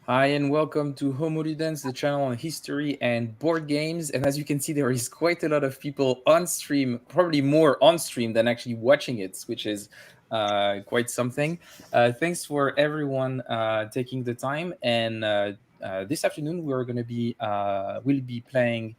Hi and welcome to Homo Ludens, the channel on history and board games. And as you can see, there is quite a lot of people on stream, probably more on stream than actually watching it, which is quite something. Thanks for everyone taking the time. And this afternoon we'll be playing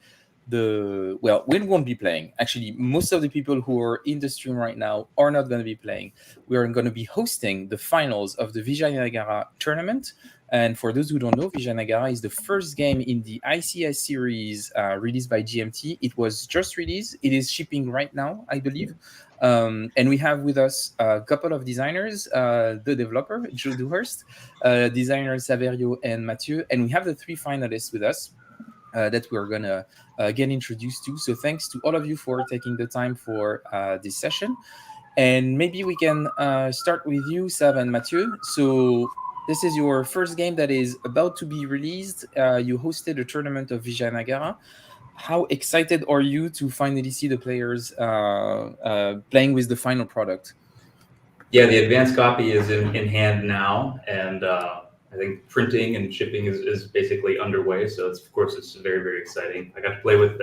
we won't be playing. Actually, most of the people who are in the stream right now are not going to be playing. We are going to be hosting the finals of the Vijayanagara tournament. And for those who don't know, Vijayanagara is the first game in the ICS series released by GMT. It was just released. It is shipping right now, I believe. And we have with us a couple of designers, the developer, Joe Dewhurst, designer Saverio and Mathieu. And we have the three finalists with us. That we're gonna get introduced to. So thanks to all of you for taking the time for this session. And maybe we can start with you, Sav and Mathieu. So this is your first game that is about to be released. You hosted a tournament of Vijayanagara. How excited are you to finally see the players playing with the final product? Yeah, the advanced copy is in hand now, and I think printing and shipping is basically underway. So it's, of course, it's very, very exciting. I got to play with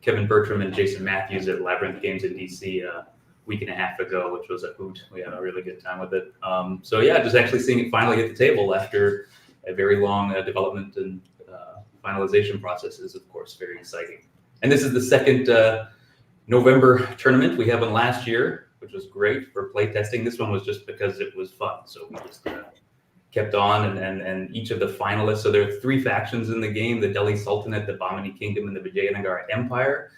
Kevin Bertram and Jason Matthews at Labyrinth Games in DC a week and a half ago, which was a hoot. We had a really good time with it. So yeah, just actually seeing it finally hit the table after a very long development and finalization process is, of course, very exciting. And this is the second November tournament. We had one last year, which was great for playtesting. This one was just because it was fun. So we just kept on, and each of the finalists. So there are three factions in the game: the Delhi Sultanate, the Bahmani Kingdom, and the Vijayanagara Empire.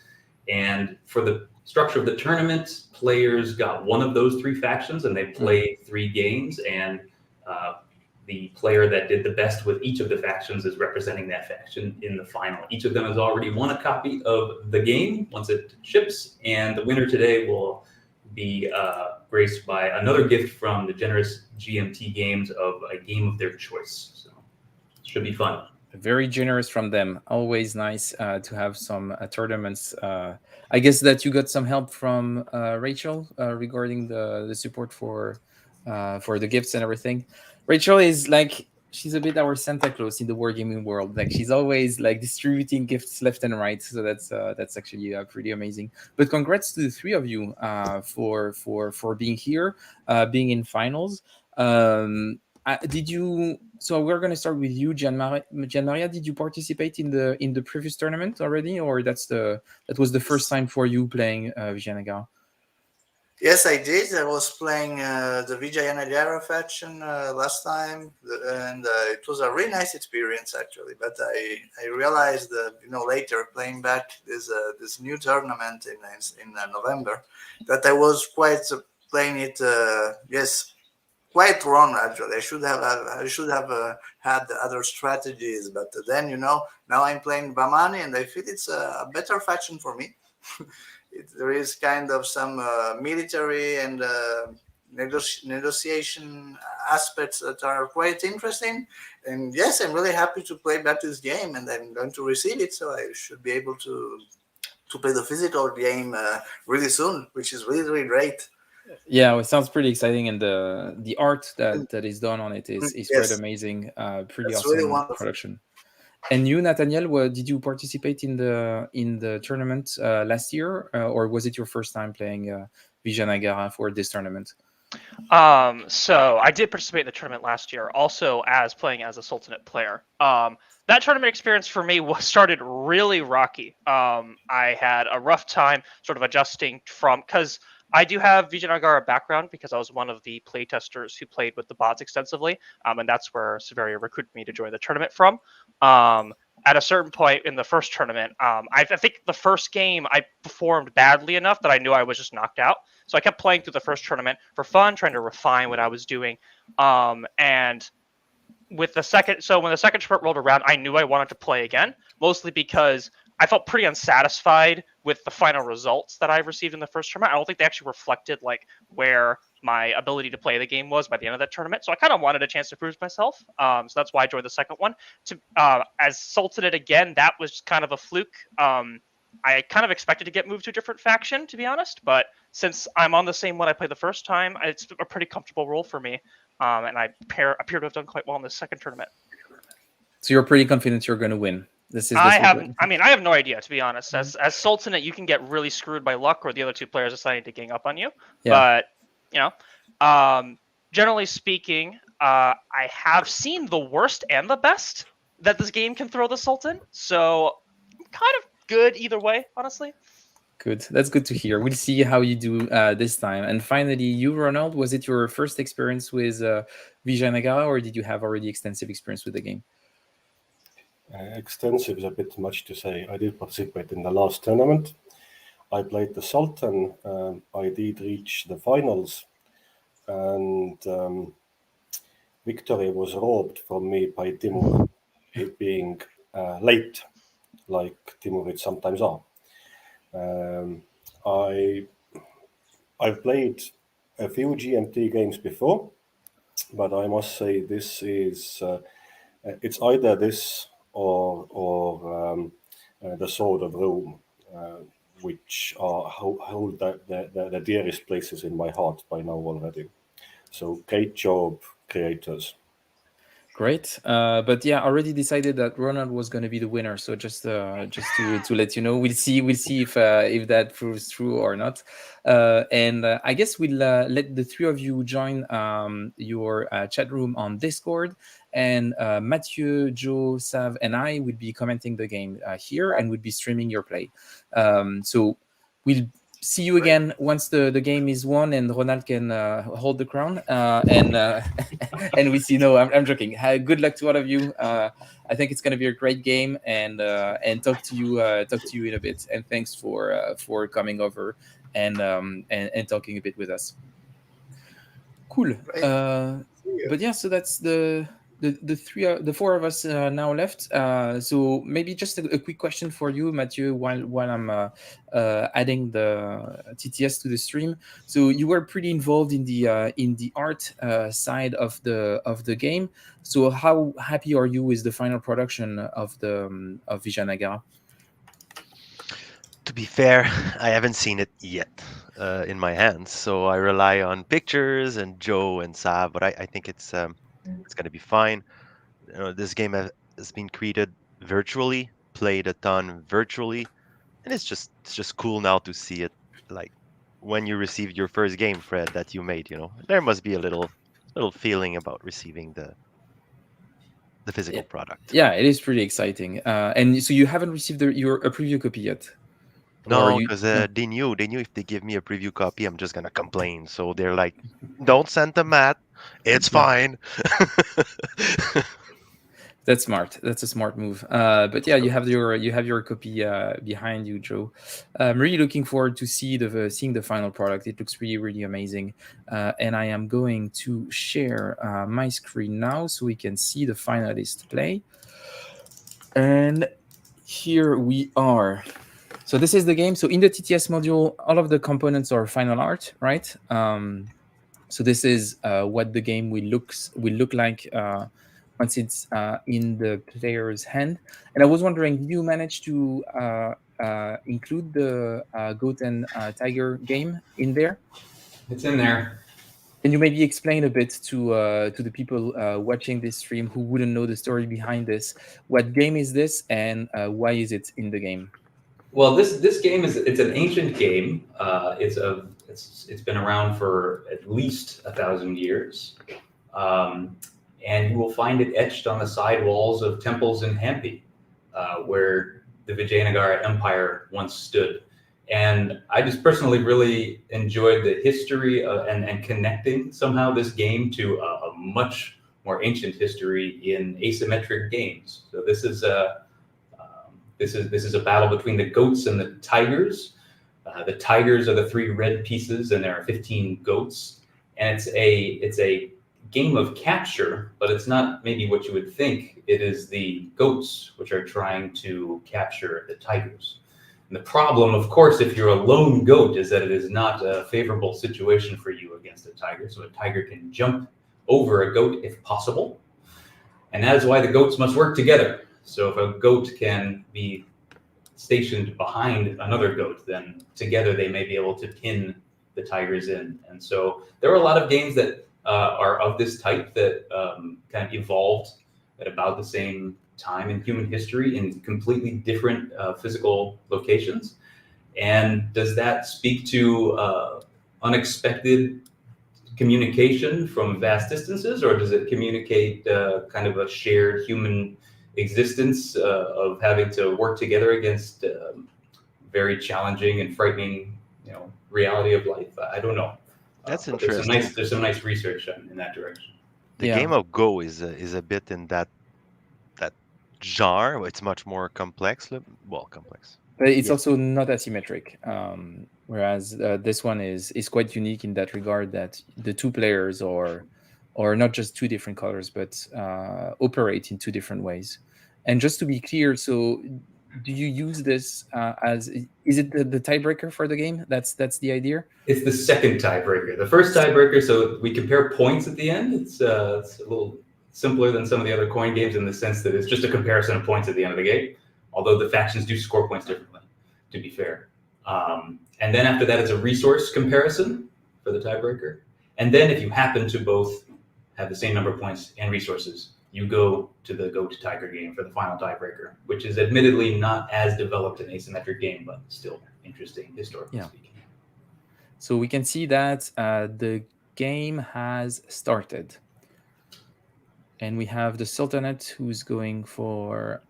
And for the structure of the tournament, players got one of those three factions, and they played three games. And the player that did the best with each of the factions is representing that faction in the final. Each of them has already won a copy of the game once it ships, and the winner today will be graced by another gift from the generous GMT Games of a game of their choice. So it should be fun. Very generous from them. Always nice to have some tournaments. I guess that you got some help from Rachel regarding the support for the gifts and everything. Rachel is like she's a bit our Santa Claus in the wargaming world. Like she's always like distributing gifts left and right. So that's actually pretty amazing. But congrats to the three of you for being here, being in finals. Did you? So we're going to start with you, Gian Maria. Did you participate in the previous tournament already, or that was the first time for you playing Vijayanagara? Yes, I did. I was playing the Vijayanagara faction last time, and it was a really nice experience actually. But I realized later playing back this new tournament in November that I was quite playing it quite wrong actually. I should have had other strategies, but then now I'm playing Bahmani, and I feel it's a better faction for me. There is kind of some military and negotiation aspects that are quite interesting. And yes, I'm really happy to play back this game, and I'm going to receive it, so I should be able to play the physical game really soon, which is really, really great. Yeah, it sounds pretty exciting, and the art that is done on it is quite Yes, amazing. Pretty that's really awesome wonderful. production. And you, Nathaniel, did you participate in the tournament last year, or was it your first time playing Vijayanagara for this tournament? So I did participate in the tournament last year, also as playing as a Sultanate player. That tournament experience for me started really rocky. I had a rough time sort of adjusting because I do have Vijayanagara background because I was one of the playtesters who played with the bots extensively, and that's where Severia recruited me to join the tournament from. At a certain point in the first tournament, I think the first game I performed badly enough that I knew I was just knocked out. So I kept playing through the first tournament for fun, trying to refine what I was doing. And with the second, so when the second tournament rolled around, I knew I wanted to play again, mostly because I felt pretty unsatisfied with the final results that I received in the first tournament. I don't think they actually reflected like where my ability to play the game was by the end of that tournament. So I kind of wanted a chance to prove myself. So that's why I joined the second one. To as Sultanate again, that was kind of a fluke. I kind of expected to get moved to a different faction, to be honest. But since I'm on the same one I played the first time, it's a pretty comfortable role for me. And I appear to have done quite well in the second tournament. So you're pretty confident you're going to win. I have no idea, to be honest. As Sultanate, you can get really screwed by luck, or the other two players deciding to gang up on you. Yeah. But generally speaking, I have seen the worst and the best that this game can throw the Sultan. So I'm kind of good either way, honestly. Good. That's good to hear. We'll see how you do this time. And finally, you, Ronald, was it your first experience with Vijayanagara, or did you have already extensive experience with the game? Extensive is a bit much to say. I did participate in the last tournament. I played the Sultan. I did reach the finals, and victory was robbed from me by Timur, it being late, like Timurids sometimes are. I've played a few GMT games before, but I must say this is it's either this or the Sword of Rome, which hold the dearest places in my heart by now already. So great job, creators. Great. But yeah, already decided that Ronald was going to be the winner. So just to let you know, we'll see if that proves true or not. And I guess we'll let the three of you join your chat room on Discord. And Mathieu, Joe, Sav, and I will be commenting the game here, and we'll be streaming your play. So we'll see you again once the game is won and Ronald can hold the crown. And we see. No, I'm joking. Good luck to all of you. I think it's going to be a great game, and talk to you in a bit. And thanks for coming over and talking a bit with us. Cool. But yeah, so that's the four of us now left. So maybe just a quick question for you, Mathieu, while I'm adding the TTS to the stream. So you were pretty involved in the art side of the game. So how happy are you with the final production of Vijayanagara? To be fair, I haven't seen it yet in my hands, so I rely on pictures and Joe and Sav. But I think it's going to be fine. This game has been created virtually, played a ton virtually, and it's just cool now to see it. Like when you received your first game, Fred, that you made, there must be a little feeling about receiving the physical product. Yeah, it is pretty exciting. And so you haven't received a preview copy yet? No, because they knew if they give me a preview copy, I'm just gonna complain. So they're like, "Don't send the Matt. It's fine." That's smart. That's a smart move. But yeah, you have your copy behind you, Joe. I'm really looking forward to seeing the final product. It looks really, really amazing. And I am going to share my screen now so we can see the finalist play. And here we are. So this is the game. So in the TTS module, all of the components are final art, right? So this is what the game will look like once it's in the player's hand. And I was wondering, did you manage to include the goat and tiger game in there? It's in there. Can you maybe explain a bit to the people watching this stream who wouldn't know the story behind this? What game is this, and why is it in the game? Well, this game it's an ancient game. It's been around for at least 1,000 years, and you will find it etched on the side walls of temples in Hampi, where the Vijayanagara Empire once stood. And I just personally really enjoyed the history and connecting somehow this game to a much more ancient history in asymmetric games. So this is a battle between the goats and the tigers. The tigers are the 3 red pieces, and there are 15 goats. And it's a game of capture, but it's not maybe what you would think. It is the goats which are trying to capture the tigers. And the problem, of course, if you're a lone goat, is that it is not a favorable situation for you against a tiger. So a tiger can jump over a goat if possible. And that is why the goats must work together. So if a goat can be stationed behind another goat, then together they may be able to pin the tigers in. And so there are a lot of games that are of this type that kind of evolved at about the same time in human history in completely different physical locations? And does that speak to unexpected communication from vast distances, or does it communicate kind of a shared human existence of having to work together against very challenging and frightening, reality of life? I don't know. That's But interesting. There's some nice research in that direction. The game of Go is a bit in that genre. It's much more complex. Complex. But it's also not asymmetric. Whereas this one is quite unique in that regard, that the two players are not just two different colors, but operate in two different ways. And just to be clear, so do you use this is it the tiebreaker for the game? That's the idea? It's the second tiebreaker. The first tiebreaker, so we compare points at the end. It's a little simpler than some of the other coin games in the sense that it's just a comparison of points at the end of the game, although the factions do score points differently, to be fair. And then after that, it's a resource comparison for the tiebreaker. And then if you happen to both have the same number of points and resources, you go to the Go to Tiger game for the final tiebreaker, which is admittedly not as developed an asymmetric game, but still interesting historically speaking. So we can see that the game has started. And we have the Sultanate who's going for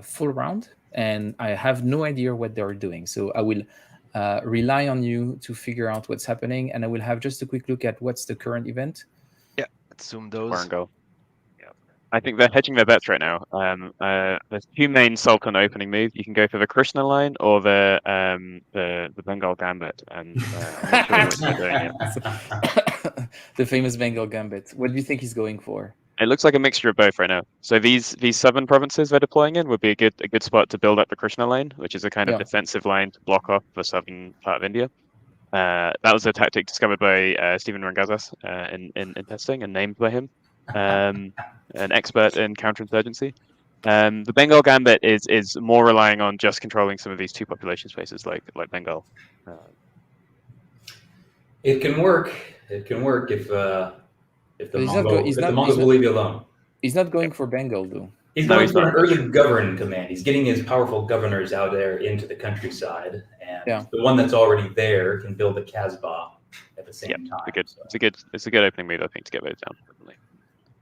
full round. And I have no idea what they're doing. So I will rely on you to figure out what's happening. And I will have just a quick look at what's the current event. Yeah, let's zoom those. Go. Yeah. I think they're hedging their bets right now. There's two main Sultan opening moves. You can go for the Krishna line or the Bengal Gambit. And I'm not sure what they're doing yet. The famous Bengal Gambit. What do you think he's going for? It looks like a mixture of both right now. So these southern provinces they're deploying in would be a good spot to build up the Krishna line, which is a kind of defensive line to block off the southern part of India. That was a tactic discovered by Stephen Rangazas in testing and named by him, an expert in counterinsurgency. The Bengal Gambit is more relying on just controlling some of these two population spaces like Bengal. It can work. It can work if the Mongols will leave you alone. He's not going for Bengal, though. He's going for an early govern command. He's getting his powerful governors out there into the countryside, and the one that's already there can build a Kasbah at the same time. It's a good opening move, I think, to get voted down.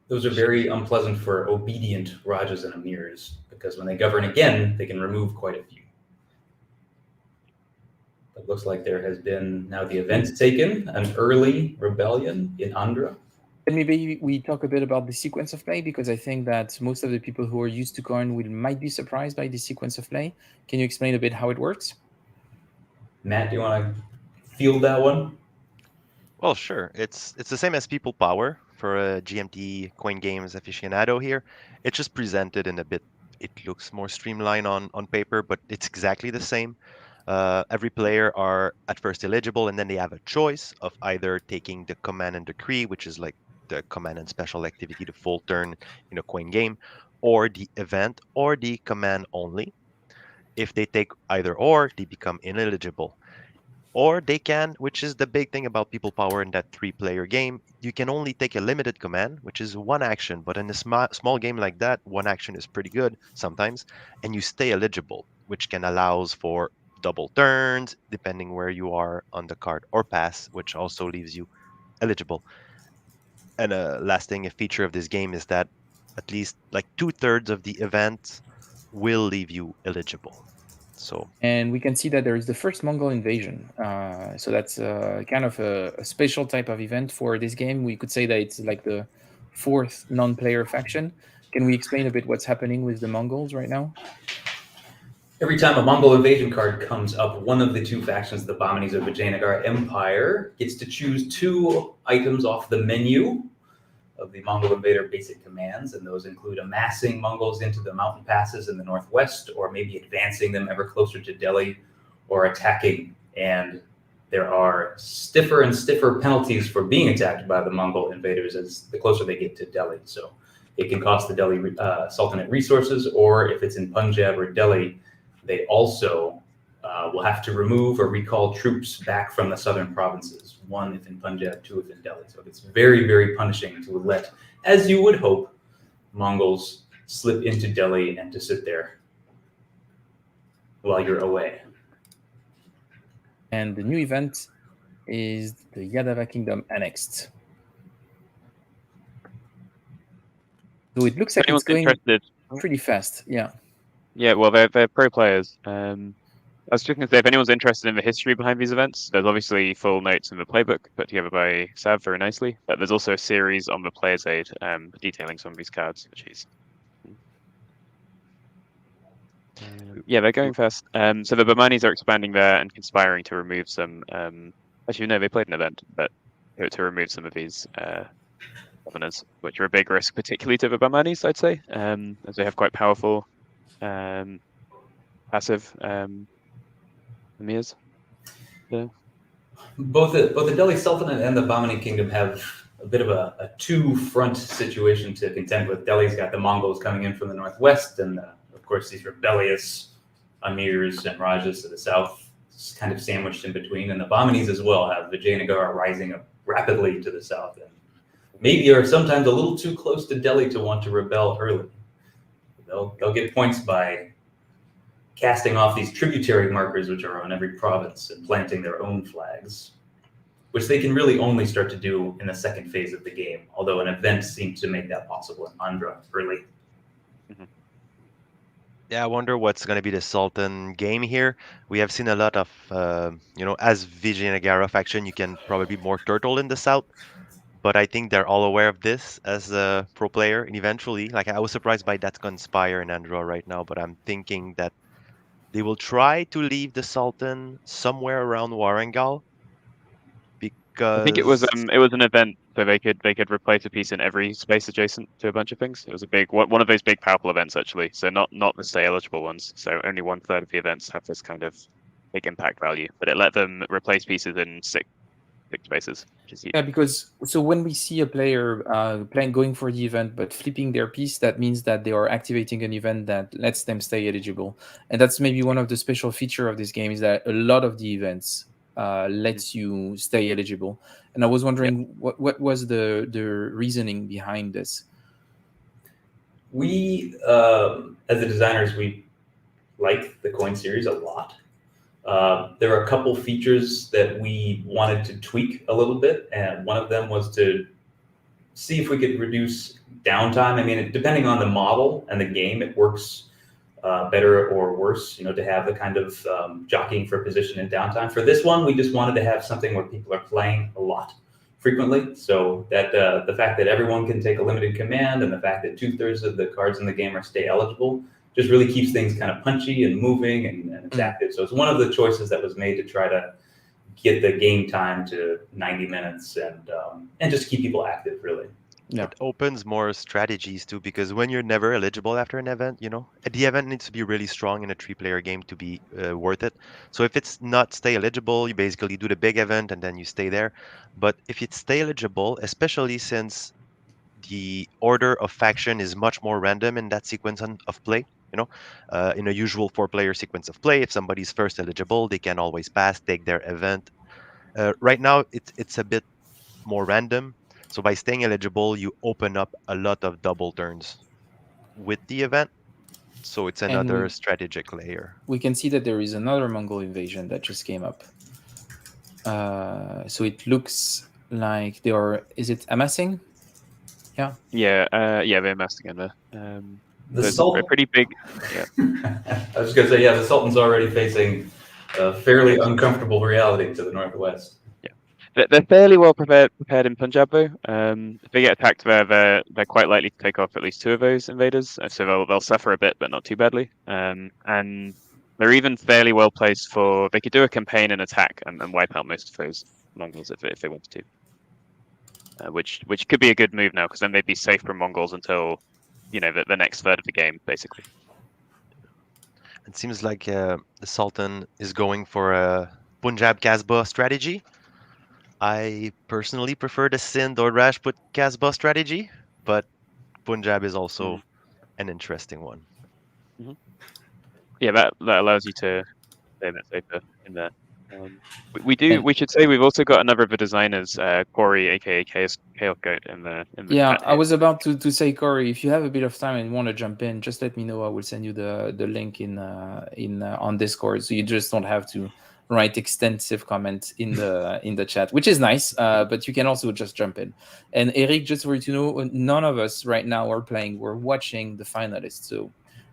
Those are very unpleasant for obedient Rajas and Emirs, because when they govern again, they can remove quite a few. It looks like there has been now the event taken, an early rebellion in Andhra. And maybe we talk a bit about the sequence of play, because I think that most of the people who are used to coin might be surprised by the sequence of play. Can you explain a bit how it works? Matt, do you want to field that one? Well, sure. It's the same as People Power for a GMT coin games aficionado here. It's just presented in a bit. It looks more streamlined on paper, but it's exactly the same. Every player are at first eligible, and then they have a choice of either taking the command and decree, which is like the command and special activity, the full turn in a coin game, or the event, or the command only. If they take either or, they become ineligible. Or they can, which is the big thing about People Power in that 3-player game, you can only take a limited command, which is one action. But in a small game like that, one action is pretty good sometimes, and you stay eligible, which can allows for double turns, depending where you are on the card, or pass, which also leaves you eligible. And a lasting feature of this game is that at least like 2/3 of the event will leave you eligible. And we can see that there is the first Mongol invasion. So that's kind of a special type of event for this game. We could say that it's like the 4th non-player faction. Can we explain a bit what's happening with the Mongols right now? Every time a Mongol invasion card comes up, one of the two factions, the Bahmanis of Vijayanagara Empire, gets to choose 2 items off the menu of the Mongol invader basic commands, and those include amassing Mongols into the mountain passes in the northwest, or maybe advancing them ever closer to Delhi, or attacking. And there are stiffer and stiffer penalties for being attacked by the Mongol invaders as the closer they get to Delhi. So it can cost the Delhi Sultanate resources, or if it's in Punjab or Delhi, they also will have to remove or recall troops back from the southern provinces, 1 if in Punjab, 2 if in Delhi. So it's very, very punishing to let, as you would hope, Mongols slip into Delhi and to sit there while you're away. And the new event is the Yadava Kingdom annexed. So it looks like it's going pretty fast. Yeah. Yeah, well, they're pro players. I was just going to say, if anyone's interested in the history behind these events, there's obviously full notes in the playbook put together by Sav very nicely. But there's also a series on the Player's Aid detailing some of these cards, which is yeah, they're going fast. So the Bahmanis are expanding there and conspiring to remove some. Actually, no, they played an event, but to remove some of these governors, which are a big risk, particularly to the Bahmanis, I'd say, as they have quite powerful passive emirs. Yeah. Both the Delhi Sultanate and the Bahmani Kingdom have a bit of a two-front situation to contend with. Delhi's got the Mongols coming in from the northwest, and of course these rebellious emirs and rajas to the south, kind of sandwiched in between. And the Bahmanis as well have Vijayanagara rising up rapidly to the south, and maybe are sometimes a little too close to Delhi to want to rebel early. They'll get points by casting off these tributary markers which are on every province and planting their own flags, which they can really only start to do in the second phase of the game, although an event seems to make that possible in Andhra early. Mm-hmm. Yeah, I wonder what's going to be the Sultan game here. We have seen a lot of, as Vijayanagara faction, you can probably be more turtle in the south, but I think they're all aware of this as a pro player, and eventually, like I was surprised by that Conspire in Andhra right now, but I'm thinking that they will try to leave the Sultan somewhere around Warangal, because I think it was an event so they could replace a piece in every space adjacent to a bunch of things. It was a big one of those big powerful events actually. So not the stay eligible ones. So only 1/3 of the events have this kind of big impact value, but it let them replace pieces in six spaces, which is huge. Yeah, because so when we see a player going for the event but flipping their piece, that means that they are activating an event that lets them stay eligible, and that's maybe one of the special feature of this game is that a lot of the events lets you stay eligible. And I was wondering what was the reasoning behind this. We, as the designers, we like the coin series a lot. There are a couple features that we wanted to tweak a little bit, and one of them was to see if we could reduce downtime. I mean, depending on the model and the game, it works better or worse, to have the kind of jockeying for position and downtime. For this one, we just wanted to have something where people are playing a lot frequently, so that the fact that everyone can take a limited command and the fact that 2/3 of the cards in the game are stay eligible just really keeps things kind of punchy and moving and it's active. So it's one of the choices that was made to try to get the game time to 90 minutes and just keep people active, really. Yeah. It opens more strategies too, because when you're never eligible after an event, the event needs to be really strong in a 3-player game to be worth it. So if it's not stay eligible, you basically do the big event and then you stay there. But if it's stay eligible, especially since the order of faction is much more random in that sequence of play, in a usual 4-player sequence of play, if somebody's first eligible, they can always pass, take their event. Right now, it's a bit more random. So by staying eligible, you open up a lot of double turns with the event. So it's another strategic layer. We can see that there is another Mongol invasion that just came up. So it looks like they are. Is it amassing? Yeah. Yeah, they're amassing in there. The Sultan, pretty big. Yeah. I was going to say, the Sultan's already facing a fairly uncomfortable reality to the northwest. Yeah, they're fairly well prepared in Punjab though. If they get attacked there, they're quite likely to take off at least 2 of those invaders, so they'll suffer a bit, but not too badly. And they're even fairly well placed for they could do a campaign and attack and wipe out most of those Mongols if they wanted to. Which could be a good move now, because then they'd be safe from Mongols until the next third of the game, basically. It seems like the Sultan is going for a Punjab Kasbah strategy. I personally prefer the Sindh or Rajput Kasbah strategy, but Punjab is also an interesting one. Mm-hmm. Yeah, that allows you to stay a bit safer in there. We should say we've also got another of the designers, Corey, aka Chaos Goat, in the Yeah, chat I here. was about to say, Corey, if you have a bit of time and want to jump in, just let me know. I will send you the link in on Discord, so you just don't have to write extensive comments in the chat, which is nice. But you can also just jump in. And Eric, just for you to know, none of us right now are playing. We're watching the finalists. So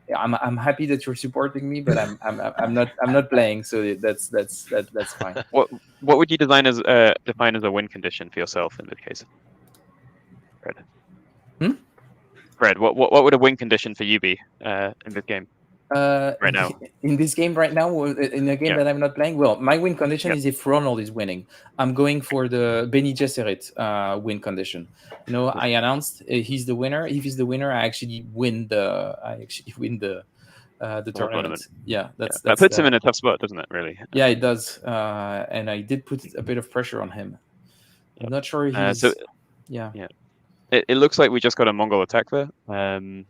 yeah, I'm happy that you're supporting me, but I'm not playing. So that's fine. What would you define as a win condition for yourself in this case? Fred, what would a win condition for you be in this game right now? In this game right now, in a game that I'm not playing, well, my win condition is if Ronald is winning. I'm going for the Beni Gesserit win condition. You know, I announced he's the winner. If he's the winner, I actually win the tournament. Yeah, that puts him in a tough spot, doesn't it? Really? Yeah, it does. And I did put a bit of pressure on him. I'm not sure he's. Yeah. It looks like we just got a Mongol attack there,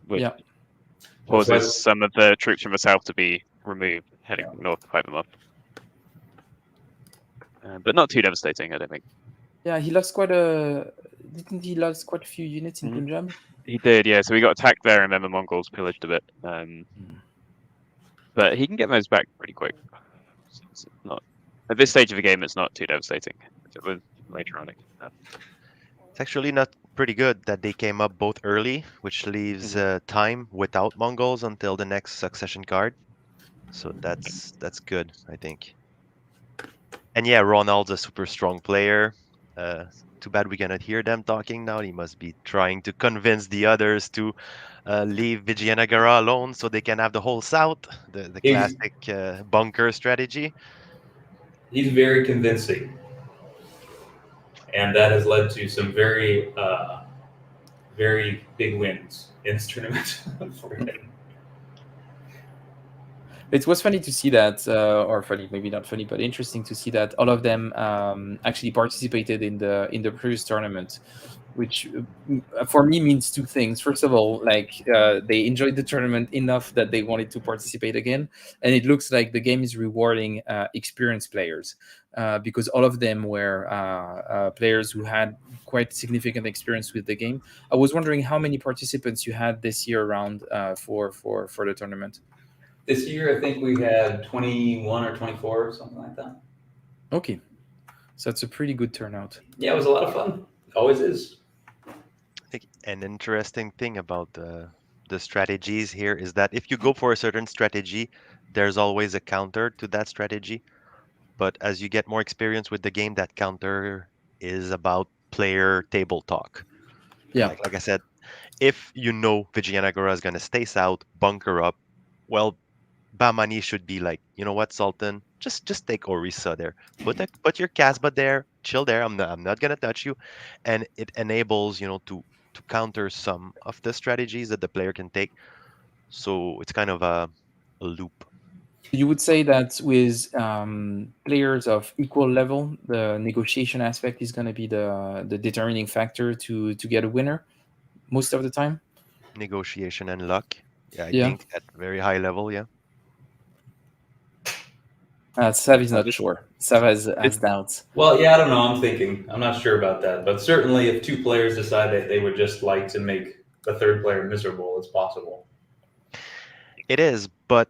which causes some of the troops from the south to be removed, heading north to fight them up. But not too devastating, I don't think. Yeah, he lost didn't he lose quite a few units in Punjab? He did, yeah. So we got attacked there, and then the Mongols pillaged a bit. But he can get those back pretty quick. It's not at this stage of the game. It's not too devastating. It was later on. It's actually not pretty good that they came up both early, which leaves time without Mongols until the next succession card. So that's good, I think. And yeah, Ronald's a super strong player. Too bad we cannot hear them talking now. He must be trying to convince the others to leave Vijayanagara alone so they can have the whole south, the classic bunker strategy. He's very convincing. And that has led to some very, very big wins in this tournament for him. It was funny to see that, or funny, maybe not funny, but interesting to see that all of them actually participated in the previous tournament, which for me means two things. First of all, like they enjoyed the tournament enough that they wanted to participate again, and it looks like the game is rewarding experienced players because all of them were players who had quite significant experience with the game. I was wondering how many participants you had this year around for the tournament. This year, I think we had 21 or 24 or something like that. Okay. So that's a pretty good turnout. Yeah, it was a lot of fun. Always is. I think an interesting thing about the strategies here is that if you go for a certain strategy, there's always a counter to that strategy. But as you get more experience with the game, that counter is about player table talk. Yeah. Like I said, if you know Vijayanagara is going to stay south, bunker up, well, Bahmani should be like, you know what, Sultan, just take Orissa there. Put your Casbah there, chill there. I'm not gonna touch you, and it enables to counter some of the strategies that the player can take. So it's kind of a loop. You would say that with players of equal level, the negotiation aspect is going to be the determining factor to get a winner most of the time. Negotiation and luck. Yeah, I think at very high level, yeah. Sav is not sure. Sav has doubts. Well, yeah, I don't know. I'm not sure about that. But certainly if two players decide that they would just like to make the third player miserable, it's possible. It is, but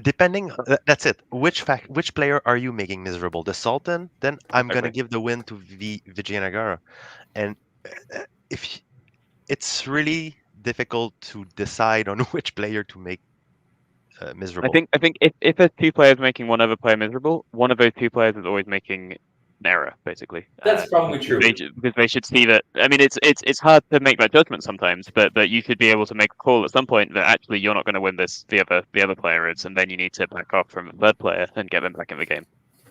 depending, that's it. Which player are you making miserable? The Sultan? Then I'm going to give the win to Vijayanagara. And if it's really difficult to decide on which player to make miserable. I think if there's two players making one other player miserable, one of those two players is always making an error, basically. That's probably true. Because they should see that. I mean, it's hard to make that judgment sometimes, but you should be able to make a call at some point that actually you're not going to win this. The other player is, and then you need to back off from the third player and get them back in the game.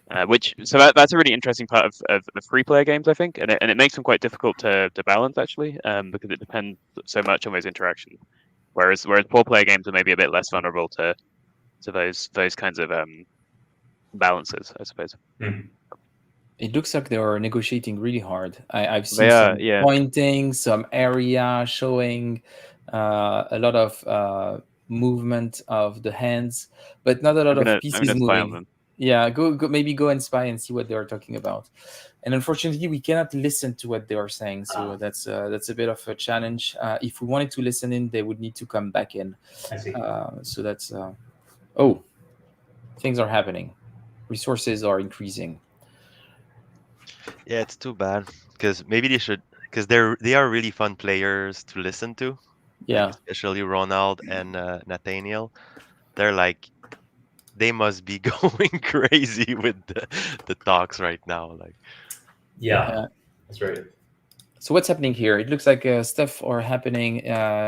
That's a really interesting part of the free player games, I think, and it makes them quite difficult to balance actually, because it depends so much on those interactions. Whereas 4-player games are maybe a bit less vulnerable to those kinds of balances, I suppose. Mm-hmm. It looks like they are negotiating really hard. I've seen some pointing, some area showing, a lot of movement of the hands, but not a lot of pieces moving. Yeah, go maybe go and spy and see what they are talking about. And unfortunately, we cannot listen to what they are saying, so that's a bit of a challenge. If we wanted to listen in, they would need to come back in. I see. So that's oh, things are happening. Resources are increasing. Yeah, it's too bad because maybe they should, because they are really fun players to listen to. Yeah, Like especially Ronald and Nathaniel. They're like, they must be going crazy with the talks right now. Like, Yeah, that's right. So what's happening here? It looks like stuff are happening.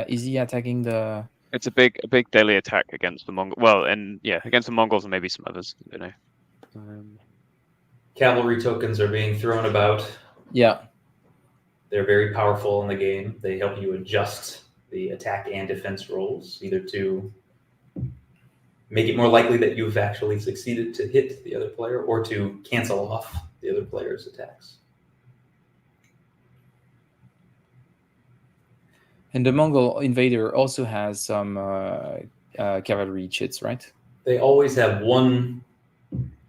Is he attacking the? It's a big daily attack against the Mongol. Well, and yeah, against the Mongols and maybe some others. I don't know. Cavalry tokens are being thrown about. Yeah. They're very powerful in the game. They help you adjust the attack and defense rolls, either to make it more likely that you've actually succeeded to hit the other player or to cancel off the other player's attacks. And the Mongol invader also has some cavalry chits, right? They always have one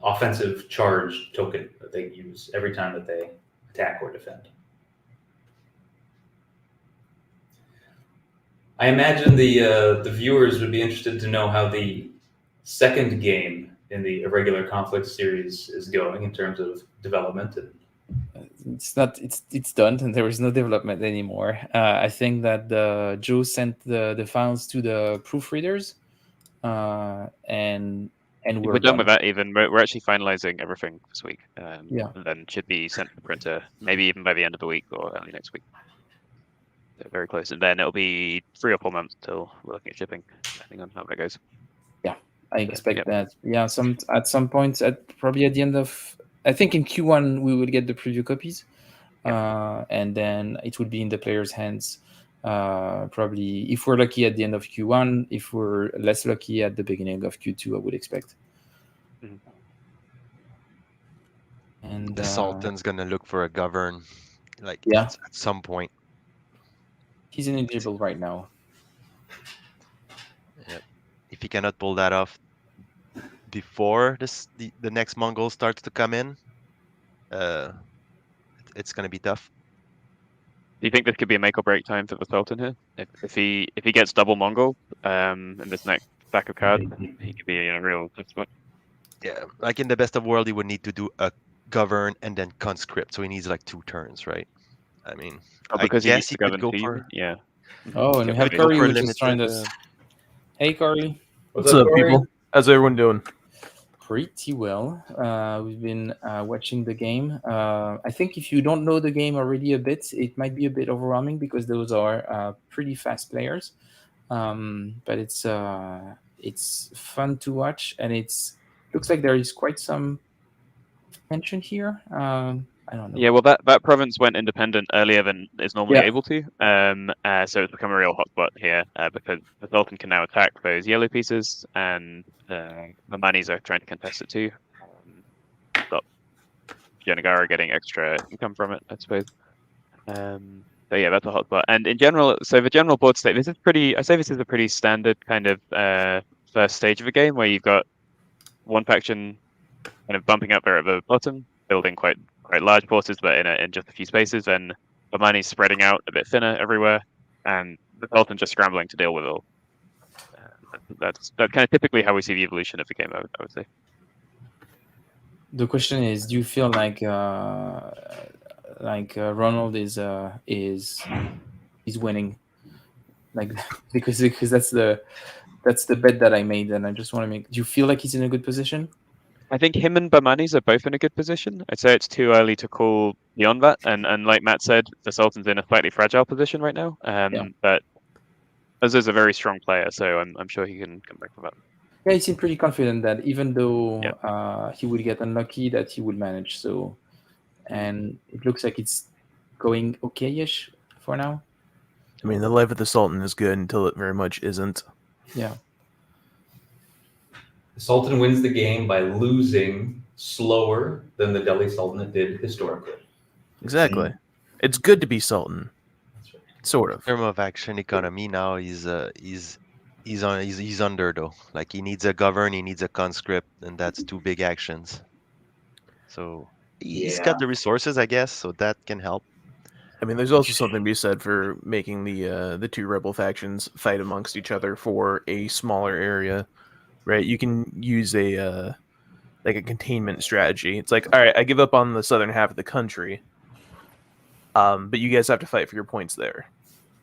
offensive charge token that they use every time that they attack or defend. I imagine the viewers would be interested to know how the second game in the Irregular Conflict Series is going in terms of development. It's not. It's done, and there is no development anymore. I think that Joe sent the files to the proofreaders, and we're done with that. Even we're actually finalizing everything this week. Yeah. And then should be sent to the printer maybe even by the end of the week or early next week. They're very close, and then it'll be 3 or 4 months till we're looking at shipping, depending on how that goes. Yeah, I expect that. Yeah, at some point, probably at the end of, I think in Q1 we will get the preview copies, and then it will be in the players' hands. Probably, if we're lucky, at the end of Q1. If we're less lucky, at the beginning of Q2, I would expect. Mm-hmm. And the Sultan's gonna look for a govern, like at some point. He's ineligible right now. Yep. If he cannot pull that off before the next Mongol starts to come in, it's going to be tough. Do you think this could be a make or break time for the Sultan here? If he gets double Mongol in this next stack of cards, he could be in a real tough spot. Yeah, like in the best of world, he would need to do a govern and then conscript, so he needs like 2 turns, right? I mean, because I guess he could go for. Yeah. Oh, and we have Corey, which is trying to. Hey, Corey. What's up, people? How's everyone doing? Pretty well. We've been watching the game. I think if you don't know the game already a bit, it might be a bit overwhelming because those are pretty fast players. But it's fun to watch, and looks like there is quite some tension here. I don't know. Yeah, well, that province went independent earlier than is normally able to. So it's become a real hotspot here because the Sultan can now attack those yellow pieces, and the Bahmanis are trying to contest it too. Stop Vijayanagara getting extra income from it, I suppose. So yeah, that's a hotspot. And in general, so the general board state, I say this is a pretty standard kind of first stage of a game where you've got one faction kind of bumping up there at the bottom, building quite large forces, but in just a few spaces, and Bahmani spreading out a bit thinner everywhere, and the Sultan just scrambling to deal with it all. That's kind of typically how we see the evolution of the game, I would say. The question is, do you feel like Ronald is winning, like because that's the bet that I made, and I just want to make. Do you feel like he's in a good position? I think him and Bahmanis are both in a good position. I'd say it's too early to call beyond that. And like Matt said, the Sultan's in a slightly fragile position right now. But Azur's a very strong player, so I'm sure he can come back from that. Yeah, he seemed pretty confident that even though he would get unlucky, that he would manage. So, and it looks like it's going okay-ish for now. I mean, the life of the Sultan is good until it very much isn't. Yeah. The Sultan wins the game by losing slower than the Delhi Sultanate did historically. Exactly. It's good to be Sultan. That's right. Sort of. In terms of action economy now, he's He's under though. Like he needs a govern, he needs a conscript, and that's two big actions. So he's Yeah. got the resources, I guess, so that can help. I mean, there's also something to be said for making the two rebel factions fight amongst each other for a smaller area, right? You can use a like a containment strategy. It's like, all right, I give up on the southern half of the country, but you guys have to fight for your points there.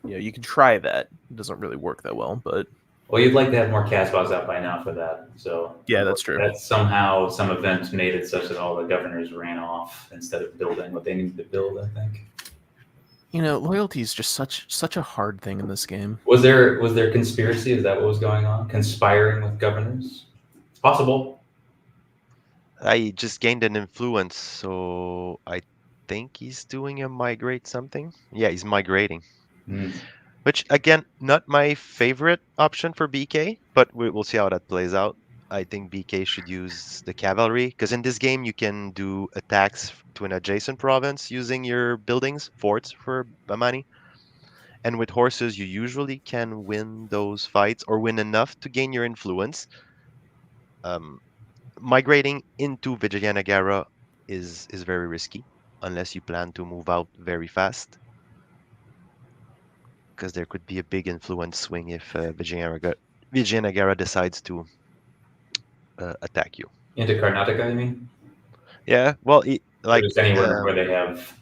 You know, you can try that. It doesn't really work that well, but Well, you'd like to have more Casbots out by now for that. So yeah, that's true. that somehow some events made it such that all the governors ran off instead of building what they needed to build, I think. You know, loyalty is just such a hard thing in this game. Was there conspiracy? Is that what was going on? Conspiring with governors? It's possible. I just gained an influence, so I think he's doing a migrate something. Yeah, he's migrating. Which, again, not my favorite option for BK, but we'll see how that plays out. I think BK should use the cavalry, because in this game you can do attacks to an adjacent province using your buildings, forts for Bahmani. And with horses, you usually can win those fights or win enough to gain your influence. Migrating into Vijayanagara is very risky, unless you plan to move out very fast. Because there could be a big influence swing if Vijayanagara decides to attack you. Into Karnataka, you mean? Yeah, well, Or just anywhere where they have.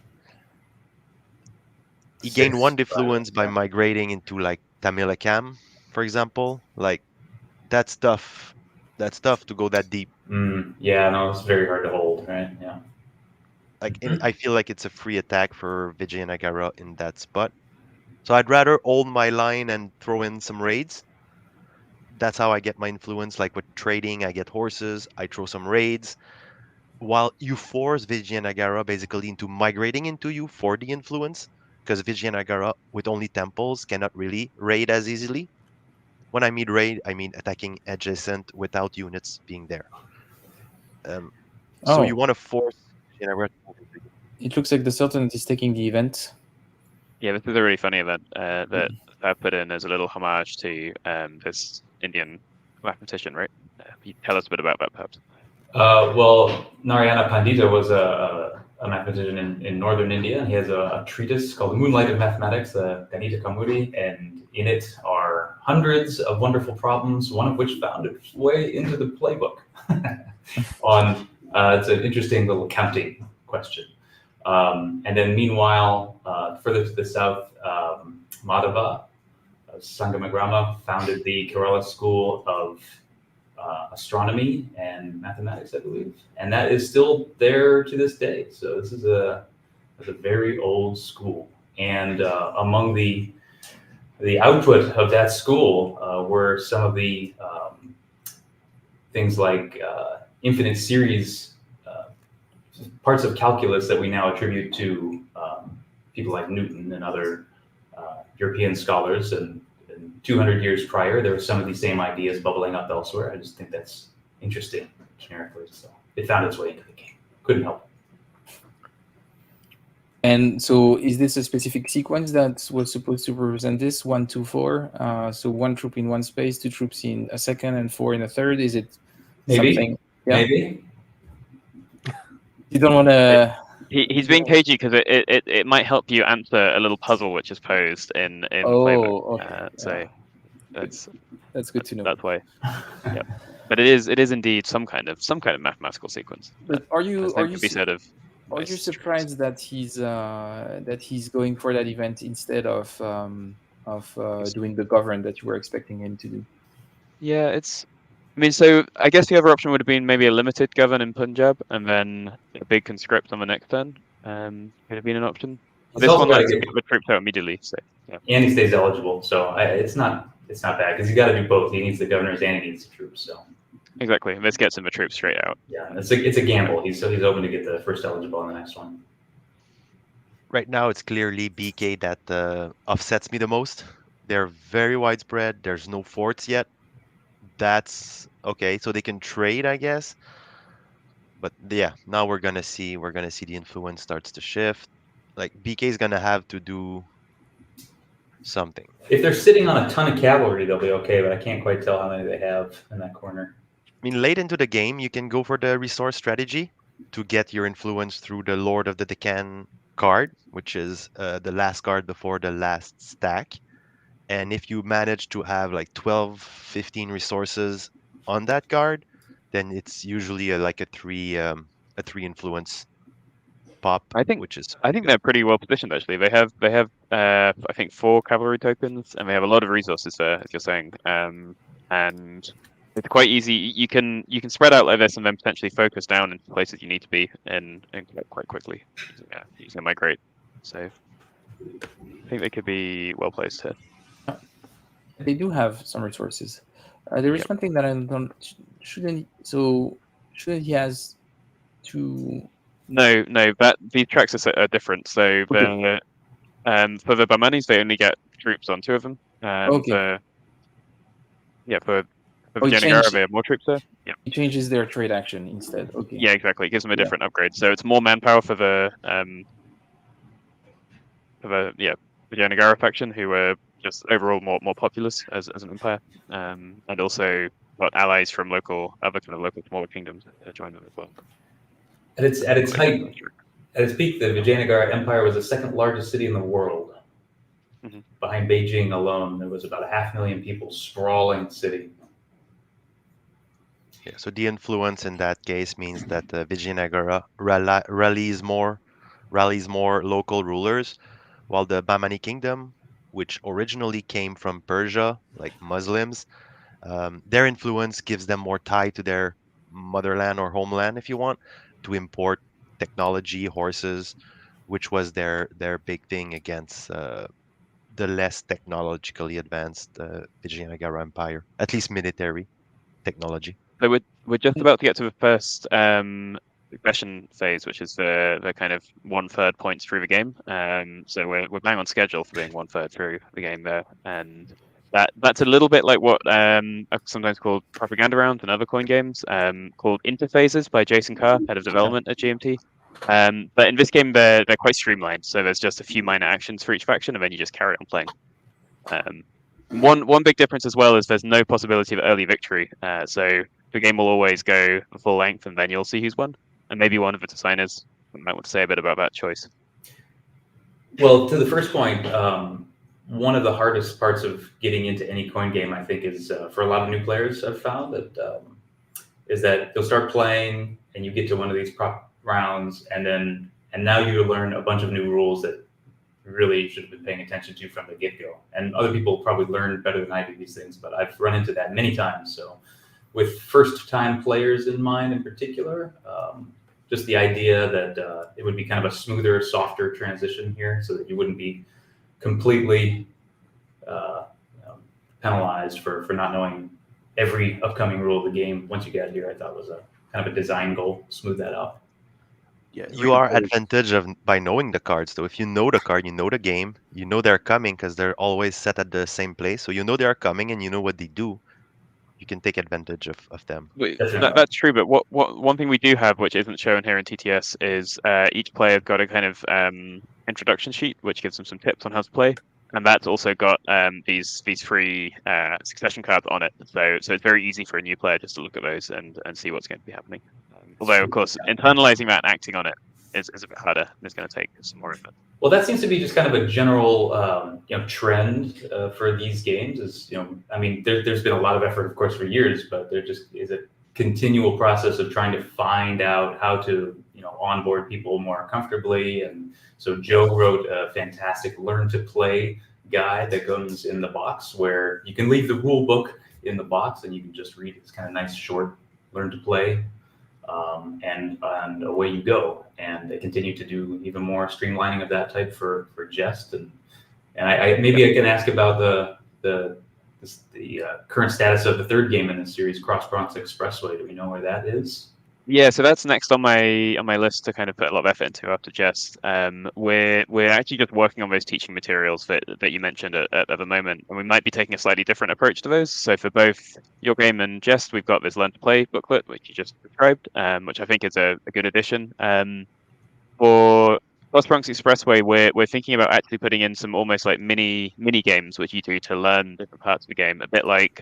He gained one influence by migrating into like Tamilakam, for example. Like that's tough. That's tough to go that deep. Yeah, no, it's very hard to hold, right? Yeah. Like I feel like it's a free attack for Vijayanagara in that spot. So I'd rather hold my line and throw in some raids. That's how I get my influence. Like with trading, I get horses, I throw some raids. While you force Vijayanagara basically into migrating into you for the influence, because Vijayanagara with only temples cannot really raid as easily. When I mean raid, I mean attacking adjacent without units being there. So you want to force Vijayanagara to move into you. It looks like the Sultanate is taking the event. Yeah, this is a really funny event that I put in as a little homage to this Indian mathematician, right? Can you tell us a bit about that, perhaps? Well, Narayana Pandita was a mathematician in northern India, and he has a treatise called The Moonlight of Mathematics, the Ganita Kamuri, and in it are hundreds of wonderful problems, one of which found its way into the playbook. It's an interesting little counting question. And then meanwhile, further to the south, Madhava, Sangamagrama, founded the Kerala School of Astronomy and Mathematics, I believe. And that is still there to this day. So this is a very old school. And among the output of that school were some of the things like infinite series parts of calculus that we now attribute to people like Newton and other European scholars. And 200 years prior, there were some of these same ideas bubbling up elsewhere. I just think that's interesting generically. So it found its way into the game. Couldn't help it. And so is this a specific sequence that was supposed to represent this? 1, 2, 4? So 1 troop in one space, 2 troops in a second, and 4 in a third? Is it something? Yeah. Maybe. You don't want to... He's being cagey because it might help you answer a little puzzle which is posed in the playbook. Okay. So that's good to know. That's why. Yeah. But it is indeed some kind of mathematical sequence. But are you surprised that he's going for that event instead of doing the govern that you were expecting him to do? Yeah, so I guess the other option would have been maybe a limited govern in Punjab and then a big conscript on the next turn. Could have been an option. This one lets you get the troops out immediately. So, yeah. And he stays eligible, so it's not bad because he's got to do both. He needs the governors and he needs the troops. So exactly, this gets him the troops straight out. Yeah, it's a gamble. He's hoping to get the first eligible on the next one. Right now, it's clearly BK that offsets me the most. They're very widespread. There's no forts yet. That's okay, so they can trade, I guess. But yeah, now we're gonna see the influence starts to shift. Like BK is gonna have to do something. If they're sitting on a ton of cavalry, they'll be okay, but I can't quite tell how many they have in that corner. I mean, late into the game, you can go for the resource strategy to get your influence through the Lord of the Deccan card, which is the last card before the last stack. And if you manage to have like 12, 15 resources on that card, then it's usually like a three influence pop, I think which is they're pretty well positioned actually. They have I think 4 cavalry tokens, and they have a lot of resources there, as you're saying. And it's quite easy. You can spread out like this and then potentially focus down into places you need to be and quite quickly using migrate. So I think they could be well placed here. They do have some resources. There is one thing that I don't shouldn't he has to. No, but these tracks are different. So for the Bahmanis, they only get troops on 2 of them. Okay. For he Vijayanagara, they have more troops there. Yeah. He changes their trade action instead. Okay. Yeah, exactly. It gives them a different upgrade. So it's more manpower for the Vijayanagara faction, who are just overall more populous as an empire, and also got allies from local smaller kingdoms that join them as well. At its height, at its peak, the Vijayanagara Empire was the second largest city in the world. Mm-hmm. Behind Beijing alone, there was about 500,000 people sprawling the city. Yeah, so the influence in that case means that Vijayanagara rallies more local rulers, while the Bahmani Kingdom, which originally came from Persia, like Muslims, their influence gives them more tie to their motherland or homeland, if you want, to import technology, horses, which was their big thing against the less technologically advanced Vijayanagara Empire, at least military technology. So we're just about to get to the first succession phase, which is the kind of 1/3 points through the game. So we're bang on schedule for being 1/3 through the game there, and that's a little bit like what I've sometimes called propaganda rounds and other coin games, called interphases by Jason Carr, head of development at GMT. But in this game, they're quite streamlined. So there's just a few minor actions for each faction, and then you just carry on playing. One big difference as well is there's no possibility of early victory. So the game will always go full length, and then you'll see who's won. And maybe one of the designers might want to say a bit about that choice. Well, to the first point, one of the hardest parts of getting into any coin game, I think, is for a lot of new players. I've found that is that they'll start playing, and you get to one of these prop rounds, and now you learn a bunch of new rules that you really should have been paying attention to from the get-go. And other people probably learn better than I do these things, but I've run into that many times. So with first-time players in mind in particular, just the idea that it would be kind of a smoother, softer transition here so that you wouldn't be completely penalized for not knowing every upcoming rule of the game once you get here, I thought was a kind of a design goal, smooth that out. Yeah, You are advantage by knowing the cards, though. If you know the card, you know the game, you know they're coming because they're always set at the same place. So you know they are coming and you know what they do. You can take advantage of them. That's true, but what one thing we do have, which isn't shown here in TTS, is each player got a kind of introduction sheet, which gives them some tips on how to play, and that's also got these free succession cards on it. So it's very easy for a new player just to look at those and see what's going to be happening. Although, of course, internalizing that and acting on it is a bit harder. It's going to take some more effort. Well, that seems to be just kind of a general, trend for these games. Is I mean, there's been a lot of effort, of course, for years, but there just is a continual process of trying to find out how to, onboard people more comfortably. And so Joe wrote a fantastic learn to play guide that comes in the box, where you can leave the rule book in the box and you can just read this kind of nice short learn to play. And away you go. And they continue to do even more streamlining of that type for Jest. And I maybe I can ask about the current status of the third game in this series, Cross Bronx Expressway. Do we know where that is? Yeah, so that's next on my list to kind of put a lot of effort into after Jest. We're actually just working on those teaching materials that you mentioned at the moment, and we might be taking a slightly different approach to those. So for both your game and Jest, we've got this Learn to Play booklet, which you just described, which I think is a good addition. For Cross Bronx Expressway, we're thinking about actually putting in some almost like mini games which you do to learn different parts of the game, a bit like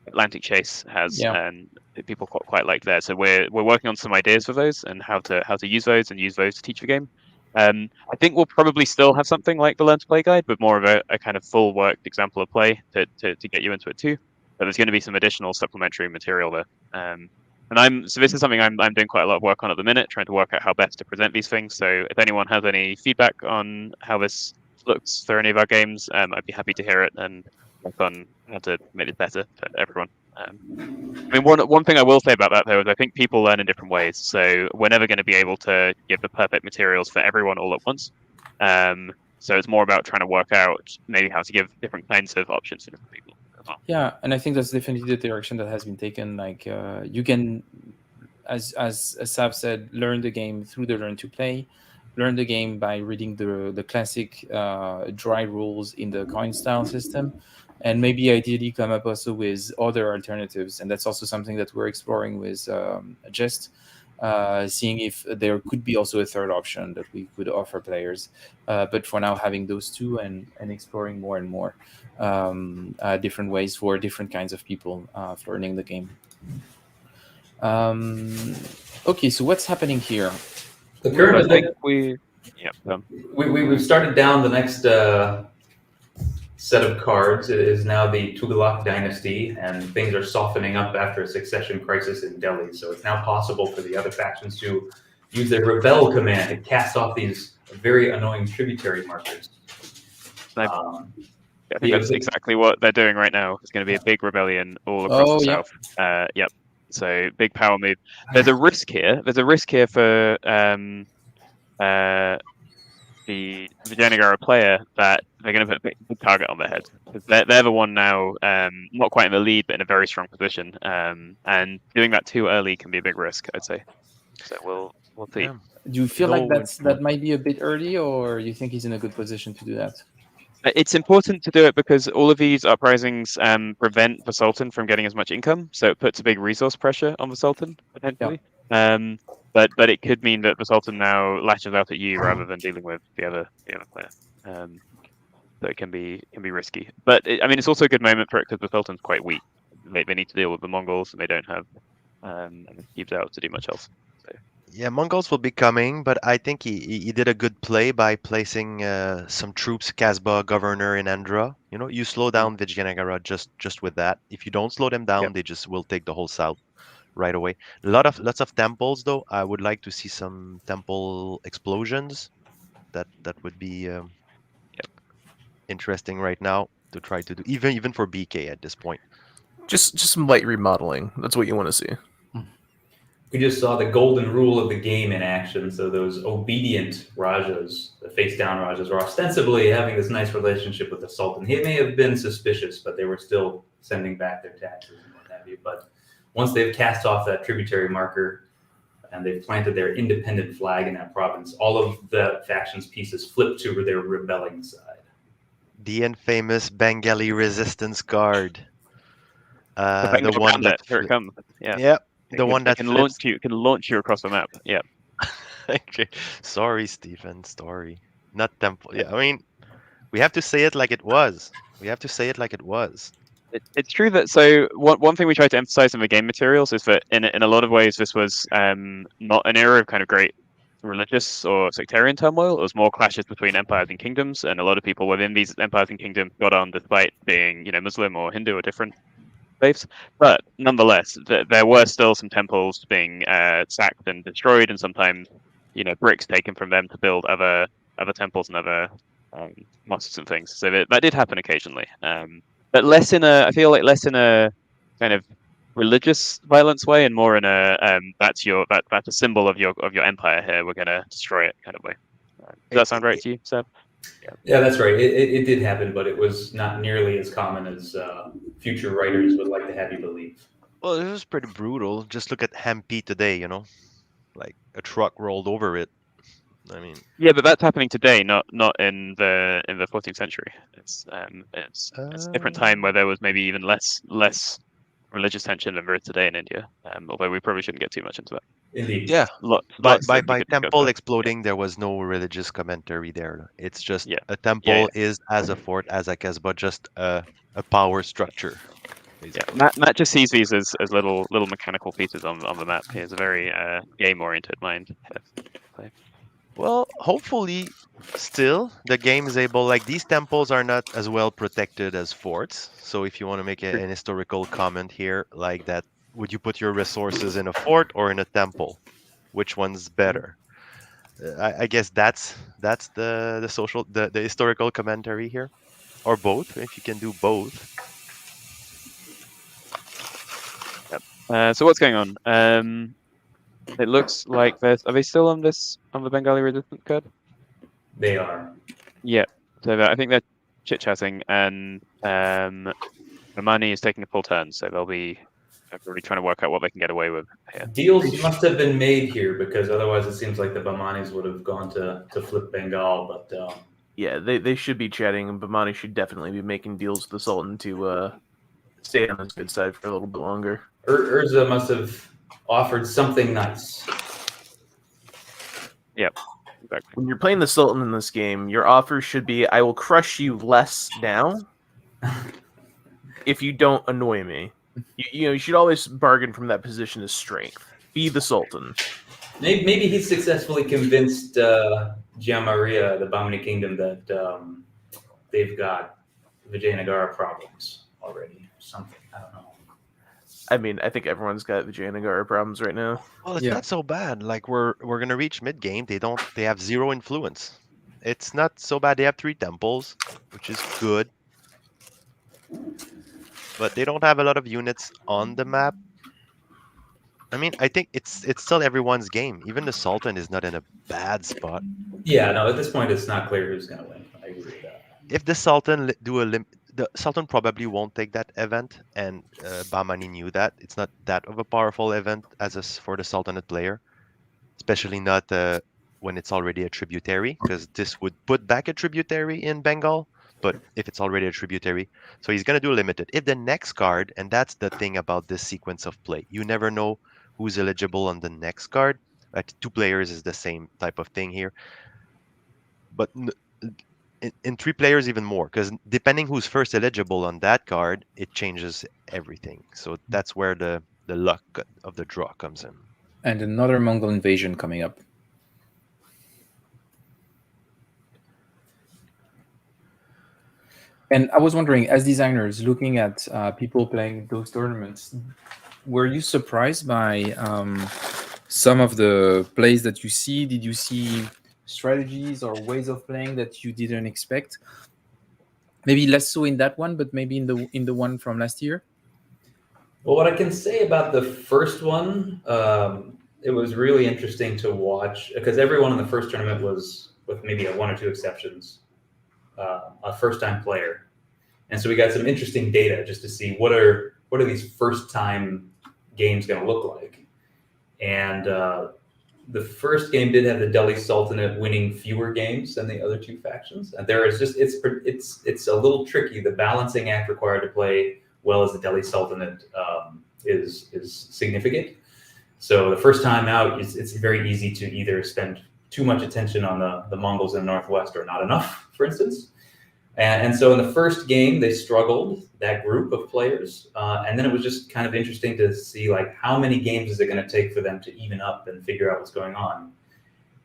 Atlantic Chase has, and people quite like there. So we're working on some ideas for those and how to use those and use those to teach the game. I think we'll probably still have something like the Learn to Play guide, but more of a kind of full worked example of play to get you into it too. But there's going to be some additional supplementary material there. So this is something I'm doing quite a lot of work on at the minute, trying to work out how best to present these things. So if anyone has any feedback on how this looks for any of our games, I'd be happy to hear it and work on how to make it better for everyone. I mean, one thing I will say about that though is I think people learn in different ways. So we're never going to be able to give the perfect materials for everyone all at once. So it's more about trying to work out maybe how to give different kinds of options to different people. Yeah, and I think that's definitely the direction that has been taken. Like you can, as Sav said, learn the game through the Learn to Play, learn the game by reading the classic dry rules in the coin style system, and maybe ideally come up also with other alternatives. And that's also something that we're exploring with Just, seeing if there could be also a third option that we could offer players. But for now, having those two and exploring more and more different ways for different kinds of people for learning the game. Okay, so what's happening here? The current, I think we've started down the next set of cards. It is now the Tughlaq dynasty, and things are softening up after a succession crisis in Delhi. So it's now possible for the other factions to use their rebel command to cast off these very annoying tributary markers. I think that's exactly what they're doing right now. It's going to be a big rebellion all across the south. Yep. So big power move. There's a risk here. There's a risk here for the Vijayanagara player that they're going to put a big target on their head. They're the one now, not quite in the lead, but in a very strong position. And doing that too early can be a big risk, I'd say. So we'll see. Do you feel like that might be a bit early, or you think he's in a good position to do that? It's important to do it because all of these uprisings prevent the Sultan from getting as much income, so it puts a big resource pressure on the Sultan potentially. Yeah. But it could mean that the Sultan now lashes out at you rather than dealing with the other player. So it can be risky. But it's also a good moment for it because the Sultan's quite weak. They need to deal with the Mongols, and they don't have Keeps out to do much else. So. Yeah, Mongols will be coming, but I think he did a good play by placing some troops, Kasbah governor in Andhra. You slow down Vijayanagara just with that. If you don't slow them down, they just will take the whole south right away. Lots of temples though. I would like to see some temple explosions. That would be interesting right now to try to do, even for BK at this point. Just some light remodeling. That's what you want to see. We just saw the golden rule of the game in action. So those obedient Rajas, the face-down Rajas, were ostensibly having this nice relationship with the Sultan. He may have been suspicious, but they were still sending back their taxes and what have you. But once they've cast off that tributary marker and they've planted their independent flag in that province, all of the faction's pieces flip to their rebelling side. The infamous Bengali resistance guard. The one that here it comes. Yeah. Yep. The one that can launch you across the map. Yeah. Okay. Sorry, Stephen. Sorry. Not temple. Yeah. I mean, we have to say it like it was. It's true that. So one thing we tried to emphasize in the game materials is that in a lot of ways this was not an era of kind of great religious or sectarian turmoil. It was more clashes between empires and kingdoms, and a lot of people within these empires and kingdoms got on despite being Muslim or Hindu or different faiths. But nonetheless, there were still some temples being sacked and destroyed, and sometimes bricks taken from them to build other temples and other mosques and things. So that did happen occasionally, but less in a kind of religious violence way, and more in a that's a symbol of your empire here. We're gonna destroy it kind of way. Does that sound right to you, Seb? Yeah, that's right. It did happen, but it was not nearly as common as future writers would like to have you believe. Well, it was pretty brutal. Just look at Hampi today, like a truck rolled over it. I mean, yeah, but that's happening today, not in the 14th century. It's a different time where there was maybe even less religious tension than there is today in India. Although we probably shouldn't get too much into that. Indeed. Yeah, Lots by that you could go temple for. exploding, there was no religious commentary there. It's just Yeah. a temple is as a fort, as a casbah, just a power structure, Yeah, basically. Matt just sees these as little mechanical pieces on the map. He has a very game oriented mind. Well, hopefully, still the game is able. Like these temples are not as well protected as forts. So if you want to make an historical comment here, like that, would you put your resources in a fort or in a temple? Which one's better? I guess that's the social the historical commentary here, or both if you can do both. Yep. So what's going on? It looks like are they still on the Bengali resistance card? They are. Yeah. So I think they're chit chatting, and Bahmani is taking a full turn, so they'll be really trying to work out what they can get away with here. Deals must have been made here because otherwise it seems like the Bahmanis would have gone to flip Bengal. But Yeah, they should be chatting, and Bahmani should definitely be making deals with the Sultan to stay on his good side for a little bit longer. Urza must have offered something nice. Yep, exactly. When you're playing the Sultan in this game, your offer should be, I will crush you less now if you don't annoy me. You should always bargain from that position of strength. Be the Sultan. Maybe he successfully convinced Giamaria, the Bahmani Kingdom, that they've got Vijayanagara problems already. Something, I don't know. I mean, I think everyone's got Vijayanagara problems right now. Well, it's not so bad. Like we're gonna reach mid game. They have 0 influence. It's not so bad. They have 3 temples, which is good. But they don't have a lot of units on the map. I mean, I think it's still everyone's game. Even the Sultan is not in a bad spot. Yeah, no, at this point it's not clear who's going to win. I agree with that. If the Sultan the Sultan probably won't take that event, and Bahmani knew that. It's not that of a powerful event for the Sultanate player, especially not when it's already a tributary, because this would put back a tributary in Bengal. But if it's already a tributary, so he's gonna do limited. If the next card, and that's the thing about this sequence of play, you never know who's eligible on the next card. 2 players is the same type of thing here, but in 3 players even more, because depending who's first eligible on that card, it changes everything. So that's where the luck of the draw comes in. And another Mongol invasion coming up. And I was wondering, as designers, looking at people playing those tournaments, were you surprised by some of the plays that you see? Did you see strategies or ways of playing that you didn't expect? Maybe less so in that one, but maybe in the one from last year. Well, what I can say about the first one, it was really interesting to watch because everyone in the first tournament was, with maybe 1 or 2 exceptions, a first-time player, and so we got some interesting data just to see what are these first-time games going to look like. And the first game did have the Delhi Sultanate winning fewer games than the other 2 factions, and there is just it's a little tricky. The balancing act required to play well as the Delhi Sultanate is significant. So the first time out, it's very easy to either spend too much attention on the Mongols in the northwest or not enough, for instance. And so in the first game, they struggled, that group of players. And then it was just kind of interesting to see like how many games is it going to take for them to even up and figure out what's going on.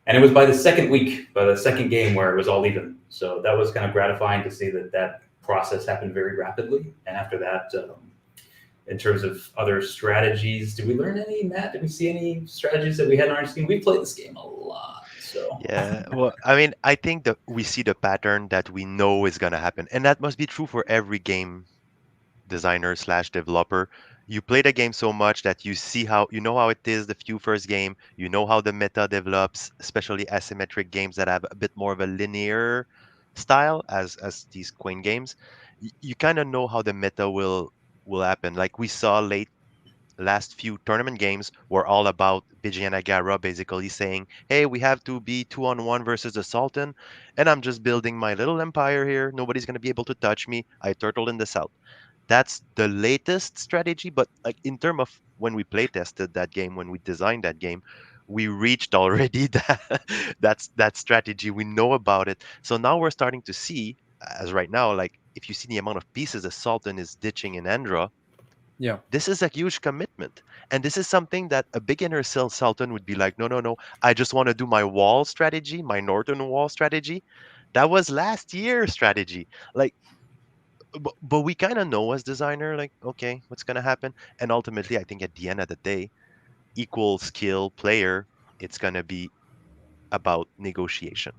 And it was by the second week, by the second game where it was all even. So that was kind of gratifying to see that process happened very rapidly. And after that, in terms of other strategies, did we learn any, Matt? Did we see any strategies that we had on our screen? We played this game a lot. So. Yeah, well, I mean, I think that we see the pattern that we know is going to happen. And that must be true for every game designer / developer. You play the game so much that you see how it is the few first game, you know how the meta develops, especially asymmetric games that have a bit more of a linear style as these Queen games. You kind of know how the meta will happen. Like we saw last few tournament games were all about Vijayanagara basically saying, hey, we have to be 2-on-1 versus the Sultan, and I'm just building my little empire here. Nobody's going to be able to touch me. I turtle in the south. that's the latest strategy. But like in terms of when we play tested that game, when we designed that game, we reached already that strategy. We know about it. So now we're starting to see, as right now, like if you see the amount of pieces the Sultan is ditching in Andhra, Yeah. this is a huge commitment. And this is something that a beginner Sultan would be like, no, no, no, I just want to do my wall strategy, my northern wall strategy. That was last year's strategy. Like, but we kind of know as designer, like, okay, what's going to happen? And ultimately, I think at the end of the day, equal skill player, it's going to be about negotiation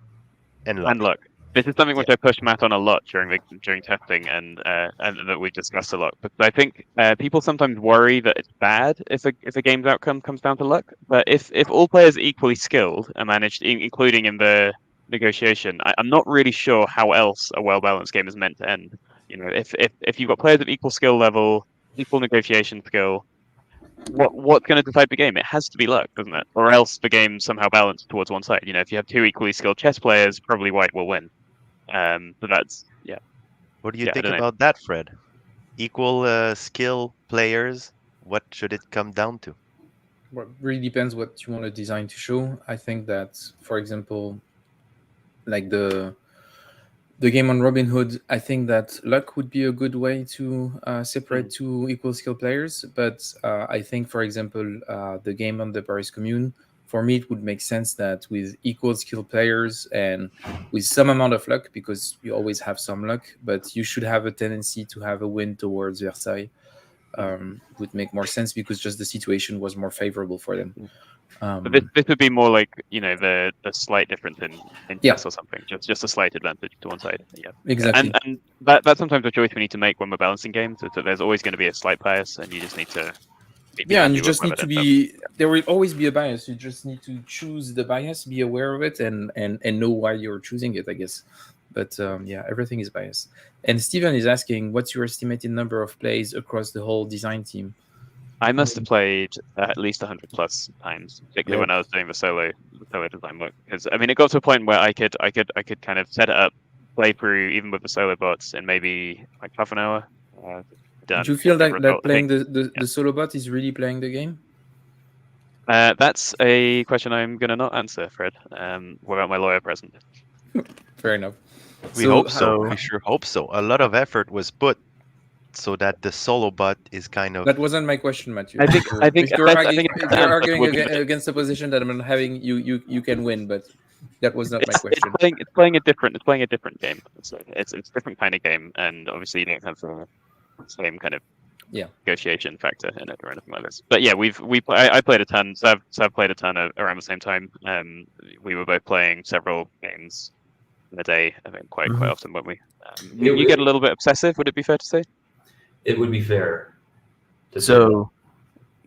and luck. And look, this is something which Yeah. I pushed Matt on a lot during testing, and that we discussed a lot. Because I think people sometimes worry that it's bad if a game's outcome comes down to luck. But if all players are equally skilled and managed, including in the negotiation, I'm not really sure how else a well balanced game is meant to end. You know, if you've got players of equal skill level, equal negotiation skill, what's going to decide the game? It has to be luck, doesn't it? Or else the game's somehow balanced towards one side. You know, if you have two equally skilled chess players, probably white will win. So that's What do you Yeah, I think don't know. about that, Fred? Equal skill players, what should it come down to? Well, it really depends what you want to design to show. I think that, for example, like the game on Robin Hood, I think that luck would be a good way to separate two equal skill players. But I think, for example, the game on the Paris Commune, for me, it would make sense that with equal skill players and with some amount of luck, because you always have some luck, but you should have a tendency to have a win towards Versailles. Would make more sense because just the situation was more favorable for them. But this would be more like, you know, the slight difference in Yeah. chess or something. Just a slight advantage to one side. Yeah. Exactly. And that's sometimes a choice we need to make when we're balancing games. Is that there's always going to be a slight bias, and you just need to be Yeah, and happy you with just whether need to that's up. be. There will always be a bias. You just need to choose the bias, be aware of it, and know why you're choosing it, I guess. But yeah, everything is biased. And Steven is asking, what's your estimated number of plays across the whole design team? I must have played at least 100 plus times, particularly when I was doing the solo design work. Because I mean, it got to a point where I could kind of set it up, play through even with the solo bots in maybe like half an hour. Done. Do you feel get that result. playing the solo bot is really playing the game? That's a question I'm going to not answer, Fred, without my lawyer present. Fair enough. We hope so. We sure hope so. A lot of effort was put so that the solo bot is kind of. That wasn't my question, Matthew. I think if you're arguing would be against a position that I'm not having, you can win, but that was not my question. It's playing a different game. So it's a different kind of game, and obviously you don't have the same kind of negotiation factor in it or anything like this. But yeah, I played a ton. Sav played a ton around the same time. We were both playing several games in a day. I think quite often, weren't we? You get a little bit obsessive. Would it be fair to say? It would be fair. So,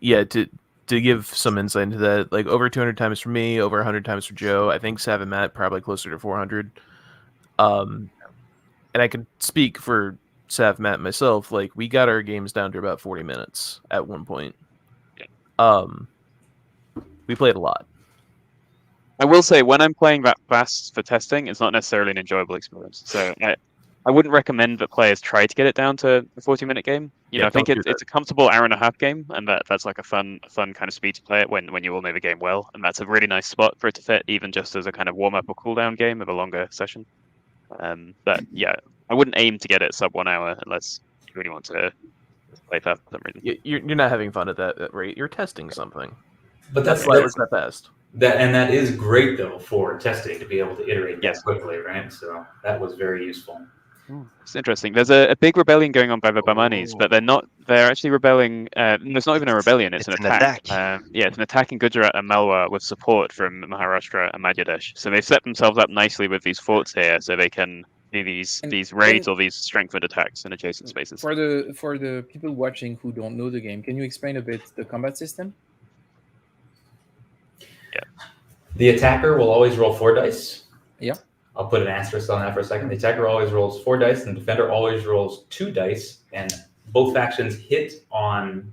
yeah, to give some insight into that, like over 200 times for me, over 100 times for Joe. I think Sav and Matt probably closer to 400. And I could speak for Sav, Matt, and myself. Like we got our games down to about 40 minutes at one point. We played a lot. I will say when I'm playing that fast for testing, it's not necessarily an enjoyable experience. So I wouldn't recommend that players try to get it down to a 40-minute game. You know, I think it's a comfortable hour-and-a-half game, and that's like a fun kind of speed to play it when you all know the game well, and that's a really nice spot for it to fit, even just as a kind of warm-up or cool-down game of a longer session. But yeah, I wouldn't aim to get it sub 1 hour unless you really want to play fast for some reason. You're not having fun at that rate. You're testing something. But that's why it was that fast. That is great though for testing to be able to iterate that quickly, right? So that was very useful. It's interesting. There's a big rebellion going on by the Bahmanis, but they're actually rebelling. It's not even a rebellion, it's an attack. It's an attack in Gujarat and Malwa with support from Maharashtra and Madhya Pradesh. So they've set themselves up nicely with these forts here so they can do these raids or these strengthened attacks in adjacent spaces. For the people watching who don't know the game, can you explain a bit the combat system? Yeah. The attacker will always roll 4 dice. Yeah. I'll put an asterisk on that for a second. The attacker always rolls 4 dice, and the defender always rolls 2 dice. And both factions hit on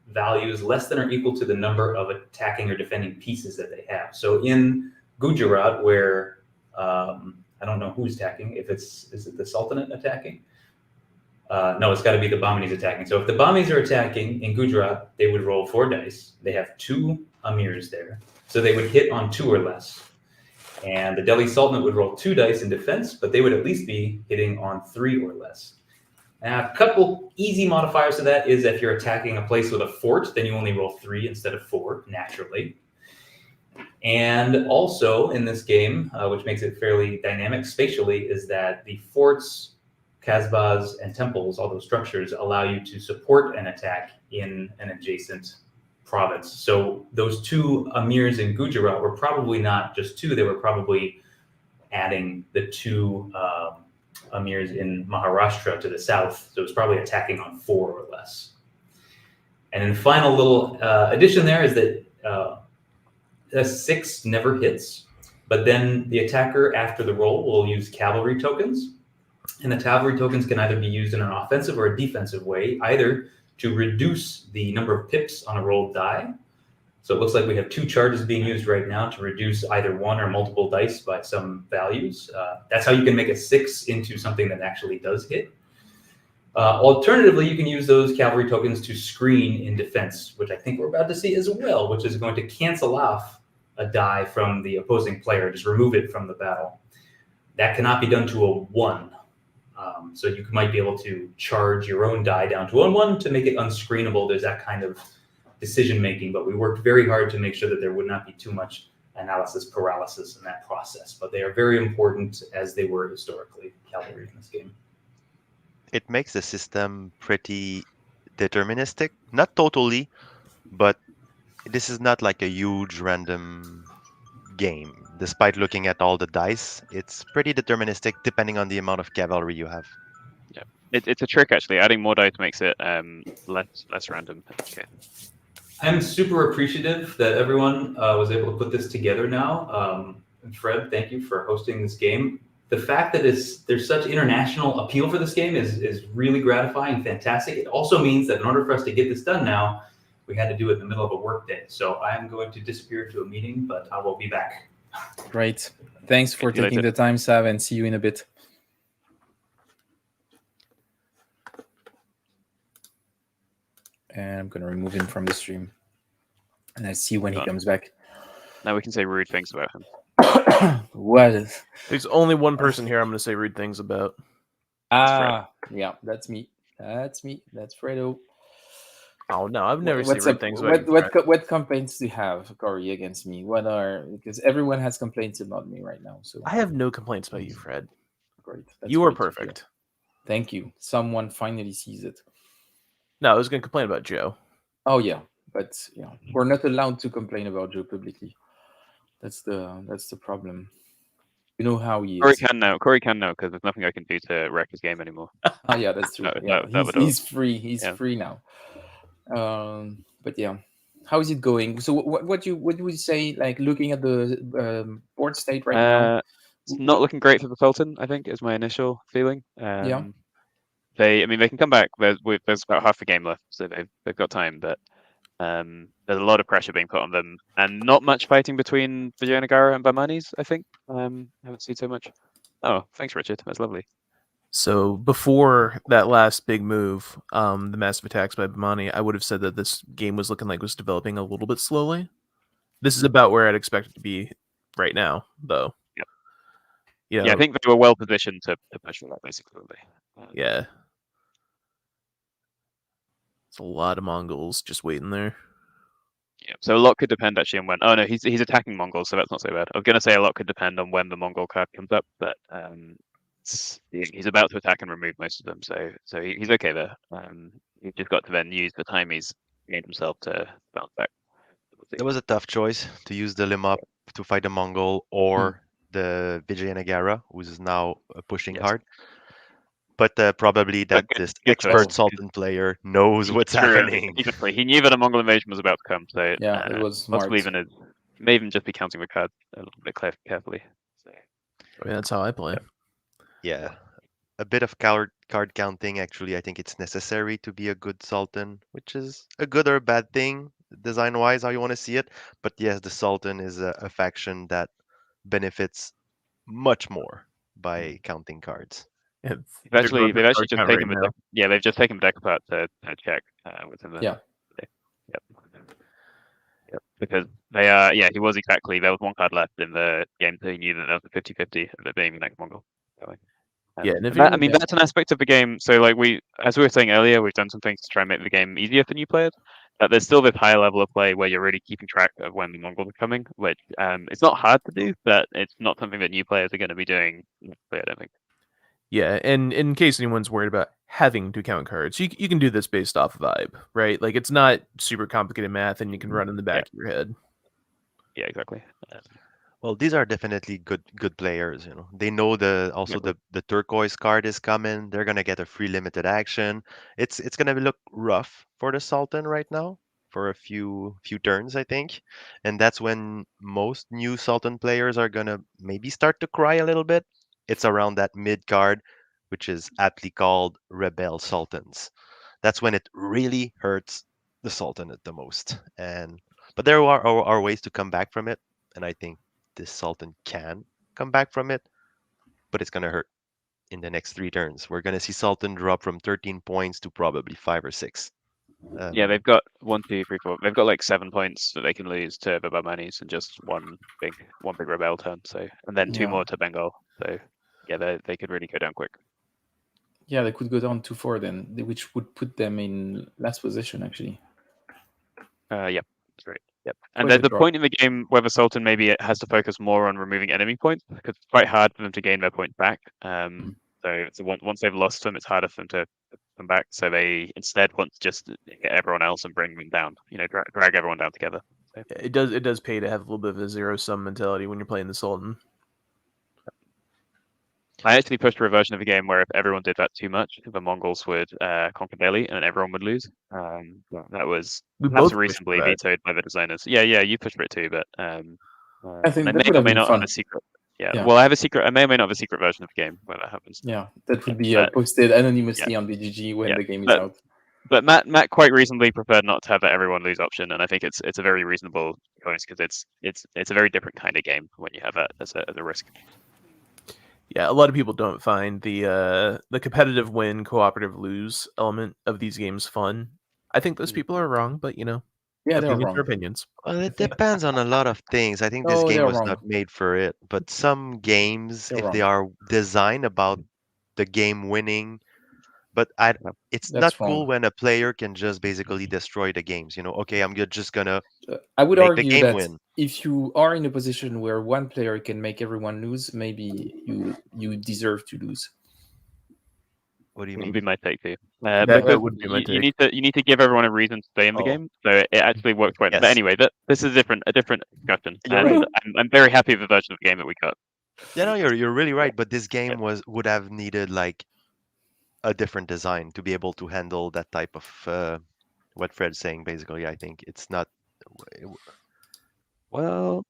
values less than or equal to the number of attacking or defending pieces that they have. So in Gujarat, where I don't know who's attacking, is it the Sultanate attacking? No, it's got to be the Bahmanis attacking. So if the Bahmanis are attacking in Gujarat, they would roll 4 dice. They have 2 amirs there. So they would hit on 2 or less. And the Delhi Sultanate would roll 2 dice in defense, but they would at least be hitting on 3 or less. Now, a couple easy modifiers to that is if you're attacking a place with a fort, then you only roll 3 instead of 4, naturally. And also in this game, which makes it fairly dynamic spatially, is that the forts, kasbahs, and temples, all those structures, allow you to support an attack in an adjacent province. So those 2 amirs in Gujarat were probably not just 2, they were probably adding the 2 amirs in Maharashtra to the south. So it was probably attacking on 4 or less. And then the final little addition there is that a 6 never hits, but then the attacker after the roll will use cavalry tokens. And the cavalry tokens can either be used in an offensive or a defensive way, either to reduce the number of pips on a rolled die. So it looks like we have 2 charges being used right now to reduce either 1 or multiple dice by some values. That's how you can make a 6 into something that actually does hit. Alternatively, you can use those cavalry tokens to screen in defense, which I think we're about to see as well, which is going to cancel off a die from the opposing player, just remove it from the battle. That cannot be done to a 1. So you might be able to charge your own die down to 1/1 to make it unscreenable. There's that kind of decision making, but we worked very hard to make sure that there would not be too much analysis paralysis in that process. But they are very important, as they were historically, cavalry in this game. It makes the system pretty deterministic. Not totally, but this is not like a huge random game. Despite looking at all the dice, it's pretty deterministic depending on the amount of cavalry you have. Yeah, it's a trick actually. Adding more dice makes it less random. Okay. I'm super appreciative that everyone was able to put this together now. Fred, thank you for hosting this game. The fact that there's such international appeal for this game is really gratifying and fantastic. It also means that in order for us to get this done now, we had to do it in the middle of a work day. So I am going to disappear to a meeting, but I will be back. Great. Thanks for taking later. the time, Sav, and see you in a bit. And I'm going to remove him from the stream. And I see when he comes back. Now we can say rude things about him. What? There's only one person here I'm going to say rude things about. Yeah, that's me. That's Fredo. Oh no, I've never said rude things about what complaints do you have, Corey, against me? Because everyone has complaints about me right now. So I have no complaints about you, Fred. Great. You are perfect. Thank you. Someone finally sees it. No, I was going to complain about Joe. Oh yeah, but we're not allowed to complain about Joe publicly. That's the problem. You know how he is. Corey can now because there's nothing I can do to wreck his game anymore. Oh yeah, that's true. He's free. He's free now. But yeah, how is it going? So what would you say? Like looking at the board state right now, it's not looking great for the Sultan. I think is my initial feeling. Yeah. They can come back. There's about half the game left, so they've got time. But there's a lot of pressure being put on them, and not much fighting between Vijayanagara and Bahmanis. I think I haven't seen so much. Oh, thanks, Richard. That's lovely. So before that last big move, the massive attacks by Bahmani, I would have said that this game was looking like it was developing a little bit slowly. This is about where I'd expect it to be right now, though. Yeah. I think they were well positioned to push for that, basically. Yeah. It's a lot of Mongols just waiting there. Yeah, so a lot could depend actually on when. Oh no, he's attacking Mongols, so that's not so bad. I was going to say a lot could depend on when the Mongol card comes up, but he's about to attack and remove most of them, so he's okay there. He's just got to then use the time he's gained himself to bounce back. It was a tough choice to use the Limop to fight the Mongol or the Vijayanagara, who's now pushing hard. But probably that this expert Sultan player knows what's happening. Exactly. He knew that a Mongol invasion was about to come, so it was smart. Possibly may even just be counting the cards a little bit carefully. So. I mean, that's how I play. Yeah. A bit of card counting, actually, I think it's necessary to be a good Sultan, which is a good or a bad thing, design-wise, how you want to see it. But yes, the Sultan is a faction that benefits much more by counting cards. They've actually just taken the deck. Yeah, they've just taken the deck apart to check within the. Yeah. Yep. Because they he was exactly, there was one card left in the game, so he knew that there was a 50-50 of it being the next Mongol. And if I mean, that's an aspect of the game. So, like as we were saying earlier, we've done some things to try and make the game easier for new players. But there's still this higher level of play where you're really keeping track of when the Mongols are coming, which it's not hard to do, but it's not something that new players are going to be doing. I don't think. Yeah, and in case anyone's worried about having to count cards, you can do this based off vibe, right? Like it's not super complicated math, and you can run in the back of your head. Yeah, exactly. Well, these are definitely good players. You know, they know the turquoise card is coming. They're gonna get a free limited action. It's gonna look rough for the Sultan right now for a few turns, I think, and that's when most new Sultan players are gonna maybe start to cry a little bit. It's around that mid card, which is aptly called Rebel Sultans. That's when it really hurts the Sultanate the most. But there are ways to come back from it, and I think this Sultan can come back from it, but it's going to hurt in the next 3 turns. We're going to see Sultan drop from 13 points to probably 5 or 6. Yeah, they've got 1, 2, 3, 4. They've got like 7 points that they can lose to the Bahmanis and just one big rebel turn. So, and then 2 more to Bengal. So, yeah, they could really go down quick. Yeah, they could go down to 4 then, which would put them in last position actually. Yep, that's right. Yep. And there's a point in the game where the Sultan maybe has to focus more on removing enemy points because it's quite hard for them to gain their points back. So once they've lost them, it's harder for them to come back. So they instead want to just get everyone else and bring them down. You know, drag everyone down together. So. It does pay to have a little bit of a zero-sum mentality when you're playing the Sultan. I actually pushed for a version of the game where if everyone did that too much, the Mongols would conquer Delhi and everyone would lose. That was perhaps reasonably vetoed by the designers. Yeah, you pushed for it too, but I think that may or may not have a secret. Yeah, well, I have a secret. I may or may not have a secret version of the game where that happens. Yeah, that would be posted anonymously on BGG when the game is out. But Matt quite reasonably preferred not to have that everyone lose option, and I think it's a very reasonable choice because it's a very different kind of game when you have that as a risk. Yeah, a lot of people don't find the competitive win, cooperative lose element of these games fun. I think those people are wrong, but opinions are opinions. Well, it depends on a lot of things. I think this game was not made for it, but some games, if they are designed about the game winning, but it's not cool when a player can just basically destroy the games. You know, okay, I'm just gonna. I would make argue the game that win. If you are in a position where one player can make everyone lose, maybe you deserve to lose. What do you mean? Would be my take too. That would be my take. You need to give everyone a reason to stay in the game, so it actually works quite. Yes. But anyway, this is a different discussion. And I'm very happy with the version of the game that we got. Yeah, no, you're really right. But this game would have needed like a different design to be able to handle that type of what Fred's saying. Basically, I think it's not. Well,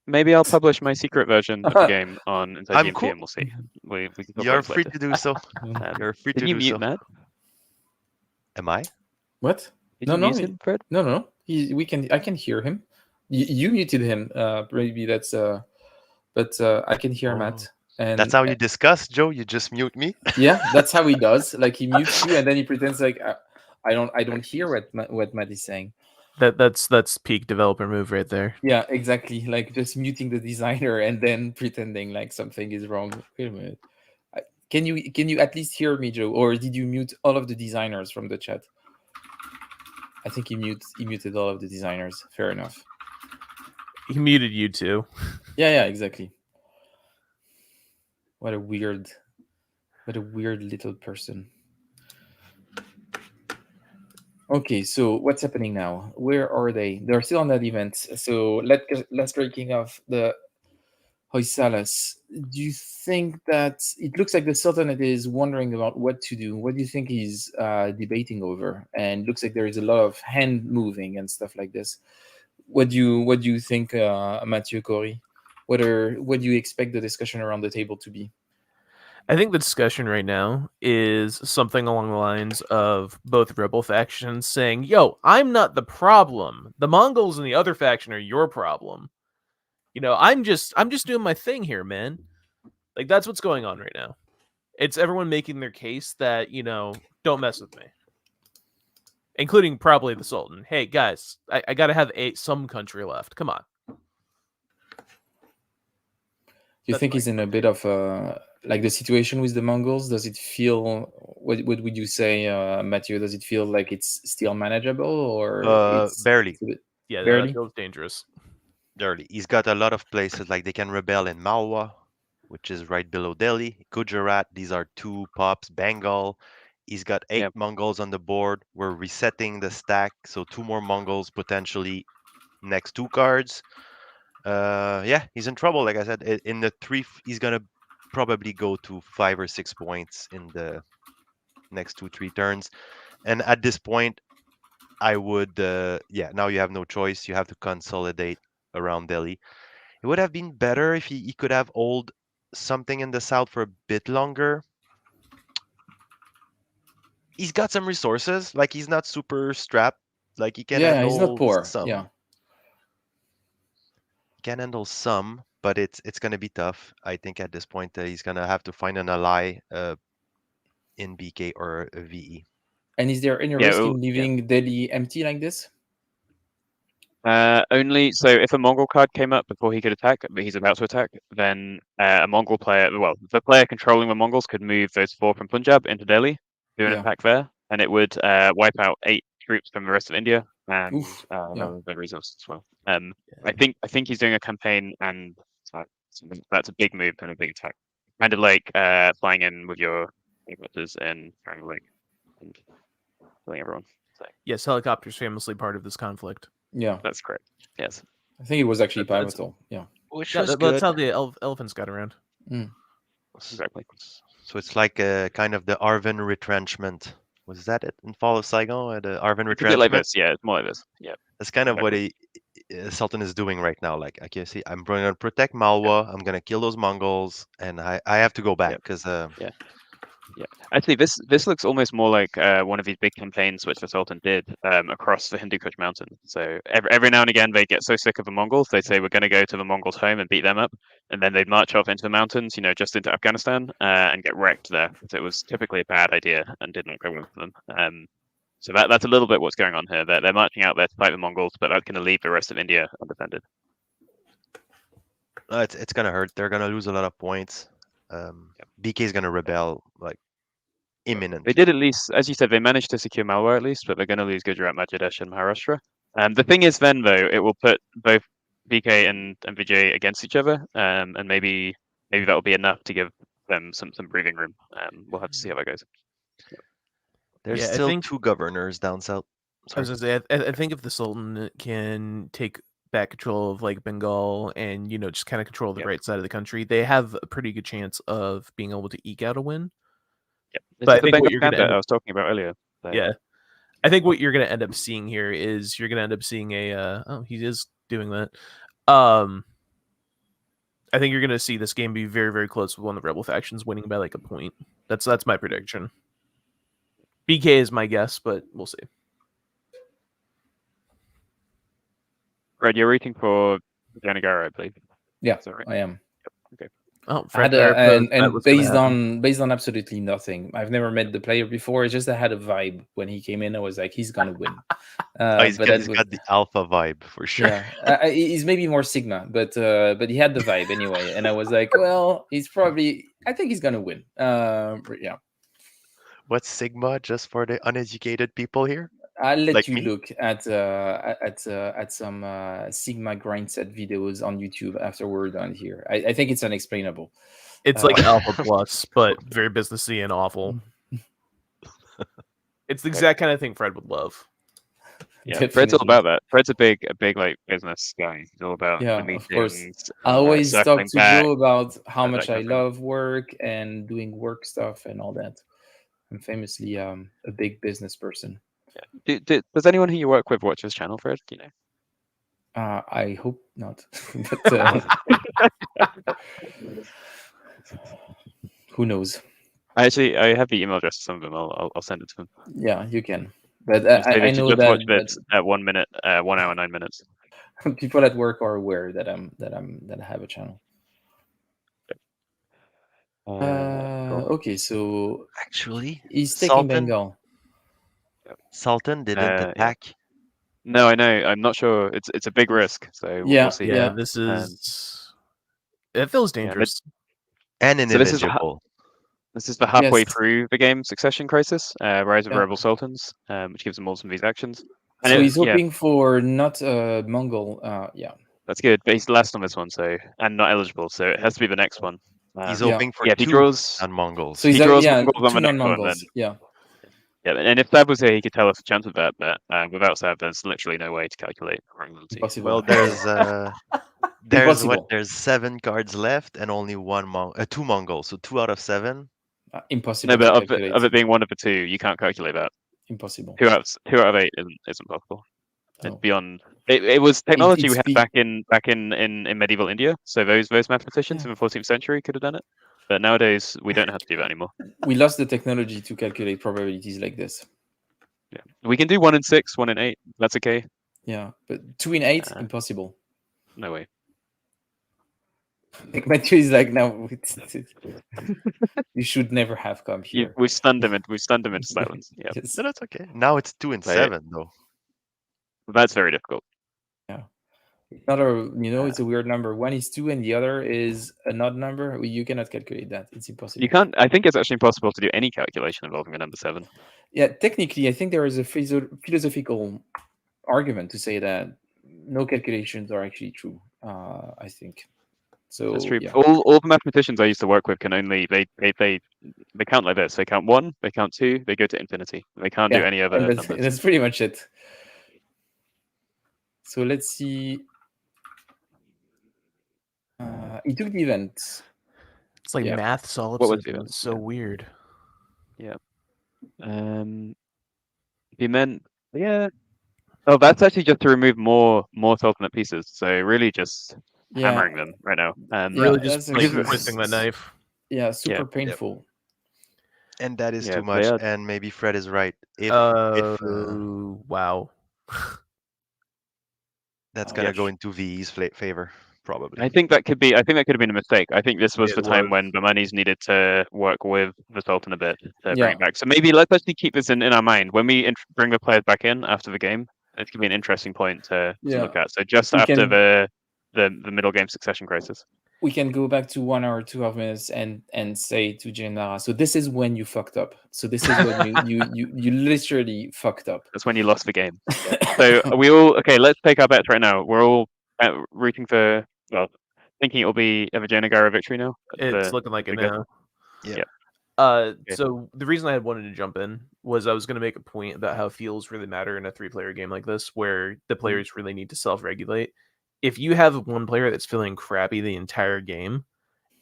maybe I'll publish my secret version of the game on Inside GMT, cool. And we'll see. We can You're free to do so. You're free to do so. Did you mute Matt? Am I? What? Did you mute him, Fred? No. I can hear him. You muted him. Maybe that's. But I can hear Matt. And that's how you discuss, Joe. You just mute me. Yeah, that's how he does. Like he mutes you, and then he pretends like I don't hear what Matt is saying. That's peak developer move right there. Yeah, exactly. Like just muting the designer and then pretending like something is wrong. Wait a minute. Can you at least hear me, Joe? Or did you mute all of the designers from the chat? I think he muted all of the designers. Fair enough. He muted you too. Yeah, exactly. What a weird little person. Okay, so what's happening now? Where are they? They're still on that event. So let's breaking off the Hoysalas. Do you think that it looks like the Sultanate is wondering about what to do? What do you think he's debating over? And looks like there is a lot of hand moving and stuff like this. What do you think, Mathieu Cory? What do you expect the discussion around the table to be? I think the discussion right now is something along the lines of both rebel factions saying, "Yo, I'm not the problem. The Mongols and the other faction are your problem. You know, I'm just doing my thing here, man." Like that's what's going on right now. It's everyone making their case that, don't mess with me. Including probably the Sultan. Hey, guys, I got to have some country left. Come on. You think he's in a bit of like the situation with the Mongols? Does it feel? What would you say, Mathieu? Does it feel like it's still manageable, or barely? It's a bit, Yeah, barely. That feels dangerous. Barely. He's got a lot of places like they can rebel in Malwa, which is right below Delhi. Gujarat. These are 2 pops. Bengal. He's got 8 Mongols on the board. We're resetting the stack, so 2 more Mongols potentially next 2 cards. Yeah, he's in trouble. Like I said, in the 3, he's gonna probably go to 5 or 6 points in the next 2-3 turns. And at this point, I would, now you have no choice. You have to consolidate around Delhi. It would have been better if he could have hold something in the south for a bit longer. He's got some resources. Like, he's not super strapped. Like, he can handle he's not poor. some. Yeah. Can handle some, but it's going to be tough. I think at this point he's going to have to find an ally in BK or VE. And is there any risk in leaving Delhi empty like this? Only so if a Mongol card came up before he could attack, but he's about to attack, then a Mongol player, the player controlling the Mongols could move those 4 from Punjab into Delhi, do an attack there, and it would wipe out 8 troops from the rest of India and other resources as well. I think he's doing a campaign, and that's a big move and a big attack, kind of like flying in with your helicopters and trying to and killing everyone. So. Yes, helicopters famously part of this conflict. Yeah, that's correct. Yes, I think it was actually pivotal. Yeah, which was good. That's how the elephants got around. Exactly. So it's like kind of the Arvin retrenchment. Was that it in Fall of Saigon? The Arvin retrenchment. It's a bit like this. Yeah, it's more like this. Yeah, that's kind of what Sultan is doing right now. Like, okay, see, I'm going to protect Malwa. I'm going to kill those Mongols, and I have to go back because Yeah, actually, this looks almost more like one of these big campaigns which the Sultan did across the Hindu Kush mountain. So every now and again, they get so sick of the Mongols, they say we're going to go to the Mongols' home and beat them up, and then they'd march off into the mountains, just into Afghanistan, and get wrecked there. So it was typically a bad idea and did not go well for them. So that's a little bit what's going on here. They're marching out there to fight the Mongols, but that's going to leave the rest of India undefended. It's going to hurt. They're going to lose a lot of points. BK is going to rebel like imminent. They did, at least, as you said, they managed to secure Malwa at least, but they're going to lose Gujarat, Madhyadesh, and Maharashtra. The thing is, then though, it will put both BK and Vijay against each other, and maybe that will be enough to give them some breathing room. We'll have to see how that goes. There's still 2 governors down south. I was gonna say, I think if the Sultan can take back control of like Bengal and just kind of control the right side of the country, they have a pretty good chance of being able to eke out a win. Yep. But I think what you're I was talking about earlier. So. Yeah, I think what you're going to end up seeing here is you're going to end up seeing a. He is doing that. I think you're going to see this game be very, very close with one of the rebel factions winning by like a point. That's my prediction. BK is my guess, but we'll see. Fred, you're rooting for Vijayanagara, I believe. Yeah, right? I am. Yep. Okay. Oh, and based on absolutely nothing. I've never met the player before. It's just I had a vibe when he came in. I was like, he's gonna win. He's got the alpha vibe for sure. Yeah, he's maybe more Sigma, but he had the vibe anyway. And I was like, well, I think he's gonna win. Yeah. What's Sigma, just for the uneducated people here? I'll let you look at some Sigma grindset videos on YouTube after we're done here. I think it's unexplainable. It's like Alpha Plus, but very businessy and awful. It's the exact kind of thing Fred would love. Yeah, definitely. Fred's all about that. Fred's a big like business guy. He's all about of course. I always talk to Joe about how much I love work and doing work stuff and all that. I'm famously a big business person. Yeah. Does anyone who you work with watch this channel, Fred? Do you know? I hope not. But, who knows? I have the email address of some of them. I'll send it to them. Yeah, you can. But I know that watch this at 1 minute, 1 hour 9 minutes. People at work are aware that I have a channel. Okay, so Actually, he's taking Sultan Bengal. didn't Yeah. attack. No, I know. I'm not sure. It's a big risk, so Yeah, we'll see. Yeah, this is. It feels dangerous. And So this is individual. This is the halfway Yes. through the game Succession Crisis, Rise of Yeah. Rebel Sultans, which gives them all some of these actions. And So he's hoping for not Mongol. Yeah. That's good, but he's last on this one, so and not eligible, so it has to be the next one. He's Yeah. hoping for if he two draws, non-Mongols. So he's he draws yeah, Mongols on two the next one, non-Mongols. then Yeah. yeah, and if Sab was here, he could tell us a chance of that, but without Sab, there's literally no way to calculate probability. Impossible. Well, there's Impossible. there's 7 cards left and only two Mongols, so 2 out of 7. Impossible. No, but to of calculate. it being one of the two, you can't calculate that. Impossible. 2 out of 8 isn't possible. No. It's beyond. It was technology it's we had back in medieval India. So those mathematicians in the 14th century could have done it, but nowadays we don't have to do that anymore. We lost the technology to calculate probabilities like this. Yeah, we can do 1 in 6, 1 in 8. That's okay. Yeah, but 2 in 8, impossible. No way. Like Matthew is like, no, you should never have come here. We stunned him. We stunned him into silence. Yeah, Yes. No, that's okay. Now it's 2 and Right. 7 though. That's very difficult. It's not a, it's a weird number. One is 2 and the other is an odd number. You cannot calculate that. It's impossible. You can't. I think it's actually impossible to do any calculation involving a number 7. Yeah, technically, I think there is a philosophical argument to say that no calculations are actually true. I think so. That's true. Yeah. All the mathematicians I used to work with can only they count like this. They count 1, they count 2, they go to infinity. They can't do any other and that's, numbers. that's pretty much it. So let's see. He took the event. It's like Yeah. math What was solipsism. the event? It's so weird. He meant, yeah. Oh, that's actually just to remove more Sultanate pieces. So really just hammering them right now. Really just that's like actually- twisting the knife. Yeah, super Yeah. painful. And that is Yeah, too much. they are- And maybe Fred is right. If Wow. that's gonna Yeah. go into VE's favor, probably. I think that could have been a mistake. I think this was It the time was. when Bahmanis needed to work with the Sultan a bit to Yeah. bring it back. So maybe let's actually keep this in our mind when we bring the players back in after the game. It could be an interesting point to look at. So just We after can- the middle game Succession Crisis. We can go back to 1 hour, 2 minutes, and say to Vijayanagara, so this is when you fucked up. So this is when you literally fucked up. That's when you lost the game. So are we all okay? Let's take our bets right now. We're all rooting for, thinking it will be a Vijayanagara victory now. It's looking like it the good- now. Yeah. So the reason I wanted to jump in was I was going to make a point about how feels really matter in a 3-player game like this, where the players really need to self-regulate. If you have one player that's feeling crappy the entire game,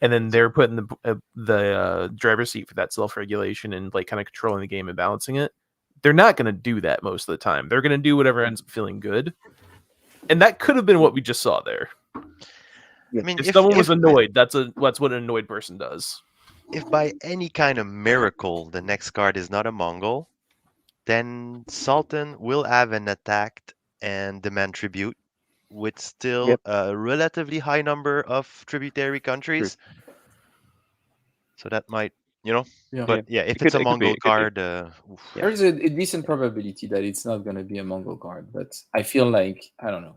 and then they're put in the driver's seat for that self-regulation and like kind of controlling the game and balancing it, they're not going to do that most of the time. They're going to do whatever ends up feeling good, and that could have been what we just saw there. I mean, If someone was annoyed, that's what an annoyed person does. If by any kind of miracle the next card is not a Mongol, then Sultan will have an attack and demand tribute with still a relatively high number of tributary countries. So that might, but yeah, if it's a Mongol card, there's a decent probability that it's not going to be a Mongol card, but I feel like, I don't know.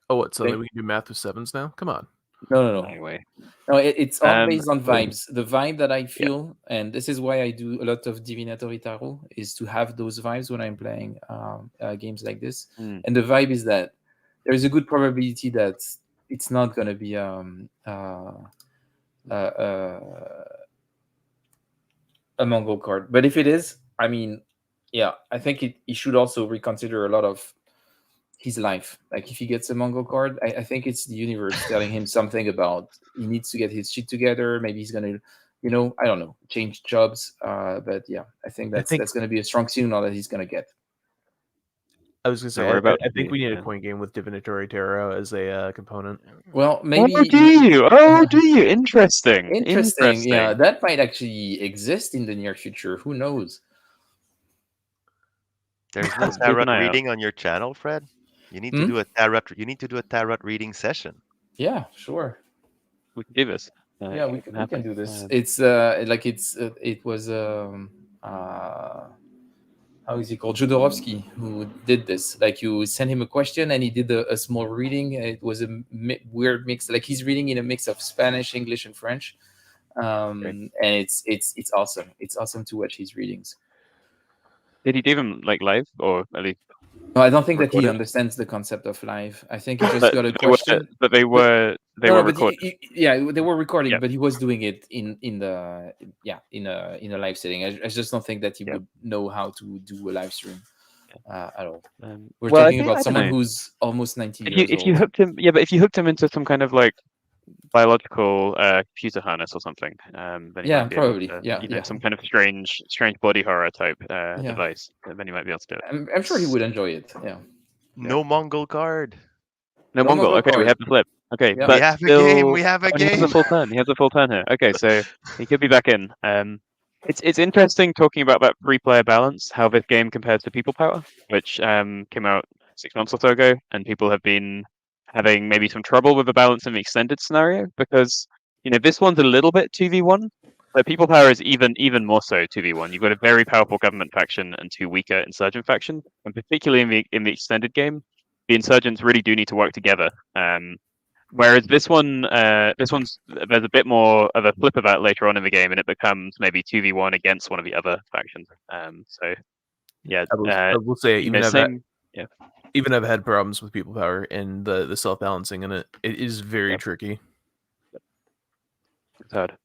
Oh, what? So we can do math with 7s now? Come on. No. Anyway. No, it's all based on vibes. The vibe that I feel, and this is why I do a lot of Divinatory Tarot, is to have those vibes when I'm playing games like this. And the vibe is that there's a good probability that it's not going to be a Mongol card. But if it is, I mean, yeah, I think he should also reconsider a lot of his life. Like if he gets a Mongol card, I think it's the universe telling him something about he needs to get his shit together. Maybe he's gonna, I don't know, change jobs. But yeah, I think that's gonna be a strong signal that he's gonna get. I was gonna say, I think we need a coin game with Divinatory Tarot as a component. Well, maybe. Oh, do you? Interesting. Yeah, that might actually exist in the near future. Who knows? There's no tarot reading on your channel, Fred. You need to do a tarot. You need to do a tarot reading session. Yeah, sure. We can do this. Yeah, we can can happen. do this. It's like it was how is he called? Jodorowsky, who did this. Like you send him a question and he did a small reading. It was a weird mix. Like he's reading in a mix of Spanish, English, and French. And it's awesome. It's awesome to watch his readings. Did he do them like live or at least? No, I don't think that he recorded? understands the concept of live. I think he just got a But question. they were recorded. Yeah, they were recording, Yeah. but he was doing it in a live setting. I just don't think that he would know how to do a live stream at all. We're talking about someone who's almost 90 years if you old. hooked him, but if you hooked him into some kind of like biological computer harness or something, then he might be probably. able to, some kind of strange body horror type device. Then you might be able to do it. I'm sure he would enjoy it. Yeah. No Mongol card. No Mongol. Okay, we have the flip. Okay, Yeah. but We have a game. We have a He has game. a full turn. He has a full turn here. Okay, so he could be back in. It's interesting talking about that three-player balance, how this game compares to People Power, which came out 6 months or so ago, and people have been having maybe some trouble with the balance in the extended scenario because this one's a little bit 2v1, but People Power is even more so 2v1. You've got a very powerful government faction and two weaker insurgent factions, and particularly in the extended game, the insurgents really do need to work together. Whereas this one's there's a bit more of a flip of that later on in the game, and it becomes maybe 2v1 against one of the other factions. So yeah, I will say even I've had problems with People Power and the self balancing in it. It is very tricky. It's hard.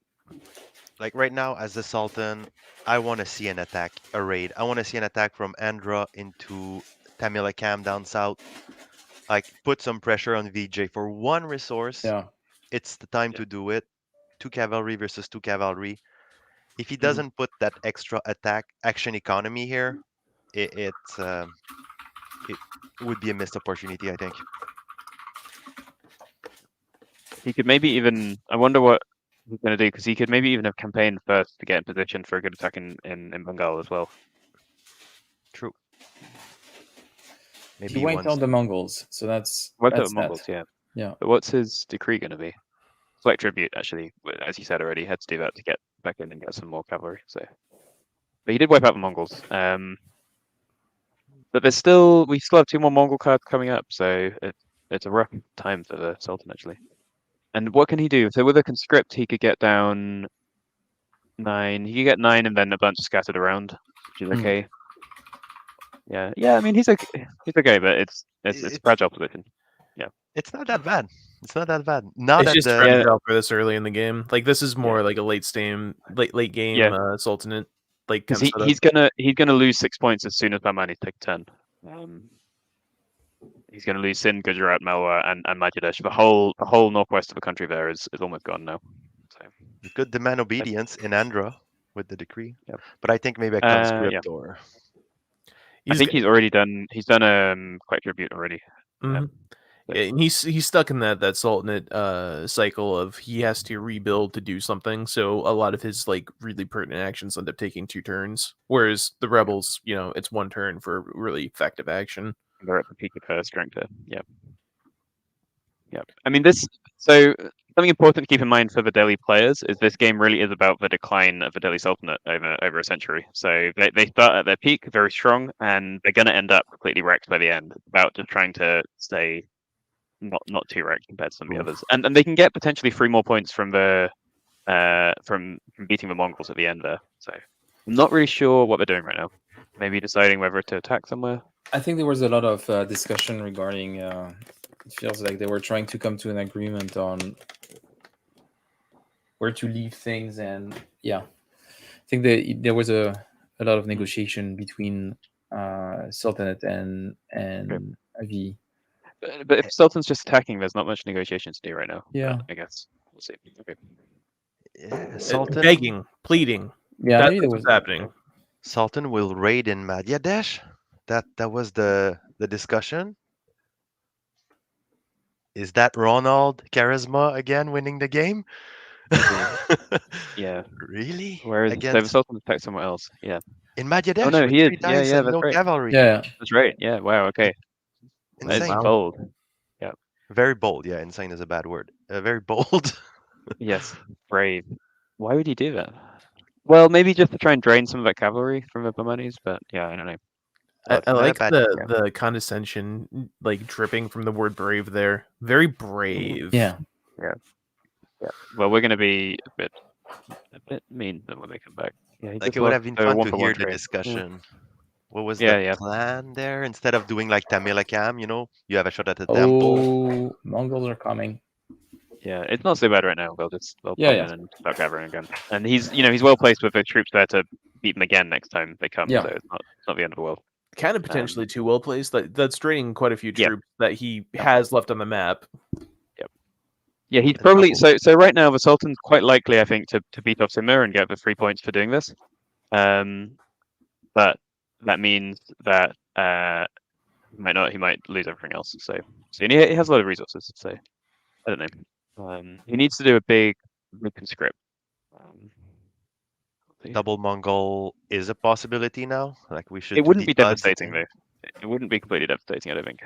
Like right now, as the Sultan, I want to see an attack, a raid. I want to see an attack from Andhra into Tamilakam down south. Like put some pressure on VJ for one resource. Yeah. It's the time to do it. 2 cavalry versus 2 cavalry. If he doesn't put that extra attack action economy here, it would be a missed opportunity, I think. He could maybe even. I wonder what he's going to do, because he could maybe even have campaigned first to get in position for a good attack in Bengal as well. True. Maybe he wiped out the Mongols, so that's the Mongols, yeah. But what's his decree going to be? Select tribute, actually, as you said already, he had to do that to get back in and get some more cavalry. So, but he did wipe out the Mongols. But we still have 2 more Mongol cards coming up, so it's a rough time for the Sultan actually. And what can he do? So with a conscript, he could get down 9. He could get 9 and then a bunch scattered around, which is okay. Yeah. I mean, he's okay. He's okay, but it's a fragile position. Yeah. It's not that bad. It's not that bad. It's just fragile for this early in the game. Like this is more like a late game Sultanate. Like because he's gonna lose 6 points as soon as Bahmani take a turn. He's gonna lose Sindh, Gujarat, Malwa, and Madhya. The whole northwest of the country there is almost gone now. So you could demand obedience in Andhra with the decree. Yeah. But I think maybe a conscript or. I think he's already done. He's done quite tribute already. Mm-hmm. And he's stuck in that Sultanate cycle of he has to rebuild to do something. So a lot of his like really pertinent actions end up taking 2 turns, whereas the rebels, it's 1 turn for really effective action. They're at the peak of her strength. Yeah. I mean, so something important to keep in mind for the Delhi players is this game really is about the decline of the Delhi Sultanate over a century. So they start at their peak very strong, and they're going to end up completely wrecked by the end. It's about just trying to stay not too wrecked compared to some of the others, and they can get potentially 3 more points from the from beating the Mongols at the end there. So I'm not really sure what they're doing right now. Maybe deciding whether to attack somewhere. I think there was a lot of discussion regarding. It feels like they were trying to come to an agreement on where to leave things, and I think there was a lot of negotiation between Sultanate and the. But if Sultan's just attacking, there's not much negotiation to do right now. Yeah, I guess we'll see. Okay. Yeah, Sultan begging, pleading. Yeah, that's what's happening. Sultan will raid in Madhya Desh. That was the discussion. Is that Ronald Charisma again winning the game? Yeah. Really? Whereas the Sultan attacked somewhere else. Yeah. In Madhya Desh. Oh no, he is. Yeah, that's no right. cavalry. Yeah, that's right. Yeah. Wow. Okay. Insane. That's bold. Yeah. Very bold. Yeah, insane is a bad word. Very bold. Yes, brave. Why would he do that? Well, maybe just to try and drain some of that cavalry from the Bahmanis, but yeah, I don't know. I Not a like bad the condescension, like dripping from the word brave there. Very brave. Yeah. Well, we're going to be a bit mean then when they come back. Yeah, he Like just it would lost have been the fun one to for hear one the trade. discussion. What was Yeah, the yeah. plan there? Instead of doing like Tamilakam, you have a shot at the temple. Oh, Mongols are coming. Yeah, it's not so bad right now. They'll Yeah, pop yeah. in and start gathering again. And he's well placed with the troops there to beat them again next time they come. Yeah. So it's not the end of the world. Kind of potentially too well placed. That's draining quite a few Yeah. troops that he has left on the map. Yeah, he's And probably double. so right now the Sultan's quite likely, I think, to beat off Timur and get the 3 points for doing this. But that means that he might lose everything else. So and he has a lot of resources. So I don't know. He needs to do a big conscript. Double Mongol is a possibility now. Like we should. It do wouldn't the be odds devastating thing. though. It wouldn't be completely devastating, I don't think.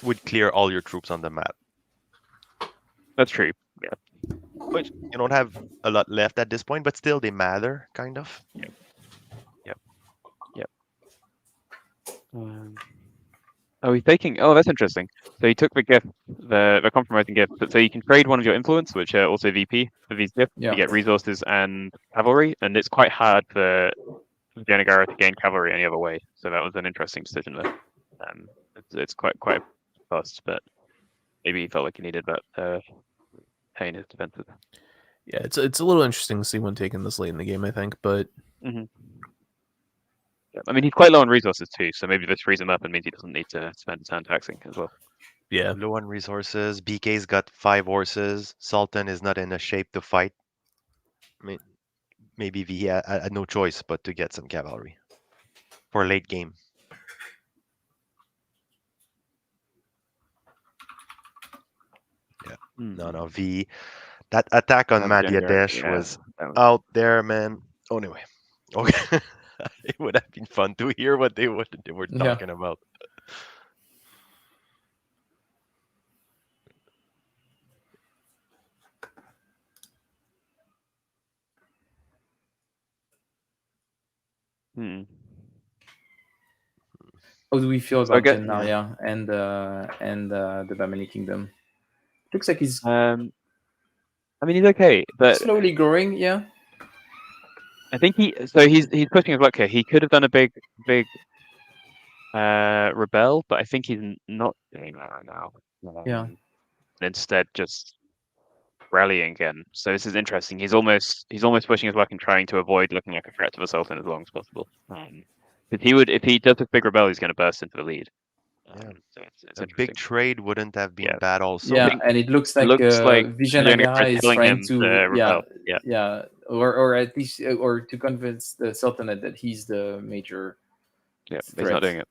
Would clear all your troops on the map. That's true. Yeah. Which you don't have a lot left at this point, but still they matter, kind of. Oh, he's taking. Oh, that's interesting. So he took the gift, the compromising gift. So you can trade one of your influence, which are also VP for these gifts. Yeah. You get resources and cavalry, and it's quite hard for Vijayanagara to gain cavalry any other way. So that was an interesting decision there. It's quite fast, but maybe he felt like he needed that pain his defenses. Yeah, it's a little interesting to see one taken this late in the game, I think, but Yeah, I mean, he's quite low on resources too, so maybe this frees him up and means he doesn't need to spend his time taxing as well. yeah. Low on resources. BK's got 5 horses. Sultan is not in a shape to fight. I mean, maybe he had no choice but to get some cavalry for late game. No, that attack on Madhyadesh was out there, man. Oh, anyway, okay. It would have been fun to hear what they were talking about. How do we feel So I about get- Gennaria and the Bahmani Kingdom? Looks like he's I mean, he's okay, but slowly growing. Yeah. I think he's pushing his luck here. He could have done a big rebel, but I think he's not doing that right now. Yeah. And instead, just rallying again. So this is interesting. He's almost pushing his luck and trying to avoid looking like a threat to the Sultan as long as possible. Because if he does this big rebel, he's going to burst into the lead. So it's A big trade wouldn't have been bad also. Yeah, and it looks like Vijayanagara is trying to rebel. or at least or to convince the Sultanate that he's the major. Yeah, threat. he's not doing it.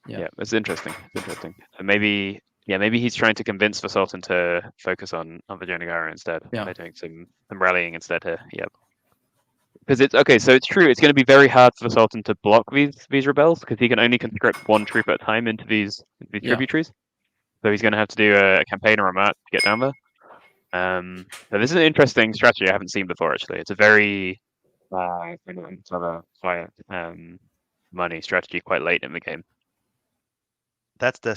Yeah, it's interesting. And maybe he's trying to convince the Sultan to focus on Vijayanagara instead. By doing some rallying instead here. Yeah. Because it's okay, so it's true. It's going to be very hard for the Sultan to block these rebels because he can only conscript one troop at a time into these tributaries. So he's going to have to do a campaign or a march to get down there. So this is an interesting strategy I haven't seen before. Actually, it's a very money strategy quite late in the game. That's the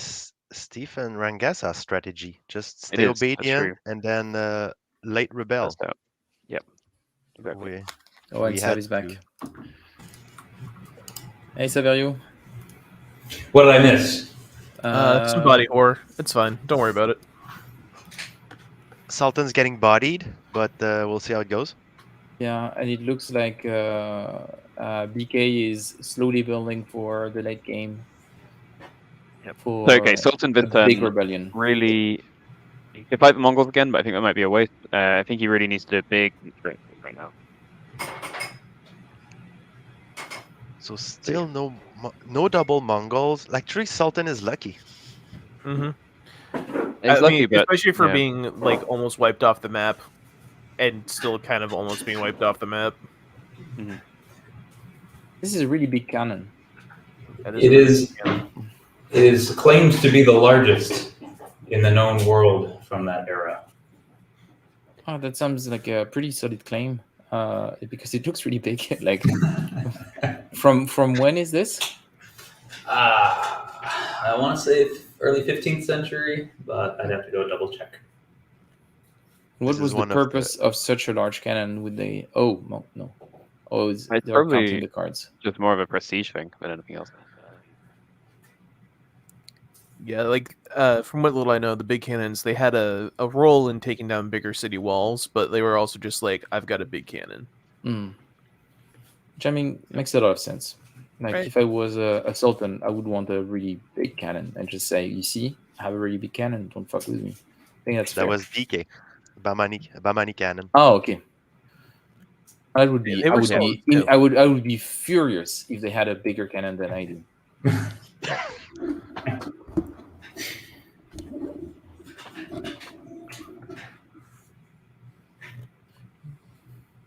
Stephen Rangasa strategy. Just stay obedient and then late rebel. Yep. Exactly. And Sav is back. Hey, Saverio. What did I miss? Some body horror. It's fine. Don't worry about it. Sultan's getting bodied, but we'll see how it goes. Yeah, and it looks like BK is slowly building for the late game. So, okay, Sultan this turn big rebellion. Really, he could fight the Mongols again, but I think that might be a waste. I think he really needs to do a big right now. So still no double Mongols. Like Sultan is lucky. Especially for being like almost wiped off the map, and still kind of almost being wiped off the map. This is a really big cannon. It is claimed to be the largest in the known world from that era. Oh, that sounds like a pretty solid claim. Because it looks really big. Like, from when is this? I want to say early 15th century, but I'd have to go double check. What This was is the one of the- purpose of such a large cannon? Would they? Oh no. Oh, It's they're probably counting the cards. just more of a prestige thing than anything else. Yeah, like from what little I know, the big cannons, they had a role in taking down bigger city walls, but they were also just like, I've got a big cannon. Which, I mean, makes a lot of sense. Like, Right. if I was a sultan, I would want a really big cannon and just say, you see, I have a really big cannon, don't fuck with me. I think that's fair. That was BK, Bahmani cannon. Oh, okay. I would be They were solid, too. I would be furious if they had a bigger cannon than I do.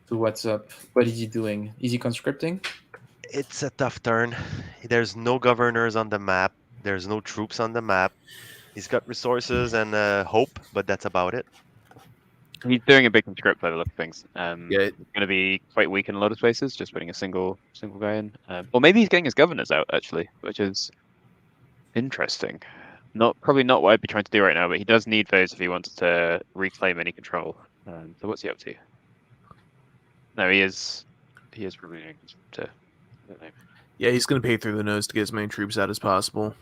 So what's up? What is he doing? Is he conscripting? It's a tough turn. There's no governors on the map. There's no troops on the map. He's got resources and hope, but that's about it. He's doing a big conscript by the look of things. Yeah. It's going to be quite weak in a lot of spaces, just putting a single guy in. Or maybe he's getting his governors out actually, which is interesting. Probably not what I'd be trying to do right now, but he does need those if he wants to reclaim any control. So what's he up to? No, he is probably doing to. I don't know. Yeah, he's going to pay through the nose to get as many troops out as possible.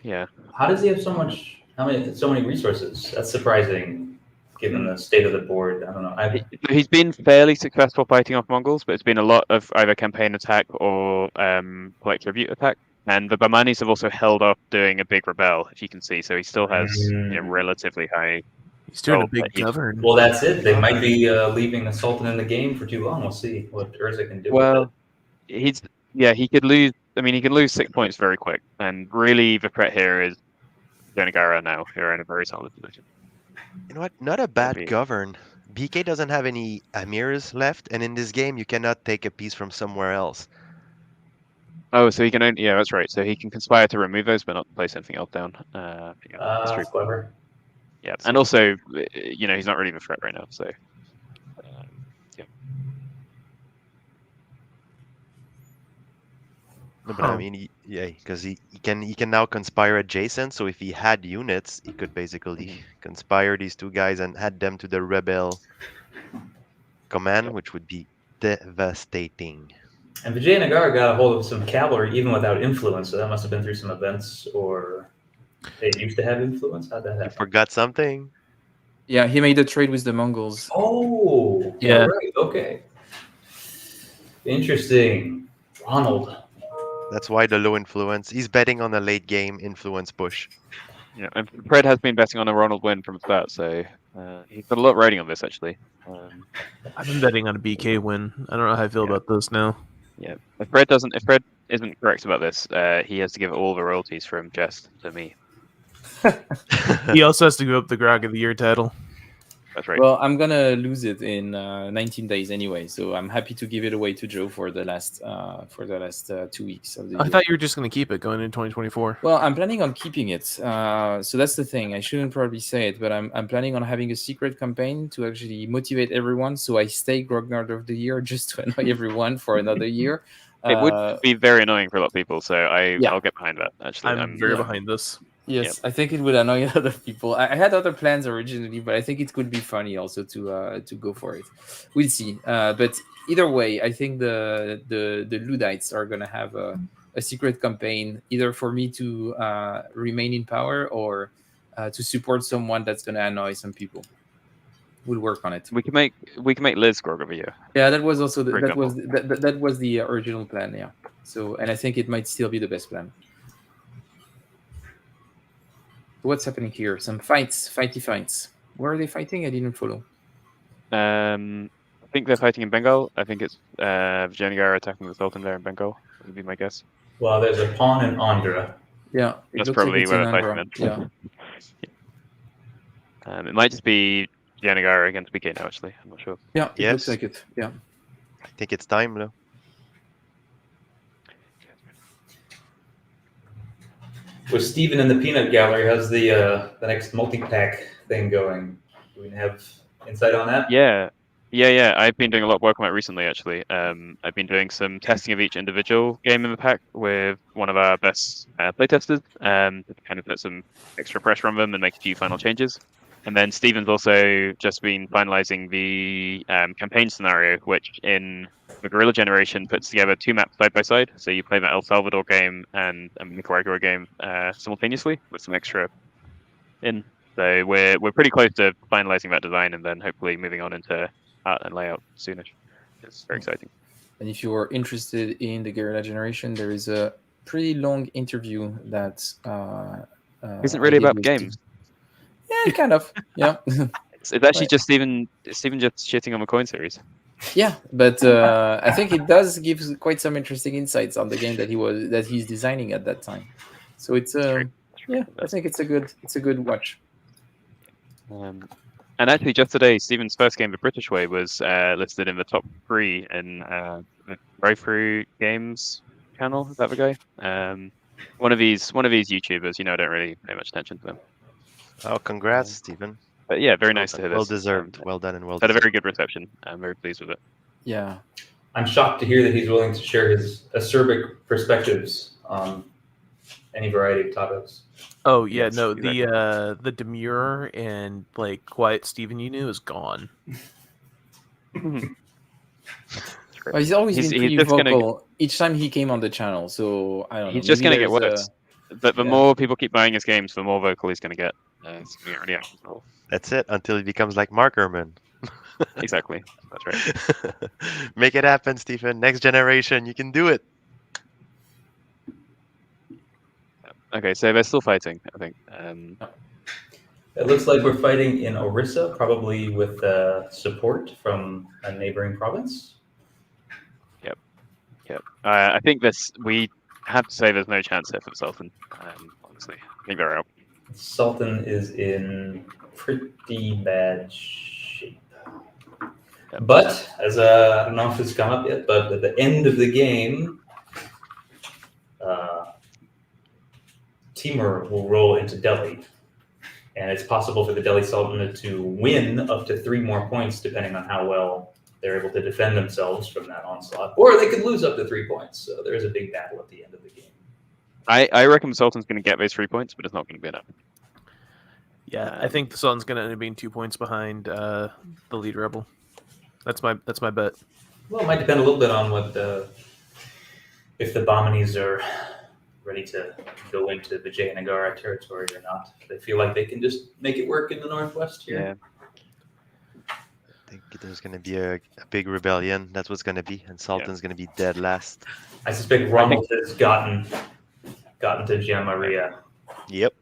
Yeah. How does he have so many resources? That's surprising, given the state of the board. I don't know. He's been fairly successful fighting off Mongols, but it's been a lot of either campaign attack or collect tribute attack. And the Bahmanis have also held off doing a big rebel, if you can see. So he still has relatively high. He's doing Oh, a big but he- govern. Well, that's it. They might be leaving the Sultan in the game for too long. We'll see what Urza can do with it. Well, he could lose. I mean, he can lose 6 points very quick. And really, the threat here is Vijayanagara now, who are in a very solid position. You know what? Not a bad Maybe. govern. BK doesn't have any amirs left, and in this game, you cannot take a piece from somewhere else. Oh, so he can only. Yeah, that's right. So he can conspire to remove those, but not place anything else down. Yeah, that's true. That's clever. Yeah, and also, he's not really the threat right now. So, yeah. No, but I mean, because he can now conspire adjacent. So if he had units, he could basically conspire these two guys and add them to the rebel command, which would be devastating. And Vijayanagara got a hold of some cavalry even without influence, so that must have been through some events, or they used to have influence. How'd that You happen? forgot something. Yeah, he made a trade with the Mongols. Oh, Yeah. right. Okay. Interesting. Ronald. That's why the low influence. He's betting on a late game influence push. Yeah, and Fred has been betting on a Ronald win from the start, so he's got a lot of writing on this actually. I've been betting on a BK win. I don't know how I feel about this now. Yeah, if Fred isn't correct about this, he has to give all the royalties from Jest to me. He also has to give up the Grog of the Year title. That's right. Well, I'm gonna lose it in 19 days anyway, so I'm happy to give it away to Joe for the last 2 weeks of the year. I thought you were just going to keep it going into 2024. Well, I'm planning on keeping it. So that's the thing. I shouldn't probably say it, but I'm planning on having a secret campaign to actually motivate everyone, so I stay Grognard of the Year just to annoy everyone for another year. It would be very annoying for a lot of people, so Yeah. I'll get behind that. Actually, I'm very yeah. behind this. Yes, I think it would annoy a lot of people. I had other plans originally, but I think it could be funny also to go for it. We'll see. But either way, I think the Luddites are gonna have a secret campaign either for me to remain in power or to support someone that's gonna annoy some people. We'll work on it. we can make Liz Grog of a Year. Yeah, that was also For that was the original plan. Yeah. So, and I think it might still be the best plan. What's happening here? Some fighty fights. Where are they fighting? I didn't follow. I think they're fighting in Bengal. I think it's Vijayanagara attacking the Sultan there in Bengal. Would be my guess. Well, there's a pawn in Andhra. Yeah, it That's looks probably it's where in they're Andhra. fighting Yeah, It might just be Vijayanagara against BK now. Actually, I'm not sure. yeah, it Yes. looks like it. Yeah. I think it's time, though. With Steven in the peanut gallery, how's the next multi-pack thing going? Do we have insight on that? Yeah. I've been doing a lot of work on it recently, actually. I've been doing some testing of each individual game in the pack with one of our best playtesters, to kind of put some extra pressure on them and make a few final changes. And then Stephen's also just been finalizing the campaign scenario, which in the Guerrilla Generation puts together 2 maps side by side. So you play the El Salvador game and the Nicaragua game simultaneously with some extra in. So we're pretty close to finalizing that design and then hopefully moving on into art and layout soonish. It's very exciting. And if you are interested in the Guerrilla Generation, there is a pretty long interview that Isn't really about the games. Yeah, kind of. Yeah. It's actually just Stephen just shitting on the coin series. Yeah, but I think it does give quite some interesting insights on the game that he's designing at that time. So it's yeah, I think it's a good watch. And actually, just today, Stephen's first game, The British Way, was listed in the top 3 in the Through Games channel. Is that the guy? One of these YouTubers. I don't really pay much attention to them. Oh, congrats, Stephen. But yeah, very nice to hear this. Well deserved. Well done and well Had a deserved. very good reception. I'm very pleased with it. Yeah. I'm shocked to hear that he's willing to share his acerbic perspectives on any variety of topics. Oh yeah, Yes, no, exactly. the demure and like quiet Stephen you knew is gone. Well, he's always been pretty just vocal each time he came on the channel. So I don't know. He's just maybe going to get there's worse. But the yeah. more people keep buying his games, the more vocal he's going to get. It's gonna be already out of control. That's it, until he becomes like Mark Ehrman. Exactly. That's right. Make it happen, Stephen. Next generation, you can do it. Okay, so they're still fighting, I think. It looks like we're fighting in Orissa, probably with support from a neighboring province. Yep. I think we have to say there's no chance here for the Sultan. Honestly, I think they're out. Sultan is in pretty bad shape. Yep. But, as I don't know if it's come up yet, but at the end of the game, Timur will roll into Delhi. And it's possible for the Delhi Sultanate to win up to 3 more points, depending on how well they're able to defend themselves from that onslaught. Or they could lose up to 3 points. So there is a big battle at the end of the game. I reckon the Sultan's going to get those 3 points, but it's not going to be enough. Yeah, I think the Sultan's gonna end up being 2 points behind the lead rebel. That's my bet. Well, it might depend a little bit on what if the Bahmanis are ready to go into the Vijayanagara territory or not. They feel like they can just make it work in the northwest here. Yeah. I think there's going to be a big rebellion. That's what's going to be. And Sultan's going to be dead last. I suspect Rommel has gotten to Jamaria Yep.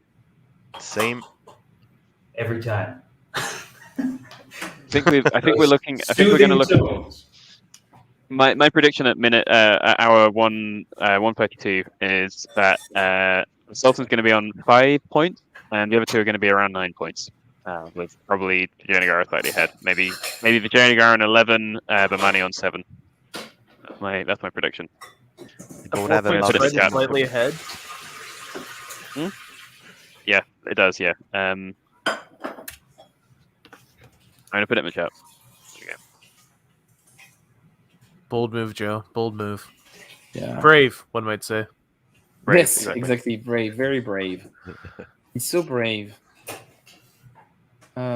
Same. every time. I think we're going to look. My prediction at hour 1:32 is that the Sultan's going to be on 5 points, and the other 2 are going to be around 9 points, with probably Vijayanagara slightly ahead. Maybe Vijayanagara on 11, Bahmani on 7. That's my prediction. Don't have a lot spread of is scouting. Slightly ahead. Yeah, it does. Yeah. I'm going to put it in the chat. Bold move, Joe. Bold move. Yeah. Brave, one might say. Brave, Yes, exactly. Brave. Very brave. He's so brave. It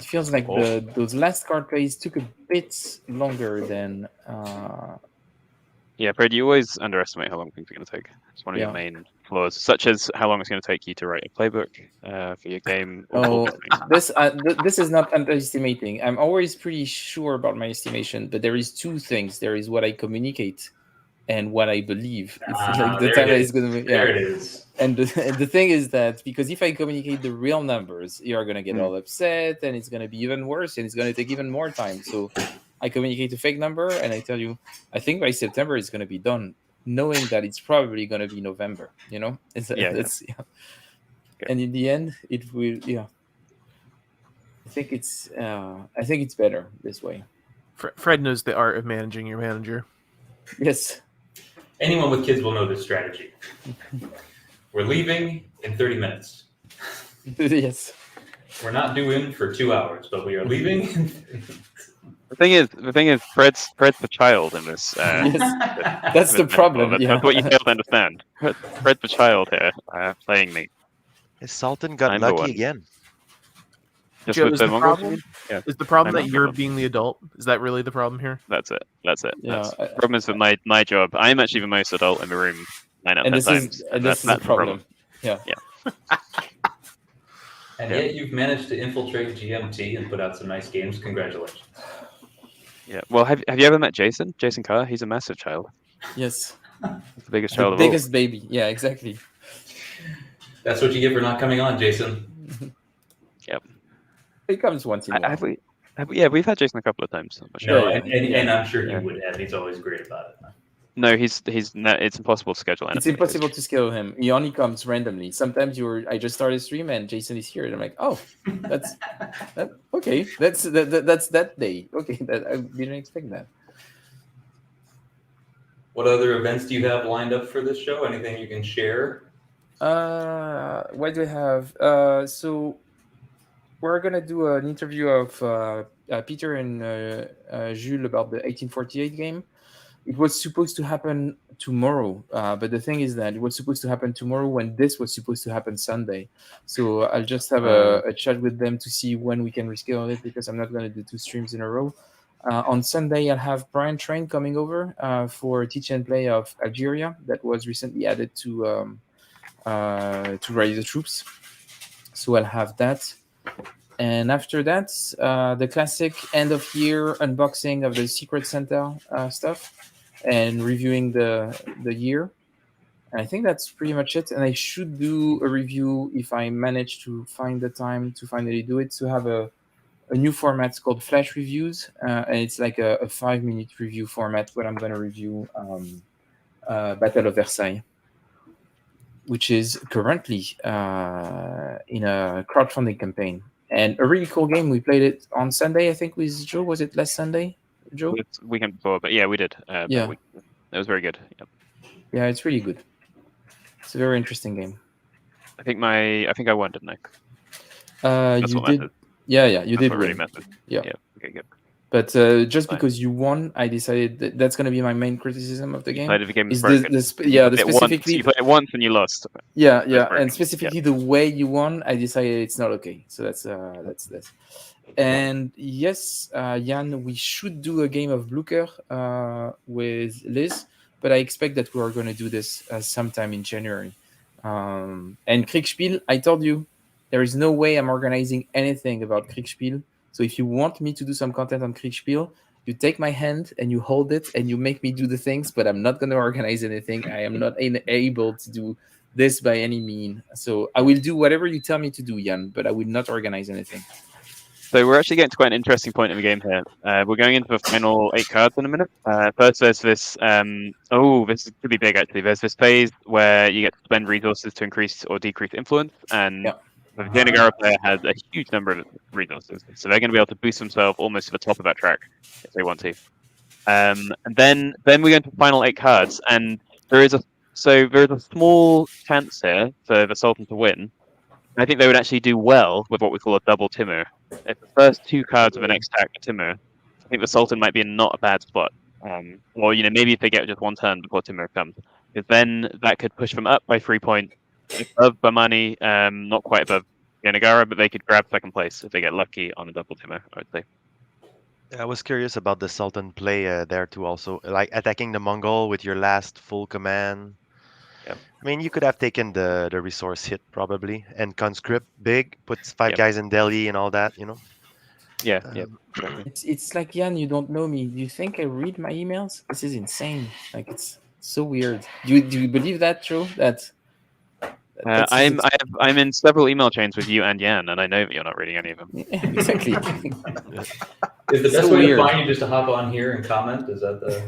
feels like those last card plays took a bit longer than. Yeah, Brad, you always underestimate how long things are going to take. It's one of your main flaws, such as how long it's going to take you to write a playbook for your game. This is not underestimating. I'm always pretty sure about my estimation, but there is 2 things. There is what I communicate and what I believe. It's like the time is going to be. There it is. And the thing is that because if I communicate the real numbers, you are going to get all upset, and it's going to be even worse, and it's going to take even more time. So I communicate a fake number, and I tell you, I think by September it's going to be done, knowing that it's probably going to be November. And in the end, it will. Yeah, I think it's better this way. Fred knows the art of managing your manager. Yes. Anyone with kids will know this strategy. We're leaving in 30 minutes. Yes. We're not due in for 2 hours, but we are leaving. The thing is, Fred's the child in this. Yes. That's the this problem. metaphor. Yeah. That's what you fail to understand. Fred's the child here, playing me. Sultan got I'm the lucky one. again. Just Joe, with is the the Mongols, you problem? mean? Yeah. Is the problem I'm that not you're the being the adult? Is that really the problem here? That's it. Yeah, The problem is that my job. I'm actually the most adult in the room 9 out of and 10 this times. is and this is a That's the problem. Yeah. And Yeah. yet you've managed to infiltrate GMT and put out some nice games. Congratulations. Yeah. Well, have you ever met Jason? Jason Carr? He's a massive child. Yes. He's the biggest The child of biggest baby. Yeah, exactly. That's what you get for not coming on, Jason. Yep. It comes once in a all. while. Yeah, we've had Jason a couple of times. I'm sure. No, Yeah, and I'm sure he Yeah. would have. He's always great about it. No, it's impossible to schedule anything. It's impossible to scale him. He only comes randomly. Sometimes I just started a stream and Jason is here, and I'm like, oh, okay. That's that day. Okay, I didn't expect that. What other events do you have lined up for this show? Anything you can share? What do we have? So we're gonna do an interview of Peter and Jules about the 1848 game. It was supposed to happen tomorrow, but the thing is that it was supposed to happen tomorrow when this was supposed to happen Sunday. So I'll just have a chat with them to see when we can reschedule it, because I'm not going to do 2 streams in a row. On Sunday, I'll have Brian Train coming over for a teach and play of Algeria that was recently added to Rise the Troops. So I'll have that. And after that, the classic end of year unboxing of the Secret Santa stuff, and reviewing the year. And I think that's pretty much it. And I should do a review if I manage to find the time to finally do it, to have a new format called Flash Reviews. And it's like a 5-minute review format where I'm going to review Battle of Versailles, which is currently in a crowdfunding campaign. And a really cool game. We played it on Sunday, I think, with Joe. Was it last Sunday, Joe? It's weekend before, but yeah, we did. Yeah. It was very good. Yep. Yeah, it's really good. It's a very interesting game. I think I won, didn't I? That's You what did. matters. Yeah, you That's did what win. really matters. Yeah. Okay, good. But just Fine. because you won, I decided that's going to be my main criticism of the game. The game is Is broken. the specifically. You play it once and you lost. Yeah, broken. and specifically the way you won, I decided it's not okay. So that's. And yes, Jan, we should do a game of Blucher with Liz, but I expect that we are going to do this sometime in January. And Kriegspiel, I told you, there is no way I'm organizing anything about Kriegspiel. So if you want me to do some content on Kriegspiel, you take my hand and you hold it and you make me do the things, but I'm not going to organize anything. I am not able to do this by any mean. So I will do whatever you tell me to do, Jan, but I will not organize anything. So we're actually getting to quite an interesting point in the game here. We're going into the final 8 cards in a minute. First, there's this. This could be big actually. There's this phase where you get to spend resources to increase or decrease influence, and the Vijayanagara player has a huge number of resources, so they're going to be able to boost themselves almost to the top of that track if they want to. And then we go into the final 8 cards, and there is a small chance here for the Sultan to win. I think they would actually do well with what we call a double Timur. If the first 2 cards of the next attack are Timur, I think the Sultan might be in not a bad spot. Or maybe if they get just one turn before Timur comes, because then that could push them up by 3 points above Bahmani, not quite above Vijayanagara, but they could grab 2nd place if they get lucky on a double Timur, I would say. I was curious about the Sultan play there too. Also, like attacking the Mongol with your last full command. Yep. I mean, you could have taken the resource hit probably, and conscript big, put 5 Yep. guys in Delhi and all that, Yeah, It's like, Jan, you don't know me. Do you think I read my emails? This is insane. Like, it's so weird. Do you believe that, Joe? I'm in several email chains with you and Jan, and I know that you're not reading any of them. Yeah, exactly. Is the best So way weird. to find you just to hop on here and comment? Is that the?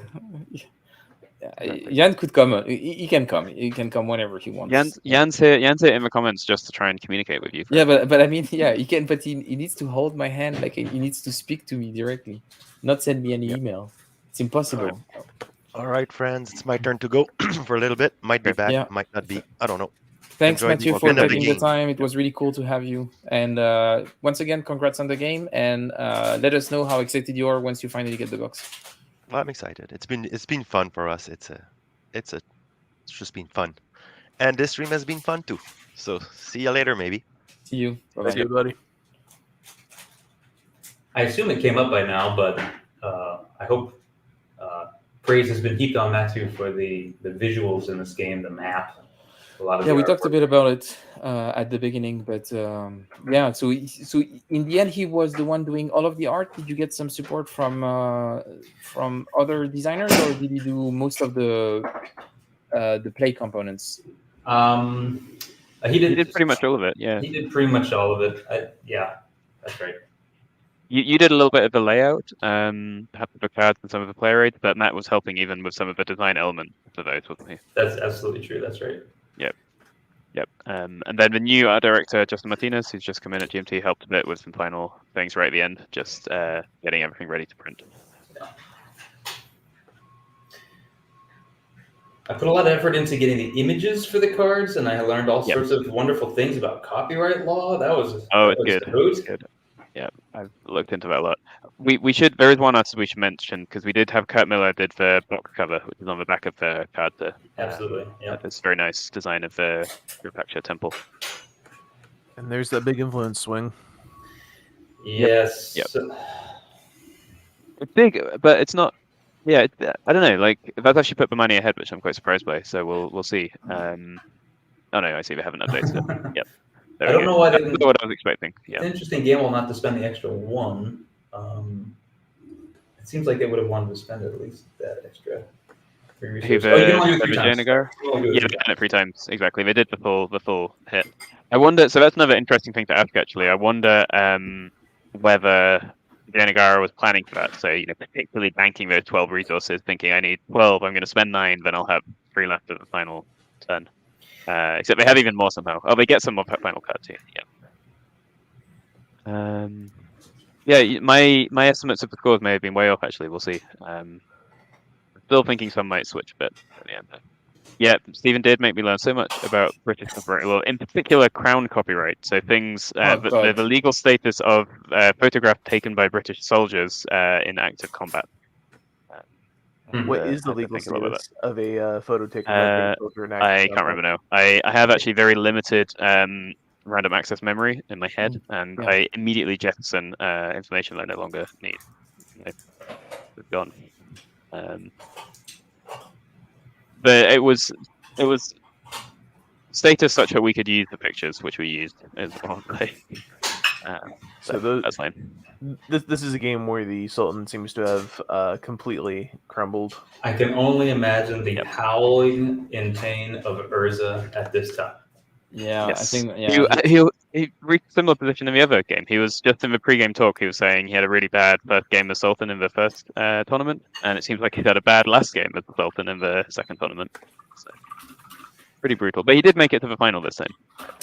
Jan could come. He can come. He can come whenever he wants. Jan's here in the comments just to try and communicate with you. Yeah, but I mean, yeah, he can. But he needs to hold my hand. Like, he needs to speak to me directly, not send me any email. It's impossible. All right, friends, it's my turn to go for a little bit. Might be back, Yeah. might not be. I don't know. Thanks, Enjoyed Matthew, the for end of the taking the game. time. It was really cool to have you. And once again, congrats on the game. And let us know how excited you are once you finally get the box. Well, I'm excited. It's been fun for us. It's just been fun, and this stream has been fun too. So see you later, maybe. See you. Bye-bye. See you, buddy. I assume it came up by now, but I hope praise has been heaped on Matthew for the visuals in this game, the map. Yeah, we talked a bit about it at the beginning, but yeah. So in the end, he was the one doing all of the art. Did you get some support from other designers, or did you do most of the play components? He did pretty much all of it. Yeah, he did pretty much all of it. Yeah, that's right. You did a little bit of the layout, perhaps the cards and some of the player aids, but Matt was helping even with some of the design elements for those, wasn't he? That's absolutely true. That's right. Yep. And then the new art director, Justin Martinez, who's just come in at GMT, helped a bit with some final things right at the end, just getting everything ready to print. I put a lot of effort into getting the images for the cards, and I learned all sorts of wonderful things about copyright law. It's good. Yeah, I've looked into that a lot. There is one else we should mention, because we did have Kurt Miller did the box cover, which is on the back of the card there. Absolutely, yeah. It's a very nice design of the Virupaksha temple. And there's that big influence swing. Yes. Yep. It's big, but it's not. Yeah, I don't know. Like that's actually put Bahmani ahead, which I'm quite surprised by. So we'll see. Oh no, I see they haven't updated it. Yep. I don't know why they didn't. What I was expecting. Yeah. It's an interesting gamble not to spend the extra one. It seems like they would have wanted to spend at least that extra. You can only do it 3 times. Yeah, they've done it 3 times exactly. They did the full hit. I wonder. So that's another interesting thing to ask. Actually, I wonder whether Vijayanagara was planning for that. So particularly banking those 12 resources, thinking I need 12. I'm going to spend 9, then I'll have 3 left at the final turn. Except they have even more somehow. Oh, they get some more final card too. Yeah. My estimates of the scores may have been way off. Actually, we'll see. Still thinking some might switch a bit at the end. Yeah, Stephen did make me learn so much about British copyright. Well, in particular, Crown copyright. So things, the legal status of photographs taken by British soldiers in active combat. What is the legal status of a photo taken by soldier in active combat? I can't remember now. I have actually very limited random access memory in my head, and I immediately jettison information that I no longer need. It's gone. But it was status such that we could use the pictures, which we used as well. That's fine. This is a game where the Sultan seems to have completely crumbled. I can only imagine the howling in pain of Urza at this time. Yeah, yes. I think he reached a similar position in the other game. He was just in the pre-game talk. He was saying he had a really bad first game as Sultan in the first tournament, and it seems like he's had a bad last game as Sultan in the second tournament. So, pretty brutal, but he did make it to the final this time.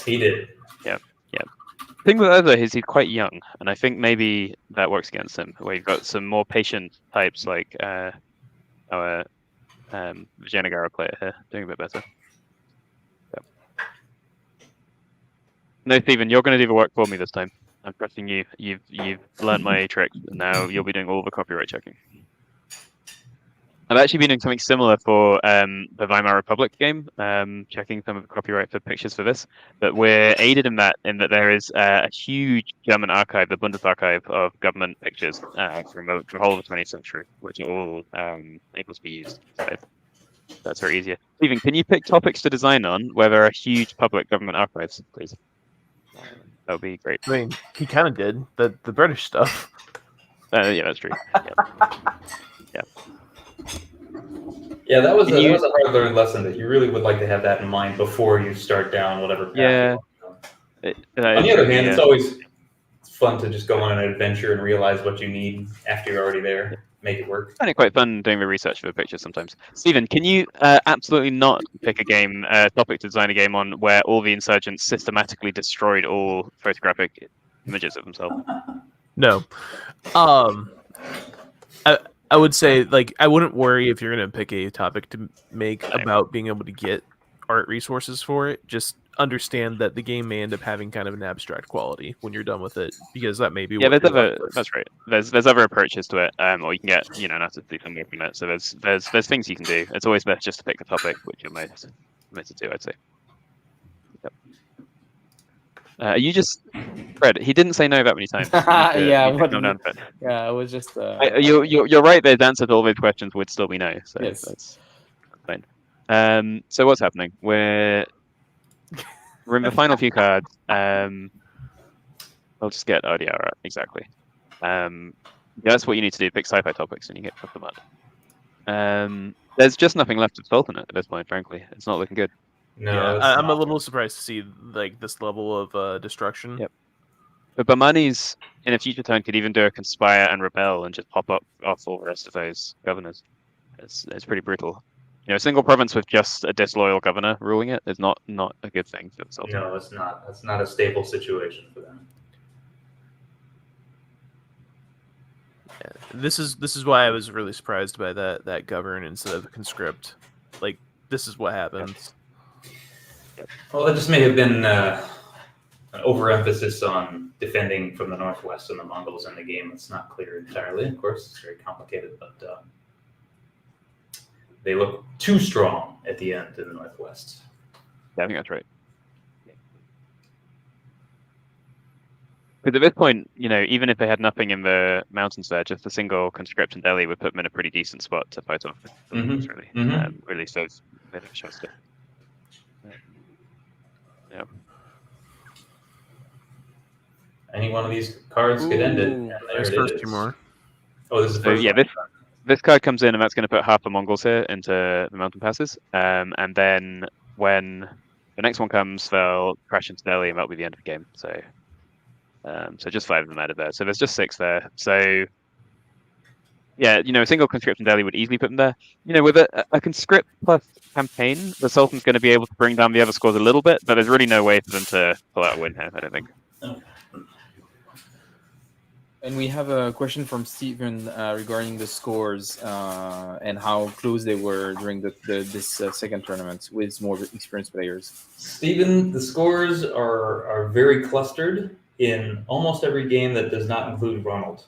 He did. Yeah. The thing with Urza is he's quite young, and I think maybe that works against him. Where you've got some more patient types like our Vijayanagara player here doing a bit better. No, Stephen, you're going to do the work for me this time. I'm trusting you. You've learned my tricks, and now you'll be doing all the copyright checking. I've actually been doing something similar for the Weimar Republic game, checking some of the copyright for pictures for this. But we're aided in that there is a huge German archive, the Bundesarchive of government pictures from the whole of the 20th century, which are all able to be used. So that's very easier. Stephen, can you pick topics to design on where there are huge public government archives, please? That would be great. I mean, he kind of did the British stuff. Yeah, that's true. Yeah, that was a hard learned lesson that you really would like to have that in mind before you start down whatever path. Yeah. On the other hand, it's always fun to just go on an adventure and realize what you need after you're already there. Make it work. I find it quite fun doing the research for the pictures sometimes. Stephen, can you absolutely not pick a topic to design a game on where all the insurgents systematically destroyed all photographic images of themselves? No. I would say, I wouldn't worry if you're going to pick a topic to make about being able to get art resources for it. Just understand that the game may end up having kind of an abstract quality when you're done with it, because that may be Yeah, what there's you're other. left with. That's right. There's other approaches to it, or you can get an assistive from it. So there's things you can do. It's always best just to pick the topic which you're most committed to, I'd say. Yep. You just Fred. He didn't say no that many times. Yeah, what? Down for it. Yeah, I was just. You're right. There's answer to all those questions would still be no. So Yes. that's fine. So what's happening? We're in the final few cards. I'll just get ODR out, exactly. Yeah, that's what you need to do. Pick sci-fi topics, and you get off the mud. There's just nothing left of Sultanate at this point. Frankly, it's not looking good. No, Yeah, it's I'm a not. little surprised to see like this level of destruction. Yep. But Bahmani's in a future turn could even do a conspire and rebel and just pop up off all the rest of those governors. It's pretty brutal. A single province with just a disloyal governor ruling it is not a good thing for the Sultanate. No, it's not. That's not a stable situation for them. Yeah. This is why I was really surprised by that govern instead of conscript. Like, this is what happens. Well, it just may have been an overemphasis on defending from the northwest and the Mongols in the game. It's not clear entirely. Of course, it's very complicated, but they look too strong at the end in the northwest. Yeah, I think that's right. Because at this point, even if they had nothing in the mountains there, just a single conscript in Delhi would put them in a pretty decent spot to fight off. Really shows a bit of a showstopper. Yeah. Any one of these cards could end it. And there There's it first is. two more. Oh, this is the So first yeah, one. this card comes in, and that's going to put half the Mongols here into the mountain passes. And then when the next one comes, they'll crash into Delhi, and that'll be the end of the game. So just 5 of them out of there. So there's just 6 there. So yeah, a single conscript in Delhi would easily put them there. With a conscript plus campaign, the Sultan's going to be able to bring down the other scores a little bit, but there's really no way for them to pull out a win here, I don't think. And we have a question from Stephen regarding the scores and how close they were during this second tournament with more experienced players. Stephen, the scores are very clustered in almost every game that does not include Ronald.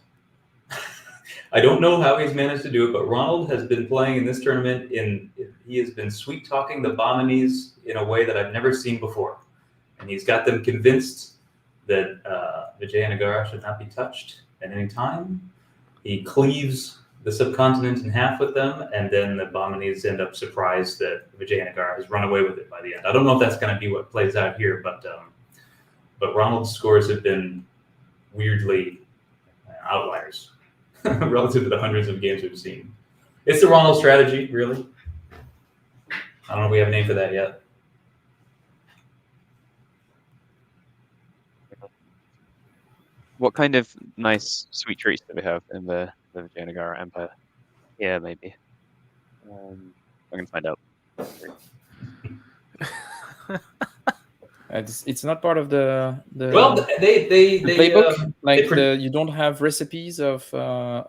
I don't know how he's managed to do it, but Ronald has been playing in this tournament. He has been sweet-talking the Bahmanis in a way that I've never seen before. And he's got them convinced that Vijayanagara should not be touched at any time. He cleaves the subcontinent in half with them, and then the Bahmanis end up surprised that Vijayanagara has run away with it by the end. I don't know if that's going to be what plays out here, but Ronald's scores have been weirdly outliers relative to the hundreds of games we've seen. It's the Ronald strategy, really. I don't know if we have a name for that yet. What kind of nice sweet treats do we have in the Vijayanagara Empire? Yeah, maybe. I can find out. It's not part of the Well, they playbook. You don't have recipes of.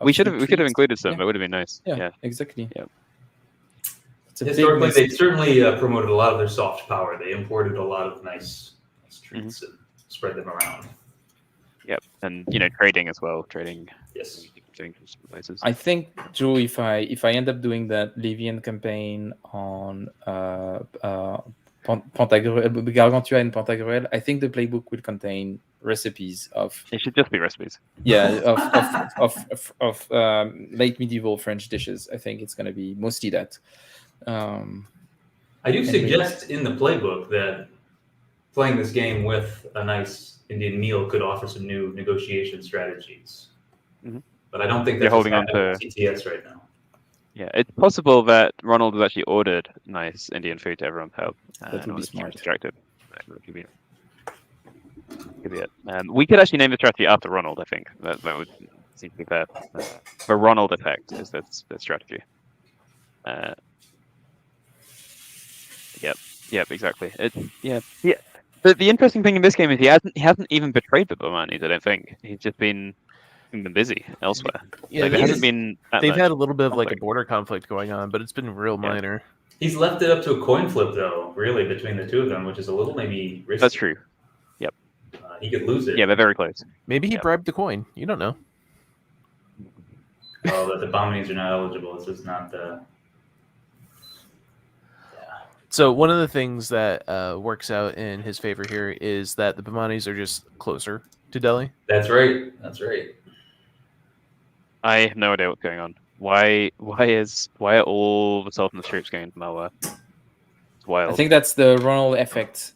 We could have treats? included some. Yeah. That would have been nice. Yeah, exactly. Yeah. Historically, they certainly promoted a lot of their soft power. They imported a lot of nice treats and spread them around. Yep, and trading as well. Trading. Yes. Doing some places. I think, Joe, if I end up doing that Levian campaign on Gargantua and Pantagruel, I think the playbook will contain recipes of. It should just be recipes. Yeah, of late medieval French dishes. I think it's going to be mostly that. I do suggest in the playbook that playing this game with a nice Indian meal could offer some new negotiation strategies. But I don't think that's holding on to CTS right now. Yeah, it's possible that Ronald has actually ordered nice Indian food to everyone's house. That would be smart. Distracted. Could be it. We could actually name the strategy after Ronald. I think that would seem to be fair. The Ronald effect is the strategy. Yep, exactly. The interesting thing in this game is he hasn't even betrayed the Bahmanis. I don't think he's just been busy elsewhere. Yeah, there hasn't been. They've had a little bit of like a border conflict going on, but it's been real minor. He's left it up to a coin flip, though, really, between the two of them, which is a little maybe risky. That's true. Yep. He could lose it. Yeah, they're very close. Maybe he bribed the coin. You don't know. Oh, the Bahmanis are not eligible. This is not the... So one of the things that works out in his favor here is that the Bahmanis are just closer to Delhi. That's right. That's right. I have no idea what's going on. Why are all the Sultan's troops going to Malwa? It's wild. I think that's the Ronald effect.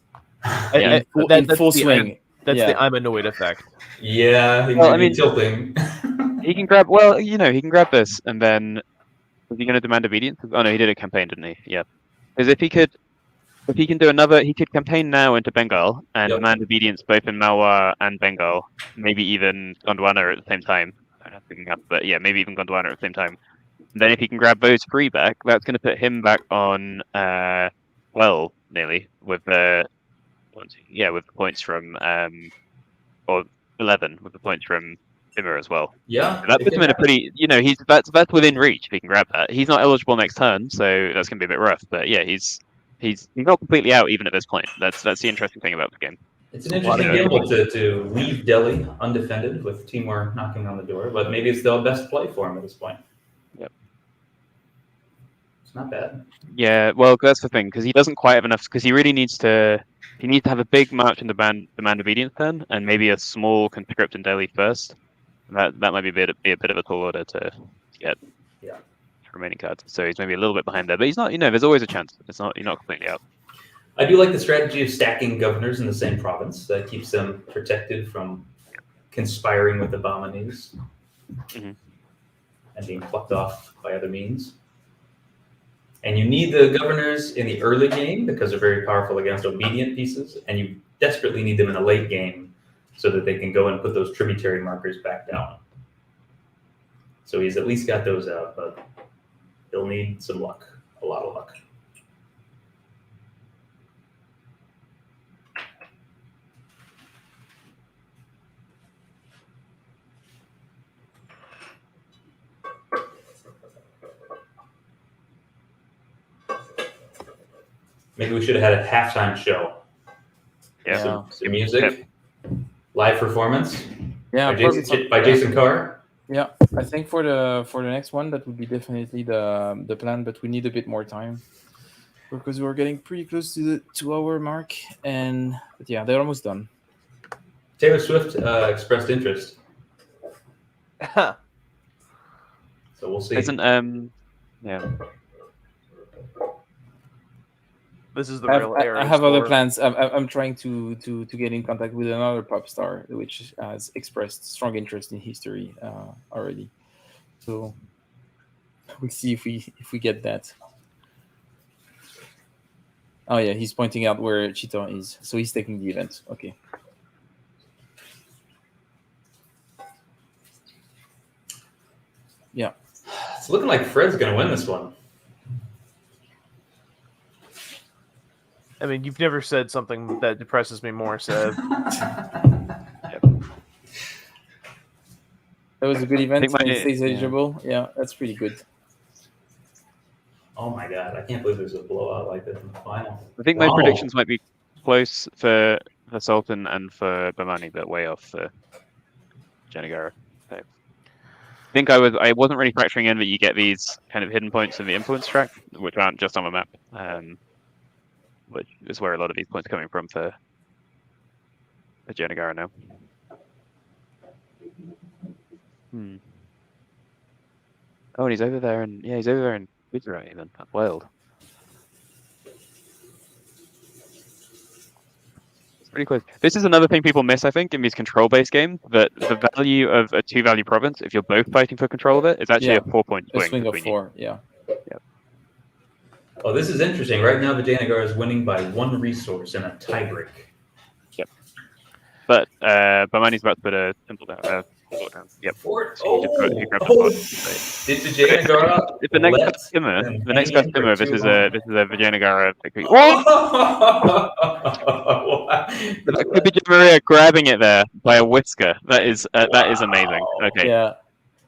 Yeah, in full swing. That's the I'm annoyed effect. Yeah, he may be tilting. He can grab. Well, he can grab this, and then is he going to demand obedience? Oh no, he did a campaign, didn't he? Yeah. Because if he can do another, he could campaign now into Bengal and demand obedience both in Malwa and Bengal, maybe even Gondwana at the same time. But yeah, maybe even Gondwana at the same time. And then if he can grab those three back, that's going to put him back on, nearly with the points from or 11 with the points from Timur as well. Yeah, so that puts him in a pretty, that's within reach if he can grab that. He's not eligible next turn, so that's going to be a bit rough. But yeah, he's not completely out even at this point. That's the interesting thing about the game. It's an interesting gamble to leave Delhi undefended with Timur knocking on the door, but maybe it's the best play for him at this point. Yep. It's not bad. Yeah, well, that's the thing, because he doesn't quite have enough, because he really needs to have a big march in the demand obedience turn, and maybe a small conscript in Delhi first. That might be a bit of a tall order to get remaining cards. So he's maybe a little bit behind there, but he's not. There's always a chance. You're not completely out. I do like the strategy of stacking governors in the same province. That keeps them protected from conspiring with the Bahmanis and being plucked off by other means. And you need the governors in the early game because they're very powerful against obedient pieces, and you desperately need them in the late game so that they can go and put those tributary markers back down. So he's at least got those out, but he'll need some luck, a lot of luck. Maybe we should have had a halftime show. Yeah. Some music, live performance. Yeah, by Jason Carr. Yeah, I think for the next one that would be definitely the plan, but we need a bit more time because we're getting pretty close to the 2-hour mark, but yeah, they're almost done. Taylor Swift expressed interest, so we'll see. This is the real area. I have other plans. I'm trying to get in contact with another pop star which has expressed strong interest in history already. So we'll see if we get that. Oh yeah, he's pointing out where Chita is. So he's taking the event. Okay. Yeah. It's looking like Fred's going to win this one. I mean, you've never said something that depresses me more, Seb. That was a good event. It stays eligible. Yeah, that's pretty good. Oh my god, I can't believe there's a blowout like this in the final. I think my predictions might be close for Sultan and for Bahmani, but way off for Vijayanagara. I think I wasn't really factoring in that you get these kind of hidden points in the influence track, which aren't just on the map. Which is where a lot of these points are coming from for Vijayanagara now. Oh, and he's over there, he's over there in Gujarat even. That's wild. It's pretty close. This is another thing people miss, I think, in these control-based games, that the value of a 2-value province, if you're both fighting for control of it, is actually a 4-point swing. A swing of 4, yeah. Oh, this is interesting. Right now, Vijayanagara is winning by 1 resource in a tiebreak. Yep. But Bahmani's about to put a simple down. Down. Yep. Fort. So Did Vijayanagara? It's the next customer. The next customer. This is a Vijayanagara victory. That could be Maria grabbing it there by a whisker. That is amazing. Okay. Yeah.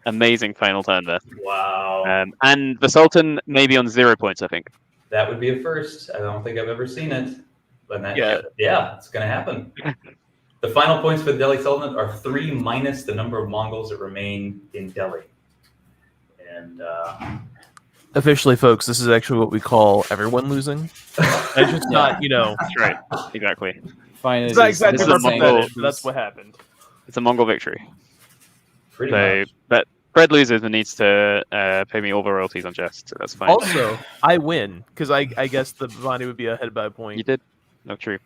Amazing final turn there. Wow. And the Sultan maybe on 0 points, I think. That would be a first. I don't think I've ever seen it. But Yeah. it's going to happen. The final points for the Delhi Sultanate are 3 minus the number of Mongols that remain in Delhi. And Officially, folks, this is actually what we call everyone losing. It's just not, That's right. Exactly. Fine. It's not exactly This is a purple Mongol- fetish, but that's what happened. It's a Mongol victory. pretty So, much. but Fred loses and needs to pay me all the royalties on jest, so that's fine. Also, I win, because I guess the Bahmani would be ahead by a point. You did? No, true.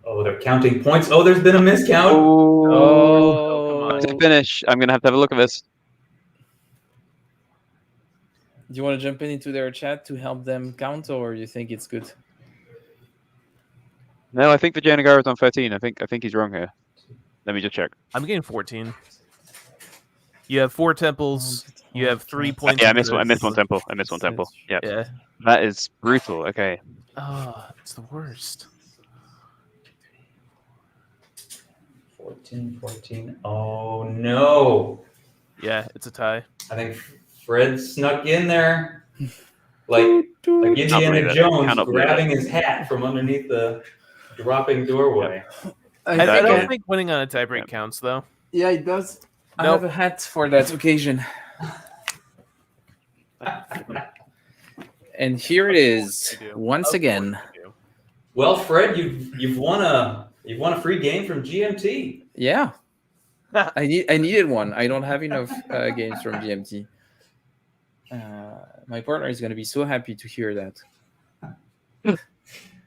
Oh, they're counting points. Oh, there's been a miscount. Oh. To finish, I'm going to have a look at this. Do you want to jump into their chat to help them count, or you think it's good? No, I think Vijayanagara is on 13. I think he's wrong here. Let me just check. I'm getting 14. You have 4 temples. You have 3 points. Yeah, I missed one temple. Yeah. Yeah. That is brutal. Okay. Oh, it's the worst. 14. Oh, no. Yeah, it's a tie. I think Fred snuck in there. Like believe Indiana it. Jones Cannot believe grabbing his hat from underneath the dropping doorway. I Exactly. don't think winning on a tiebreak counts, though. Yeah, it does. I Nope. have a hat for that occasion. And here it is You do. once Of again. course you do. Well, Fred, you've won a free game from GMT. Yeah, I needed one. I don't have enough games from GMT. My partner is going to be so happy to hear that.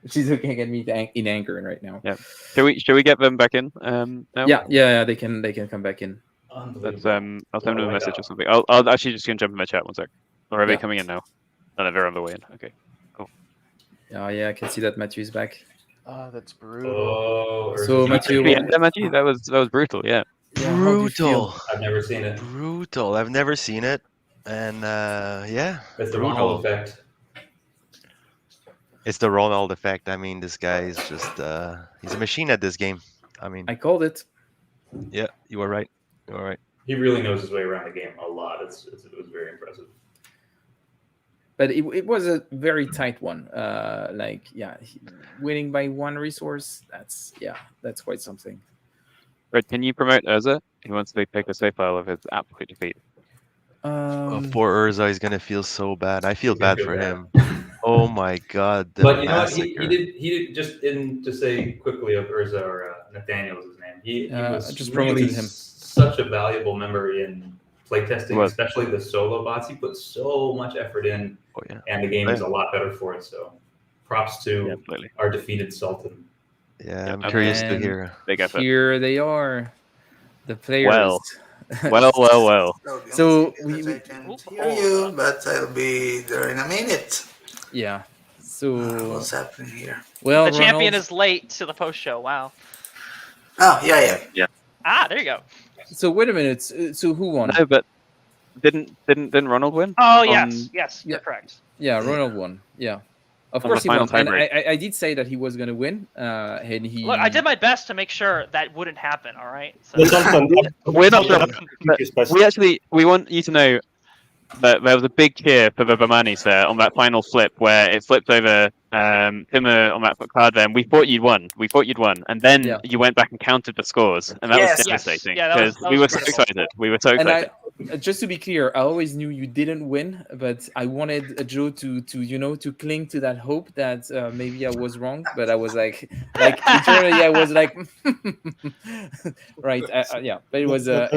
She's looking at me in anger right now. Yeah. Shall we get them back in? Now? Yeah. They can come back in. Let's I'll send them a message or something. I'll actually just gonna jump in the chat 1 sec. Or are they Yeah. coming in now? No, they're on the way in. Okay. Oh yeah, I can see that Matthew is back. Oh, that's brutal. Oh, So, Matthew, Yeah, Matthew, that was brutal. Yeah. Yeah, how do you feel? Brutal. I've never seen it. Brutal. I've never seen it. And yeah, It's the brutal. Ronald effect. It's the Ronald effect. I mean, this guy is just he's a machine at this game. I mean, I called it. yeah, you were right. You were right. He really knows his way around the game a lot. It was very impressive. But it was a very tight one. Winning by 1 resource, that's quite something. Fred, can you promote Urza? He wants to take a save file of his absolute defeat. Poor Urza is gonna feel so bad. I feel He's gonna bad feel for bad. him. Oh my god, the But you know what? massacre. He did just in to say quickly of Urza or Nathaniel is his name. He was just really promoted him. such a valuable member in playtesting, Was. especially the solo bots. He put so much effort in, Oh yeah. and the game is a lot better for it. So, props to Yeah, absolutely. our defeated Sultan. Yeah, I'm Okay. curious to And hear. Big effort. Here they are, the players. Well. Well. So I we- can't hear you, but I'll be there in a minute. Yeah. So What's happening here? well, The champion Ronald, is late to the post show. Wow. Oh, yeah. Ah, there you go. So wait a minute. So who won? No, but didn't Ronald win? Oh, On- yes, you're correct. Yeah, Ronald won. Yeah, of On course the he won. final And tiebreak. I did say that he was going to win. And he. Look, I did my best to make sure that wouldn't happen. All right. So. The Sultan did We're not sure. his best. We want you to know that there was a big cheer for the Bahmanis there on that final flip where it flipped over Timur on that card there, and we thought you'd won. And then Yeah. you went back and counted the scores, and that Yes. was devastating Yeah, that was- because that we was were so critical. excited. We were so And excited. just to be clear, I always knew you didn't win, but I wanted Joe to cling to that hope that maybe I was wrong. But I was like internally, I was like, right, yeah. But it was a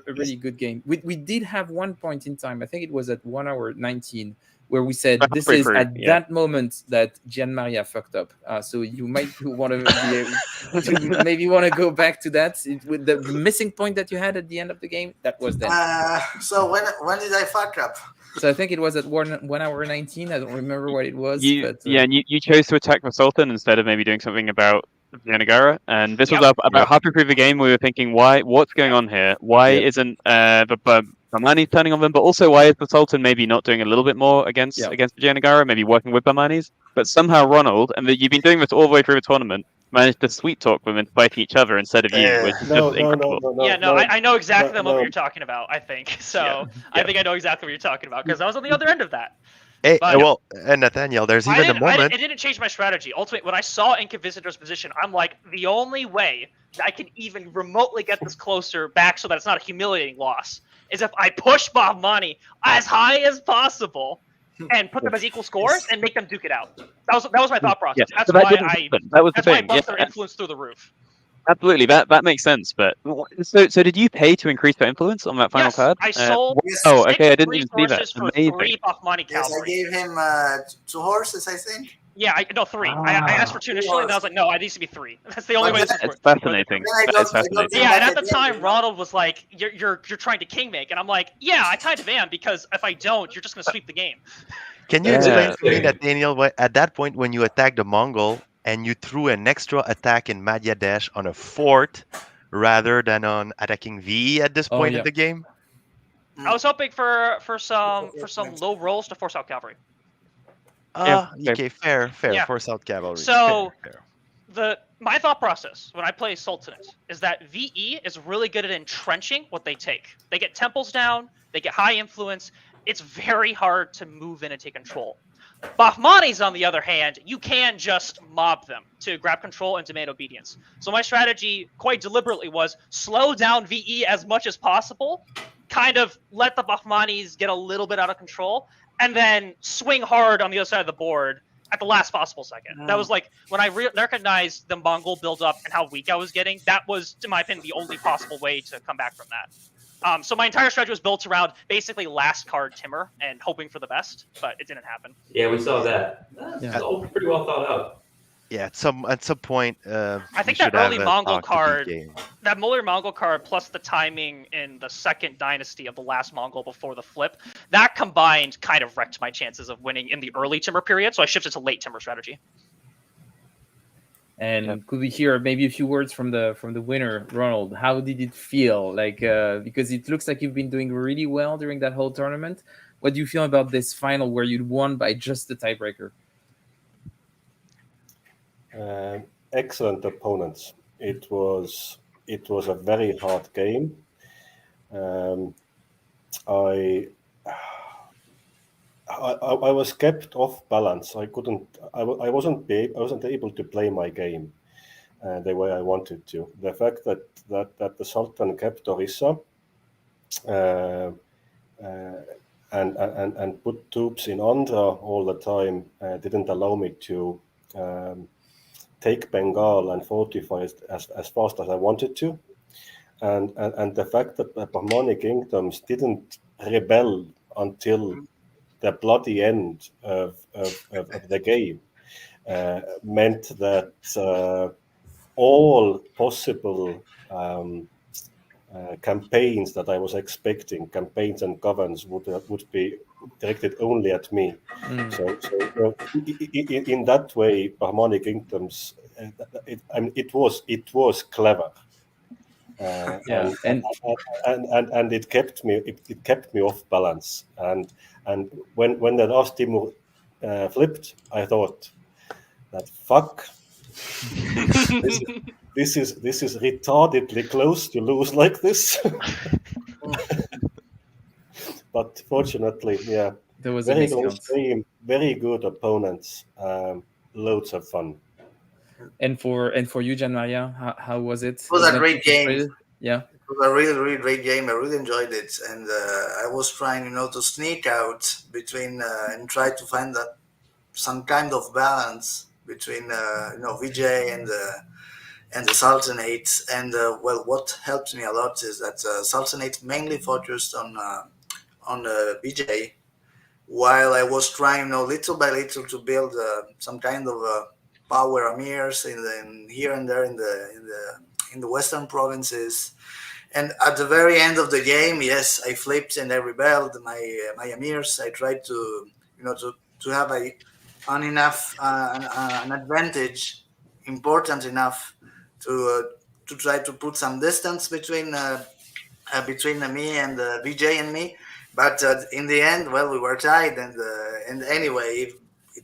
really good game. We did have one point in time. I think it was at 1 hour 19 where we said That's this pretty is true, at yeah. that moment that Gian Maria fucked up. So you might want to be able to maybe want to go back to that with the missing point that you had at the end of the game. That was then. So when did I fuck up? So I think it was at 1 hour 19. I don't remember what it was. but, And you chose to attack the Sultan instead of maybe doing something about Vijayanagara, and this was Yep. about halfway through the game. We were thinking, what's going on here? Why isn't the Bahmani turning on them? But also, why is the Sultan maybe not doing a little bit more against Vijayanagara? Maybe working with Bahmanis. But somehow Ronald, and you've been doing this all the way through the tournament, managed to sweet talk them into fighting each other instead of you, which is just incredible. I know exactly no, what no. you're talking about. I think so. Yeah. I think I know exactly what you're talking about because I was on the other end of that. Hey, But- well, and Nathaniel, there's even a moment. It didn't change my strategy. Ultimately, when I saw Inquisitor's position, I'm like, the only way that I can even remotely get this closer back so that it's not a humiliating loss is if I push Bahmani as high as possible and put them as equal scores and make them duke it out. That was my thought process. Yeah, That's so that why didn't happen. That was the that's why I thing. bumped Yeah, their influence through the roof. absolutely. That makes sense. But so did you pay to increase their influence on that final Yes, card? I sold Oh, 6 okay. I didn't even see that. resources for Amazing. 3 Bahmani Yes, I cavalry. gave him 2 horses, I think. Yeah, 3. I asked for 2 initially, and I was like, no, it needs to be 3. That's the only way this is It's working. fascinating. Then I That got- is fascinating. Yeah, and at the Back again, time, Ronald was like, "You're trying to king make," and I'm like, "Yeah, I kind of am because if I don't, you're just gonna sweep the game." Can you Yeah. explain to me, Nathaniel, at that point when you attacked the Mongol and you threw an extra attack in Madhya Desh on a fort rather than on attacking VE at this point in the game? I was hoping for some low rolls to force out cavalry. Okay, fair. Yeah. For South Cavalry. So- Fair. My thought process when I play Sultanate is that VE is really good at entrenching what they take. They get temples down, they get high influence. It's very hard to move in and take control. Bahmanis, on the other hand, you can just mob them to grab control and demand obedience. So my strategy, quite deliberately, was slow down VE as much as possible, kind of let the Bahmanis get a little bit out of control, and then swing hard on the other side of the board at the last possible second. That was like, when I recognized the Mongol build-up and how weak I was getting, that was, in my opinion, the only possible way to come back from that. So my entire strategy was built around basically last card Timur and hoping for the best, but it didn't happen. Yeah, we saw that. That's all pretty well thought out. Yeah, at some point, I think we that should have early a Mongol talk to card, game. that early Mongol card plus the timing in the second dynasty of the last Mongol before the flip, that combined kind of wrecked my chances of winning in the early Timur period, so I shifted to late Timur strategy. And could we hear maybe a few words from the winner, Ronald? How did it feel? Like because it looks like you've been doing really well during that whole tournament. What do you feel about this final where you won by just the tiebreaker? Excellent opponents. It was a very hard game. I was kept off balance. I wasn't able to play my game the way I wanted to. The fact that the Sultan kept Orissa and put troops in Andhra all the time didn't allow me to take Bengal and fortify as fast as I wanted to. And the fact that the Bahmani kingdoms didn't rebel until the bloody end of the game meant that all possible campaigns that I was expecting, campaigns and governs, would be directed only at me. So in that way, Bahmani kingdoms, it was clever. And it kept me off balance. And when the last Timur flipped, I thought that fuck. This is retardedly close to lose like this. But fortunately, yeah, There was very a close miscount. game, very good opponents, loads of fun. And for you, Gian Maria, how was it? It was a great game. frustrated? Yeah. It was a really, really great game. I really enjoyed it, and I was trying, to sneak out between and try to find some kind of balance between, Vijay and the Sultanate. And what helped me a lot is that Sultanate mainly focused on Vijay, while I was trying, little by little to build some kind of power emirs here and there in the western provinces. And at the very end of the game, yes, I flipped and I rebelled my emirs. I tried to have an advantage important enough to try to put some distance between me and Vijay and me. But in the end, well, we were tied, and anyway, it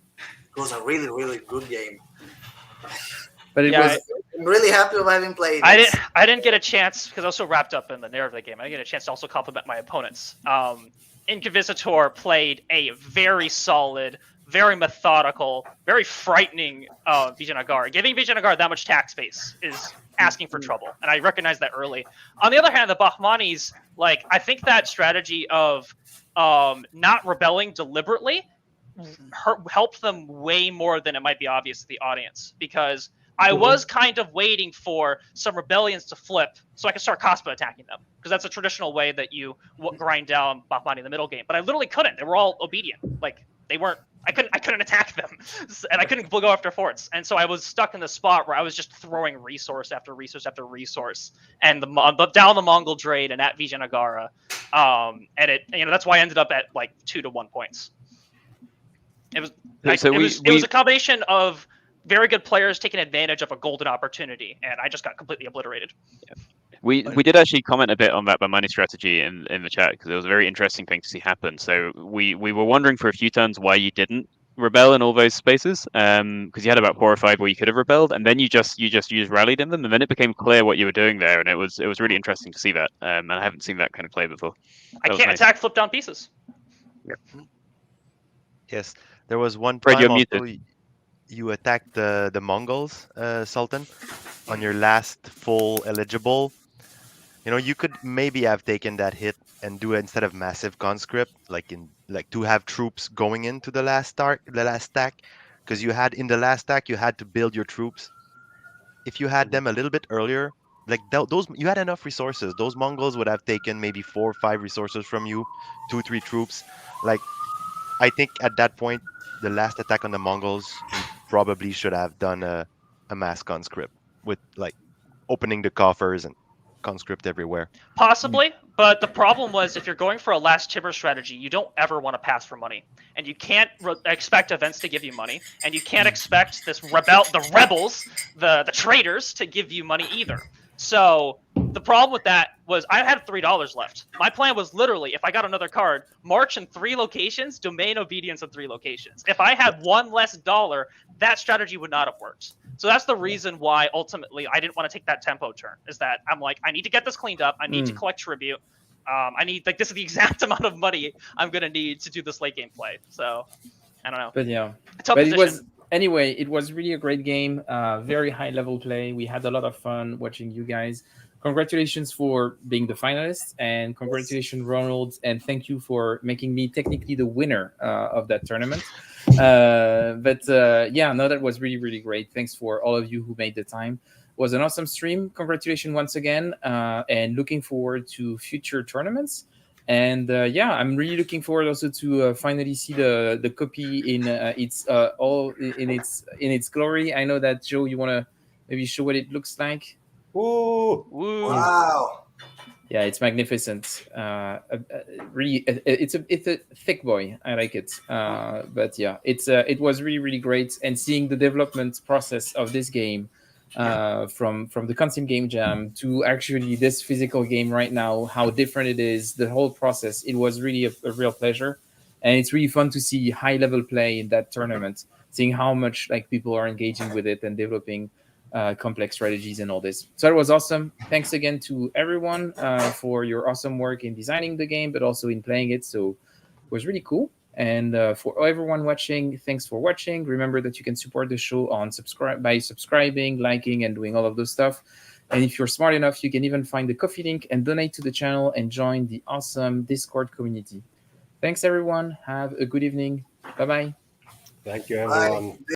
was a really, really good game. But I'm really happy of having played. I didn't get a chance because I was so wrapped up in the narrative of the game. I didn't get a chance to also compliment my opponents. Inquisitor played a very solid, very methodical, very frightening Vijayanagara. Giving Vijayanagara that much tax base is asking for trouble, and I recognize that early. On the other hand, the Bahmanis, like, I think that strategy of not rebelling deliberately helped them way more than it might be obvious to the audience, because I was kind of waiting for some rebellions to flip so I could start Kaspa attacking them, because that's a traditional way that you grind down Bahmani in the middle game. But I literally couldn't. They were all obedient. Like, they weren't. I couldn't attack them, and I couldn't go after forts. And so I was stuck in the spot where I was just throwing resource after resource after resource, and down the Mongol Drain and at Vijayanagara. And it, that's why I ended up at like 2-1 points. It was it was a combination of very good players taking advantage of a golden opportunity, and I just got completely obliterated. Yeah. We did actually comment a bit on that Bahmani strategy in the chat, because it was a very interesting thing to see happen. So we were wondering for a few turns why you didn't rebel in all those spaces, because you had about 4 or 5 where you could have rebelled, and then you just rallied in them, and then it became clear what you were doing there, and it was really interesting to see that. And I haven't seen that kind of play before. I can't attack flip down pieces. Yep. Yes, there was one Fred, time you're also muted. you attacked the Mongols, Sultan, on your last full eligible. You could maybe have taken that hit and do it instead of massive conscript, like to have troops going into the last stack, because you had in the last stack you had to build your troops. If you had them a little bit earlier, like those, you had enough resources. Those Mongols would have taken maybe 4 or 5 resources from you, 2, 3 troops. Like, I think at that point, the last attack on the Mongols, you probably should have done a mass conscript with like opening the coffers and conscript everywhere. Possibly, but the problem was, if you're going for a last timber strategy, you don't ever want to pass for money, and you can't expect events to give you money, and you can't expect the rebels, the traitors, to give you money either. So the problem with that was I had $3 left. My plan was literally, if I got another card, march in 3 locations, domain obedience in 3 locations. If I had $1 less, that strategy would not have worked. So that's the reason why ultimately I didn't want to take that tempo turn, is that I'm like, I need to get this cleaned up. I need to collect tribute. I need, like, this is the exact amount of money I'm going to need to do this late game play. So I don't know. But yeah, Tough but position. it was really a great game. Very high level play. We had a lot of fun watching you guys. Congratulations for being the finalists, and congratulations, Ronald, and thank you for making me technically the winner of that tournament. Yeah, no, that was really, really great. Thanks for all of you who made the time. It was an awesome stream. Congratulations once again, and looking forward to future tournaments. And yeah, I'm really looking forward also to finally see the copy in its all in its glory. I know that, Joe, you want to maybe show what it looks like. Woo! Wow. Yeah, it's magnificent. Really, it's a thick boy. I like it. But yeah, it was really, really great. And seeing the development process of this game, from the concept game jam to actually this physical game right now, how different it is, the whole process, it was really a real pleasure. And it's really fun to see high level play in that tournament, seeing how much like people are engaging with it and developing complex strategies and all this. So it was awesome. Thanks again to everyone for your awesome work in designing the game, but also in playing it. So it was really cool. And for everyone watching, thanks for watching. Remember that you can support the show by subscribing, liking, and doing all of those stuff. And if you're smart enough, you can even find the Ko-fi link and donate to the channel and join the awesome Discord community. Thanks, everyone. Have a good evening. Bye-bye. Thank you, everyone. Bye.